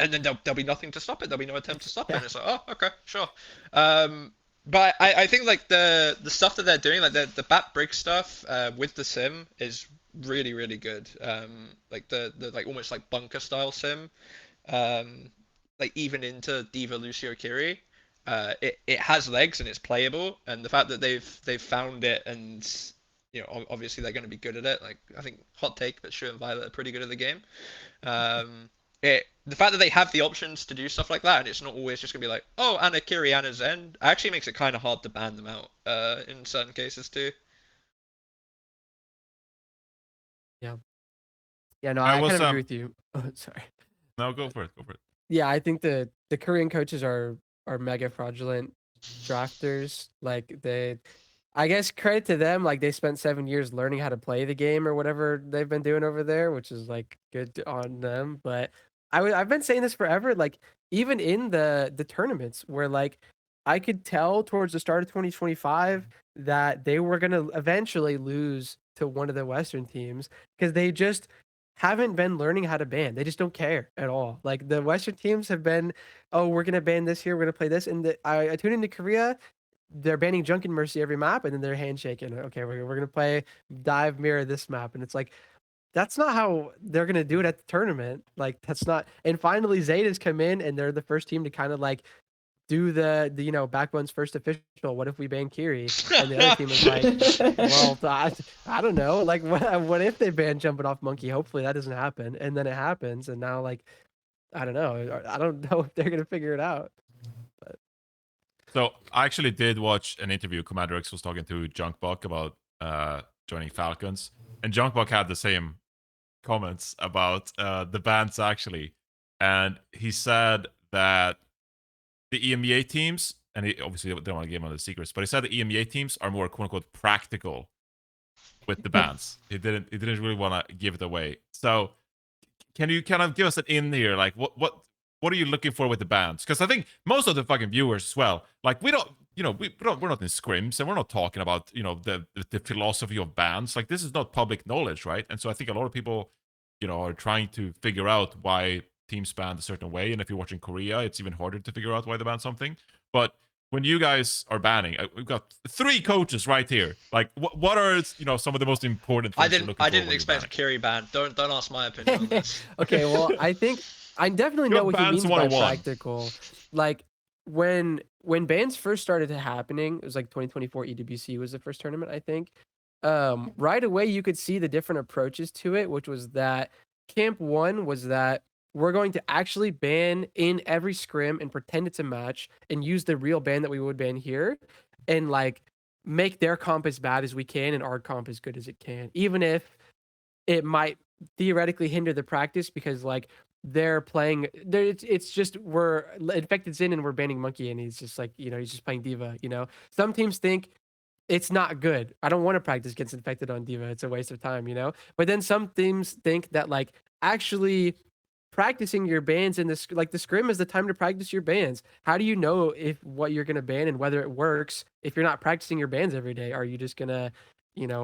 and then there'll be nothing to stop it. There'll be no attempt to stop it. Yeah. And it's like, oh, okay, sure. But I think like the stuff that they're doing, like the bat brick stuff with the sim is really really good. Like the like almost like bunker style sim, like even into Diva Lucio Kiri, it has legs and it's playable. And the fact that they've found it and obviously they're going to be good at it. Like I think hot take, but Shu and Violet are pretty good at the game. The fact that they have the options to do stuff like that, and it's not always just gonna be like, oh, Anna Kiri, Anna Zen, actually makes it kind of hard to ban them out in certain cases too. Yeah, no, I I was, kind of agree with you. Oh, sorry. No, go for it. Go for it. Yeah, I think the Korean coaches are mega fraudulent drafters. Like I guess credit to them. Like they spent 7 years learning how to play the game or whatever they've been doing over there, which is like good on them. But I've been saying this forever. Like even in the tournaments where like I could tell towards the start of 2025 that they were gonna eventually lose to one of the Western teams because they just haven't been learning how to ban. They just don't care at all. Like the Western teams have been, oh, we're gonna ban this here, we're gonna play this. And I tune into Korea, they're banning Junk and Mercy every map, and then they're handshaking. Okay, we're gonna play Dive Mirror this map, and it's like that's not how they're gonna do it at the tournament. Like that's not. And finally, Zeta's come in, and they're the first team to kind of like do the Backbone's first official. What if we ban Kiri? And the other team is like, well, I don't know. Like, what if they ban jumping off Monkey? Hopefully that doesn't happen. And then it happens, and now like, I don't know. I don't know if they're gonna figure it out. So I actually did watch an interview. Commander X was talking to Junkbuck about joining Falcons, and Junkbuck had the same comments about the bans actually, and he said that the EMEA teams, and he obviously don't want to give him the secrets, but he said the EMEA teams are more quote unquote practical with the bans. He didn't really want to give it away. So can you kind of give us an in here, like what are you looking for with the bans? Because I think most of the fucking viewers as well, like we're not in scrims and we're not talking about the philosophy of bans. Like this is not public knowledge, right? And so I think a lot of people are trying to figure out why teams banned a certain way, and if you're watching Korea, it's even harder to figure out why they banned something. But when you guys are banning, we've got 3 coaches right here. Like, what are some of the most important things I didn't expect a Kiri ban. Don't ask my opinion on this. Okay, well, I think I definitely know Good what he bans means by 101. practical. Like when bans first started happening, it was like 2024 EWC was the first tournament, I think. Right away you could see the different approaches to it, which was that camp 1 was that we're going to actually ban in every scrim and pretend it's a match and use the real ban that we would ban here and like make their comp as bad as we can and our comp as good as it can, even if it might theoretically hinder the practice because like they're playing it's just we're Infected's in and we're banning Monkey and he's just like he's just playing Diva. Some teams think it's not good. I don't want to practice against Infected on Diva. It's a waste of time, But then some teams think that like actually practicing your bans in this, like the scrim is the time to practice your bans. How do you know if what you're going to ban and whether it works if you're not practicing your bans every day? Are you just going to,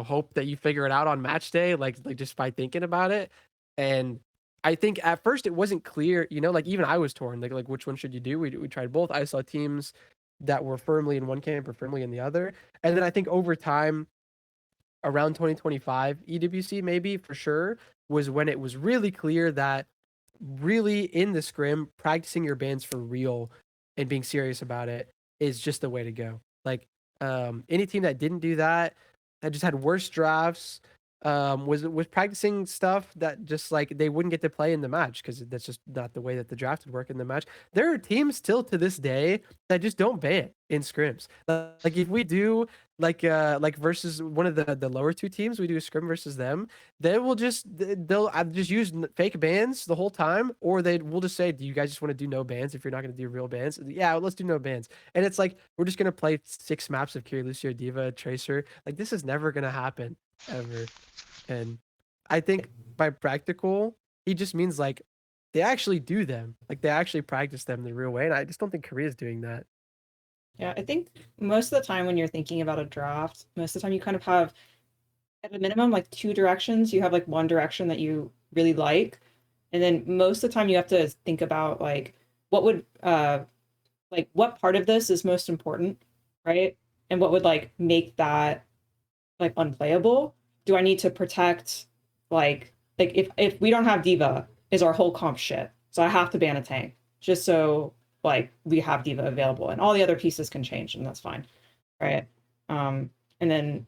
hope that you figure it out on match day, like just by thinking about it? And I think at first it wasn't clear, like even I was torn, like which one should you do? We tried both. I saw teams that were firmly in one camp or firmly in the other. And then I think over time, around 2025, EWC maybe for sure, was when it was really clear that really in the scrim, practicing your bans for real and being serious about it is just the way to go. Like any team that didn't do that just had worse drafts. was practicing stuff that just like they wouldn't get to play in the match because that's just not the way that the draft would work in the match. There are teams still to this day that just don't ban in scrims. Like if we do like versus one of the lower two teams, we do a scrim versus them, they'll just use fake bans the whole time, or we'll just say, do you guys just want to do no bans if you're not going to do real bans? Yeah, let's do no bans. And it's like we're just going to play 6 maps of Kiri, Lucio, Diva, Tracer. Like this is never going to happen ever. And I think by practical, he just means like they actually do them, like they actually practice them the real way. And I just don't think Korea's doing that. Yeah, I think most of the time when you're thinking about a draft, most of the time you kind of have at a minimum like 2 directions. You have like one direction that you really like, and then most of the time you have to think about like what would like what part of this is most important, right? And what would like make that like unplayable? Do I need to protect like if we don't have Diva, is our whole comp shit? So I have to ban a tank just so like we have Diva available, and all the other pieces can change, and that's fine, right? And then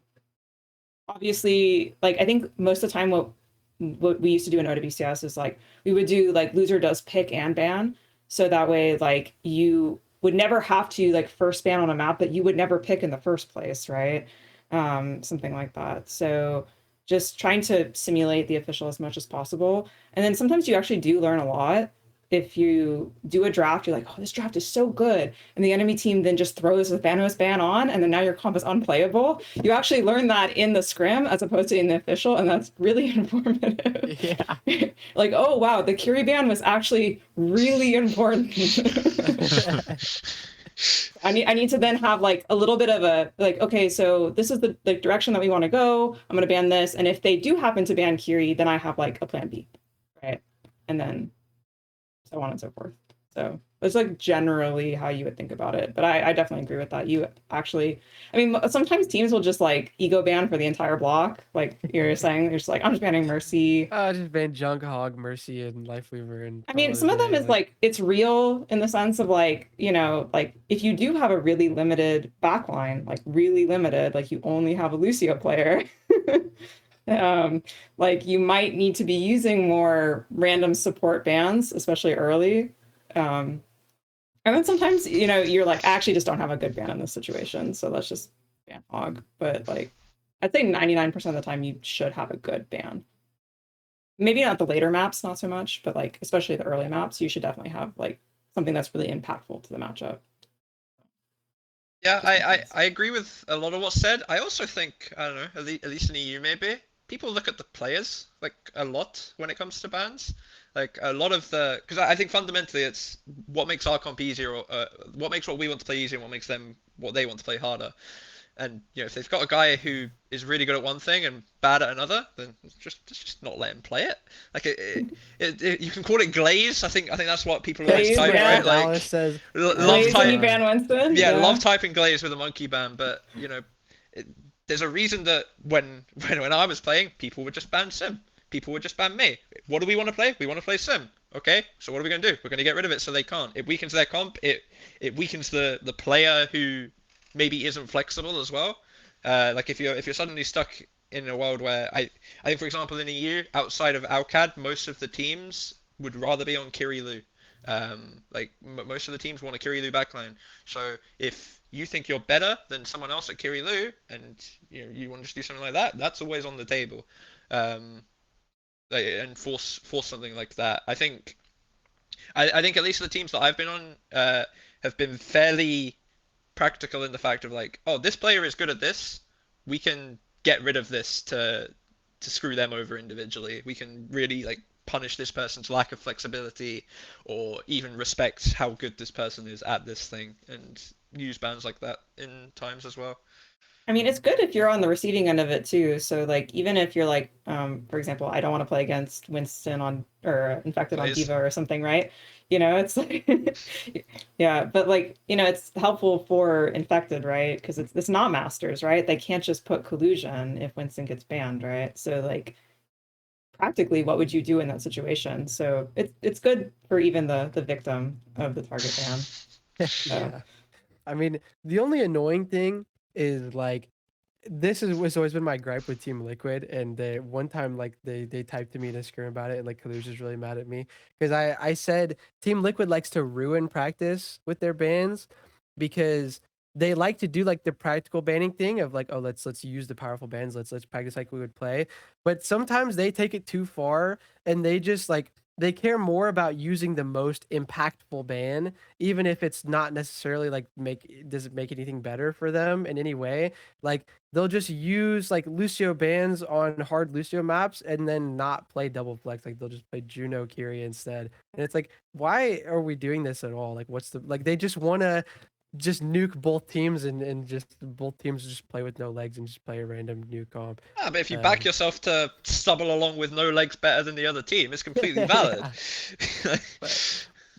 obviously, like I think most of the time what we used to do in OWCS is like we would do like loser does pick and ban, so that way like you would never have to like first ban on a map that you would never pick in the first place, right? Something like that. So just trying to simulate the official as much as possible. And then sometimes you actually do learn a lot. If you do a draft, you're like, oh, this draft is so good. And the enemy team then just throws the Thanos ban on, and then now your comp is unplayable. You actually learn that in the scrim as opposed to in the official, and that's really informative. Yeah. Like, oh, wow, the Curie ban was actually really important. I need to then have like a little bit of a like, okay, so this is the direction that we want to go. I'm going to ban this. And if they do happen to ban Curie, then I have like a plan B, right? And then so on and so forth. So that's like generally how you would think about it. But I definitely agree with that. You actually, I mean, sometimes teams will just like ego ban for the entire block. Like you're saying, you're just like, I'm just banning Mercy. Just ban Junk, Hog, Mercy, and Lifeweaver. And I mean, some of them is like it's real in the sense of like, you know, like if you do have a really limited backline, like really limited, like you only have a Lucio player, like you might need to be using more random support bans, especially early. And then sometimes, you know, you're like, I actually just don't have a good ban in this situation, so let's just ban Hog. But like, I'd say 99% of the time you should have a good ban. Maybe not the later maps, not so much, but like, especially the early maps, you should definitely have like something that's really impactful to the matchup. Yeah, I agree with a lot of what's said. I also think, I don't know, at least in EU maybe, people look at the players like a lot when it comes to bans. Like a lot of the, because I think fundamentally it's what makes our comp easier, or what makes what we want to play easier, and what makes them what they want to play harder. And you know, if they've got a guy who is really good at one thing and bad at another, then just not let him play it. Like you can call it glaze. I think that's what people always Glaze, type, yeah. right? Like Dallas says love Glaze when you type. ban Winston? Yeah, love typing glaze with a monkey ban, but you know, there's a reason that when I was playing, people would just ban Sim. People would just ban me. What do we want to play? We want to play Sim. Okay, so what are we gonna do? We're gonna get rid of it so they can't. It weakens their comp. It weakens the player who maybe isn't flexible as well. Like if you're suddenly stuck in a world where I think, for example, in EU, outside of Alcad, most of the teams would rather be on Kirilu. Like most of the teams want a Kirilu backline. So if you think you're better than someone else at Kirilu, and you want to just do something like that, that's always on the table. And force something like that. I think at least the teams that I've been on have been fairly practical in the fact of like, oh, this player is good at this, we can get rid of this to screw them over individually. We can really like punish this person's lack of flexibility, or even respect how good this person is at this thing, and use bans like that in times as well. I mean, it's good if you're on the receiving end of it too. So like, even if you're like, for example, I don't want to play against Winston or Infected on Diva or something, right? You know, it's like, yeah, but like, it's helpful for Infected, right? Because it's not Masters, right? They can't just put collusion if Winston gets banned, right? So like, practically, what would you do in that situation? So it's good for even the victim of the target ban. Yeah. I mean, the only annoying thing is like was always been my gripe with Team Liquid, and they one time like they typed to me in a scrim about it, and like Kalush is really mad at me because I said Team Liquid likes to ruin practice with their bans because they like to do like the practical banning thing of like, oh, let's use the powerful bans, let's practice like we would play, but sometimes they take it too far and they just like they care more about using the most impactful ban, even if it's not necessarily like does it make anything better for them in any way. Like they'll just use like Lucio bans on hard Lucio maps and then not play double flex. Like they'll just play Juno Kiri instead. And it's like, why are we doing this at all? Like what's the like they just wanna just nuke both teams and just both teams just play with no legs and just play a random nuke comp. Yeah, but if you back yourself to stumble along with no legs better than the other team, it's completely valid.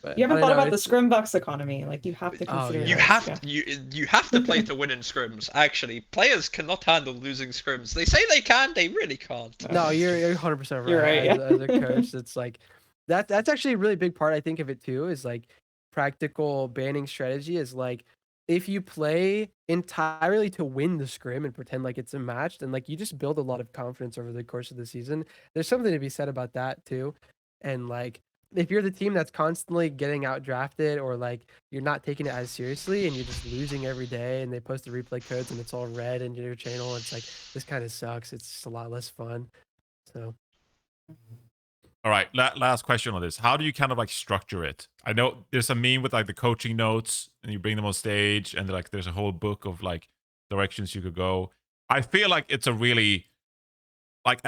But You haven't I thought don't know, about the scrim bucks economy. Like you have to Oh, consider. yeah. You this, have yeah. you have to play to win in scrims. Actually, players cannot handle losing scrims. They say they can, they really can't. No, you're 100% right. You're right, As yeah. a coach, it's like that's actually a really big part I think of it too, is like practical banning strategy is like if you play entirely to win the scrim and pretend like it's a match, then like you just build a lot of confidence over the course of the season. There's something to be said about that too. And like if you're the team that's constantly getting out drafted or like you're not taking it as seriously and you're just losing every day and they post the replay codes and it's all red in your channel, it's like this kind of sucks. It's just a lot less fun. So All right, last question on this. How do you kind of like structure it? I know there's a meme with like the coaching notes, and you bring them on stage, and like there's a whole book of like directions you could go. I feel like it's a really like,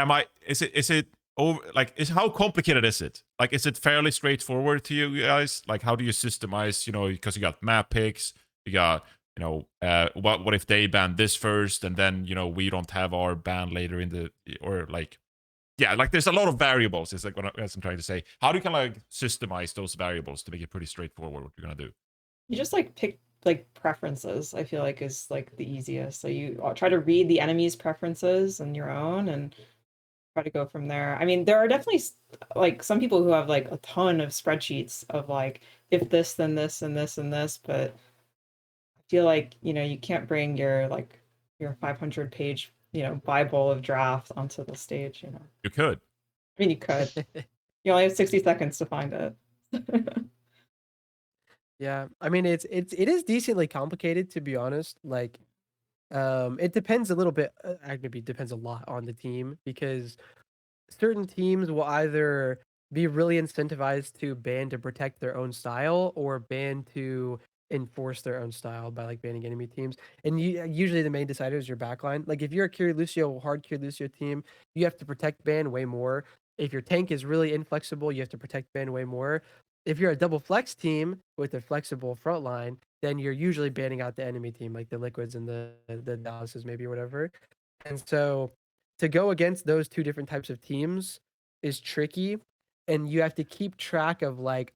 is it over? Like, how complicated is it? Like, is it fairly straightforward to you guys? Like, how do you systemize? You know, because you got map picks, you got what if they ban this first, and then we don't have our ban later in the or like. Yeah, like there's a lot of variables. It's like what I'm trying to say. How do you kind of like systemize those variables to make it pretty straightforward what you're gonna do? You just like pick like preferences. I feel like is like the easiest. So you try to read the enemy's preferences and your own, and try to go from there. I mean, there are definitely like some people who have like a ton of spreadsheets of like if this, then this, and this, and this. But I feel like you can't bring your 500-page Bible of draft onto the stage. You could. I mean, you could. You only have 60 seconds to find it. yeah, I mean it is decently complicated to be honest. Like it depends a little bit, maybe depends a lot on the team because certain teams will either be really incentivized to ban to protect their own style or ban to enforce their own style by like banning enemy teams. And usually the main decider is your backline. Like if you're a Kiri Lucio, hard Kiri Lucio team, you have to protect ban way more. If your tank is really inflexible, you have to protect ban way more. If you're a double flex team with a flexible front line, then you're usually banning out the enemy team, like the Liquids and the Dallases maybe or whatever. And so to go against those two different types of teams is tricky, and you have to keep track of like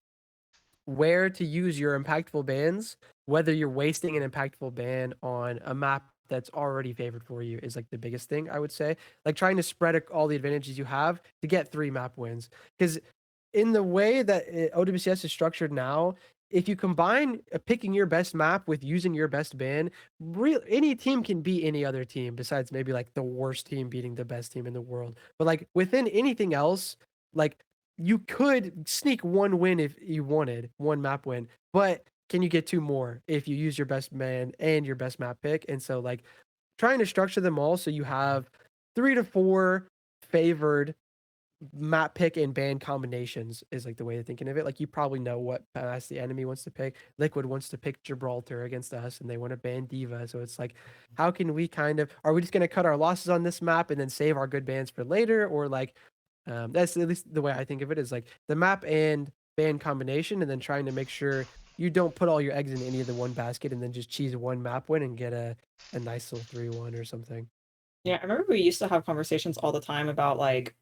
where to use your impactful bans, whether you're wasting an impactful ban on a map that's already favored for you is like the biggest thing I would say. Like trying to spread all the advantages you have to get 3 map wins. Because in the way that OWCS is structured now, if you combine picking your best map with using your best ban, any team can beat any other team besides maybe like the worst team beating the best team in the world. But like within anything else, like you could sneak 1 win if you wanted, 1 map win, but can you get 2 more if you use your best man and your best map pick? And so like trying to structure them all so you have 3 to 4 favored map pick and ban combinations is like the way of thinking of it. Like you probably know what pass the enemy wants to pick. Liquid wants to pick Gibraltar against us and they want to ban Diva. So it's like, how can we are we just going to cut our losses on this map and then save our good bans for later? Or like, that's at least the way I think of it is like the map and ban combination and then trying to make sure you don't put all your eggs in any of the one basket and then just cheese 1 map win and get a nice little 3-1 or something. Yeah, I remember we used to have conversations all the time about like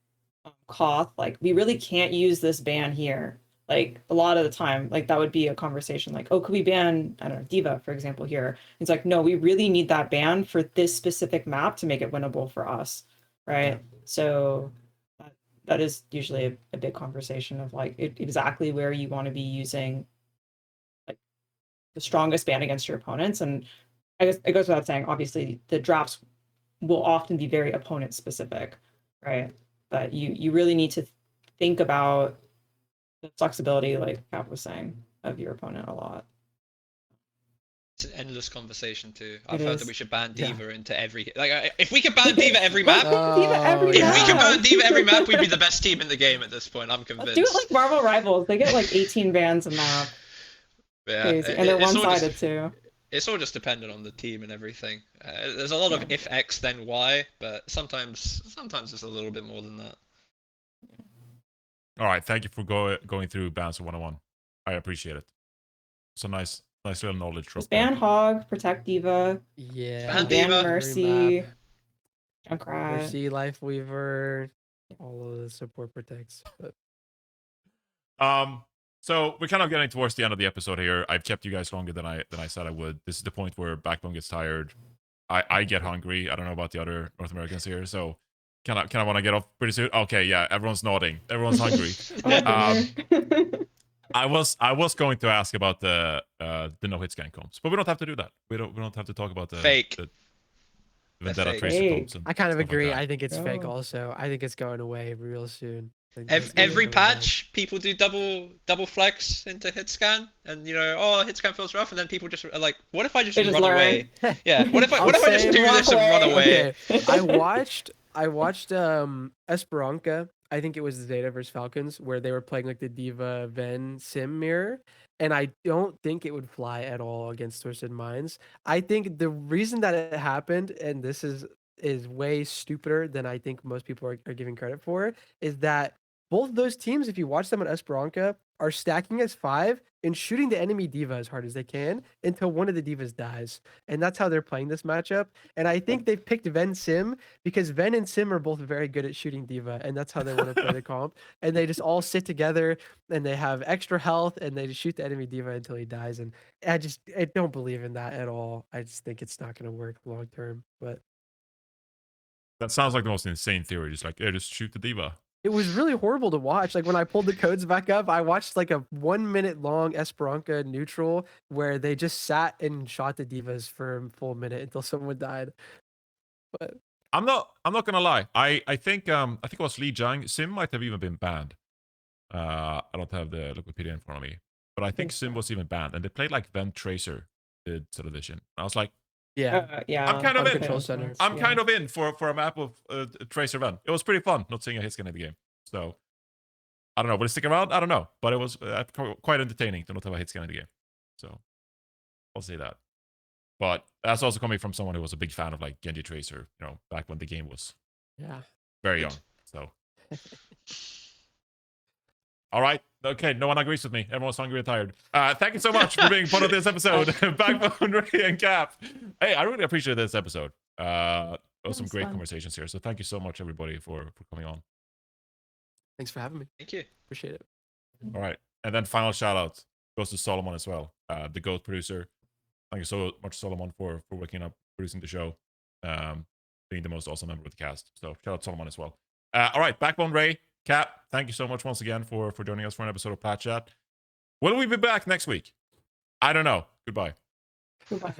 Koth, like we really can't use this ban here. Like a lot of the time, like that would be a conversation like, oh, could we ban, I don't know, Diva, for example, here? It's like, no, we really need that ban for this specific map to make it winnable for us, right? Yeah. So that is usually a big conversation of like exactly where you want to be using like the strongest ban against your opponents. And I guess it goes without saying, obviously the drafts will often be very opponent specific, right? But you really need to think about the flexibility, like Cap was saying, of your opponent a lot. It's an endless conversation too. It I've heard is. that we should ban Yeah. D.Va into every if we could ban D.Va every map. D.Va every Oh, If yeah. we could ban map. D.Va every map, we'd be the best team in the game at this point. I'm Let's convinced. do it like Marvel Rivals. They get like 18 bans a map. Yeah, Crazy. And they're it's all one-sided just, too. it's all just dependent on the team and everything. There's a lot of if X then Y, but sometimes it's a little bit more than that. All right, thank you for going through bans 101. I appreciate it. It's a nice little knowledge drop. Just ban Hog, protect D.Va, Yeah. Ban ban D.Va. Mercy, Every Junkrat. Mercy, Lifeweaver, all of the support protects. But So we're kind of getting towards the end of the episode here. I've kept you guys longer than I said I would. This is the point where Backbone gets tired. I get hungry. I don't know about the other North Americans here, so can I want to get off pretty soon? Okay, yeah, everyone's nodding. Everyone's hungry. I was going to ask about the no hit scan comps, but we don't have to do that. We don't have to talk about the Fake. the They're Vendetta fake. Tracer Fake. comps. And I kind of stuff like agree. that. I think it's fake Oh. also. I think it's going away real soon. I think that's Every coming back. patch, people do double flex into hit scan, and hit scan feels rough, and then people just are like, what if I just They just run learn. away? Yeah, what if I just I'll do say- this and run away? Okay, I watched Esperanca. I think it was the ZETA versus Falcons where they were playing like the D.Va Ven Sim mirror, and I don't think it would fly at all against Twisted Minds. I think the reason that it happened, and this is way stupider than I think most people are giving credit for, is that both those teams, if you watch them on Esperanca, are stacking as 5 and shooting the enemy D.Va as hard as they can until one of the D.Vas dies. And that's how they're playing this matchup. And I think they've picked Ven Sim because Ven and Sim are both very good at shooting D.Va, and that's how they want to play the comp. And they just all sit together and they have extra health and they just shoot the enemy D.Va until he dies. And I don't believe in that at all. I just think it's not going to work long term. But That sounds like the most insane theory. Just like, just shoot the diva. it was really horrible to watch. Like when I pulled the codes back up, I watched like a 1 minute long Esperanca neutral where they just sat and shot the divas for a full minute until someone died. But I'm not gonna lie. I think it was Li Jiang. Sim might have even been banned. I don't have the Wikipedia in front of me, but I think Sim was even banned, and they played like Vent Tracer did ZETA Division. I was like, yeah, Yeah. I'm kind of on in. Control Center. I'm kind of in for a map of Tracer Vent. It was pretty fun not seeing a hit scan in the game. So I don't know. Will it stick around? I don't know, but it was quite entertaining to not have a hit scan in the game. So I'll say that. But that's also coming from someone who was a big fan of like Genji Tracer, back when the game was very young. So all right. Okay, no one agrees with me. Everyone's hungry and tired. Thank you so much for being part of this episode. Backbone, Ray, and Cap. Hey, I really appreciate this episode. There was some was great fun. conversations here. So thank you so much, everybody, for coming on. Thanks for having me. Thank you. Appreciate it. All right. And then final shout out goes to Solomon as well, the GOAT producer. Thank you so much, Solomon, for waking up, producing the show, being the most awesome member of the cast. So shout out Solomon as well. All right, Backbone, Ray, Cap, thank you so much once again for joining us for an episode of Plat Chat. Will we be back next week? I don't know. Goodbye. Goodbye.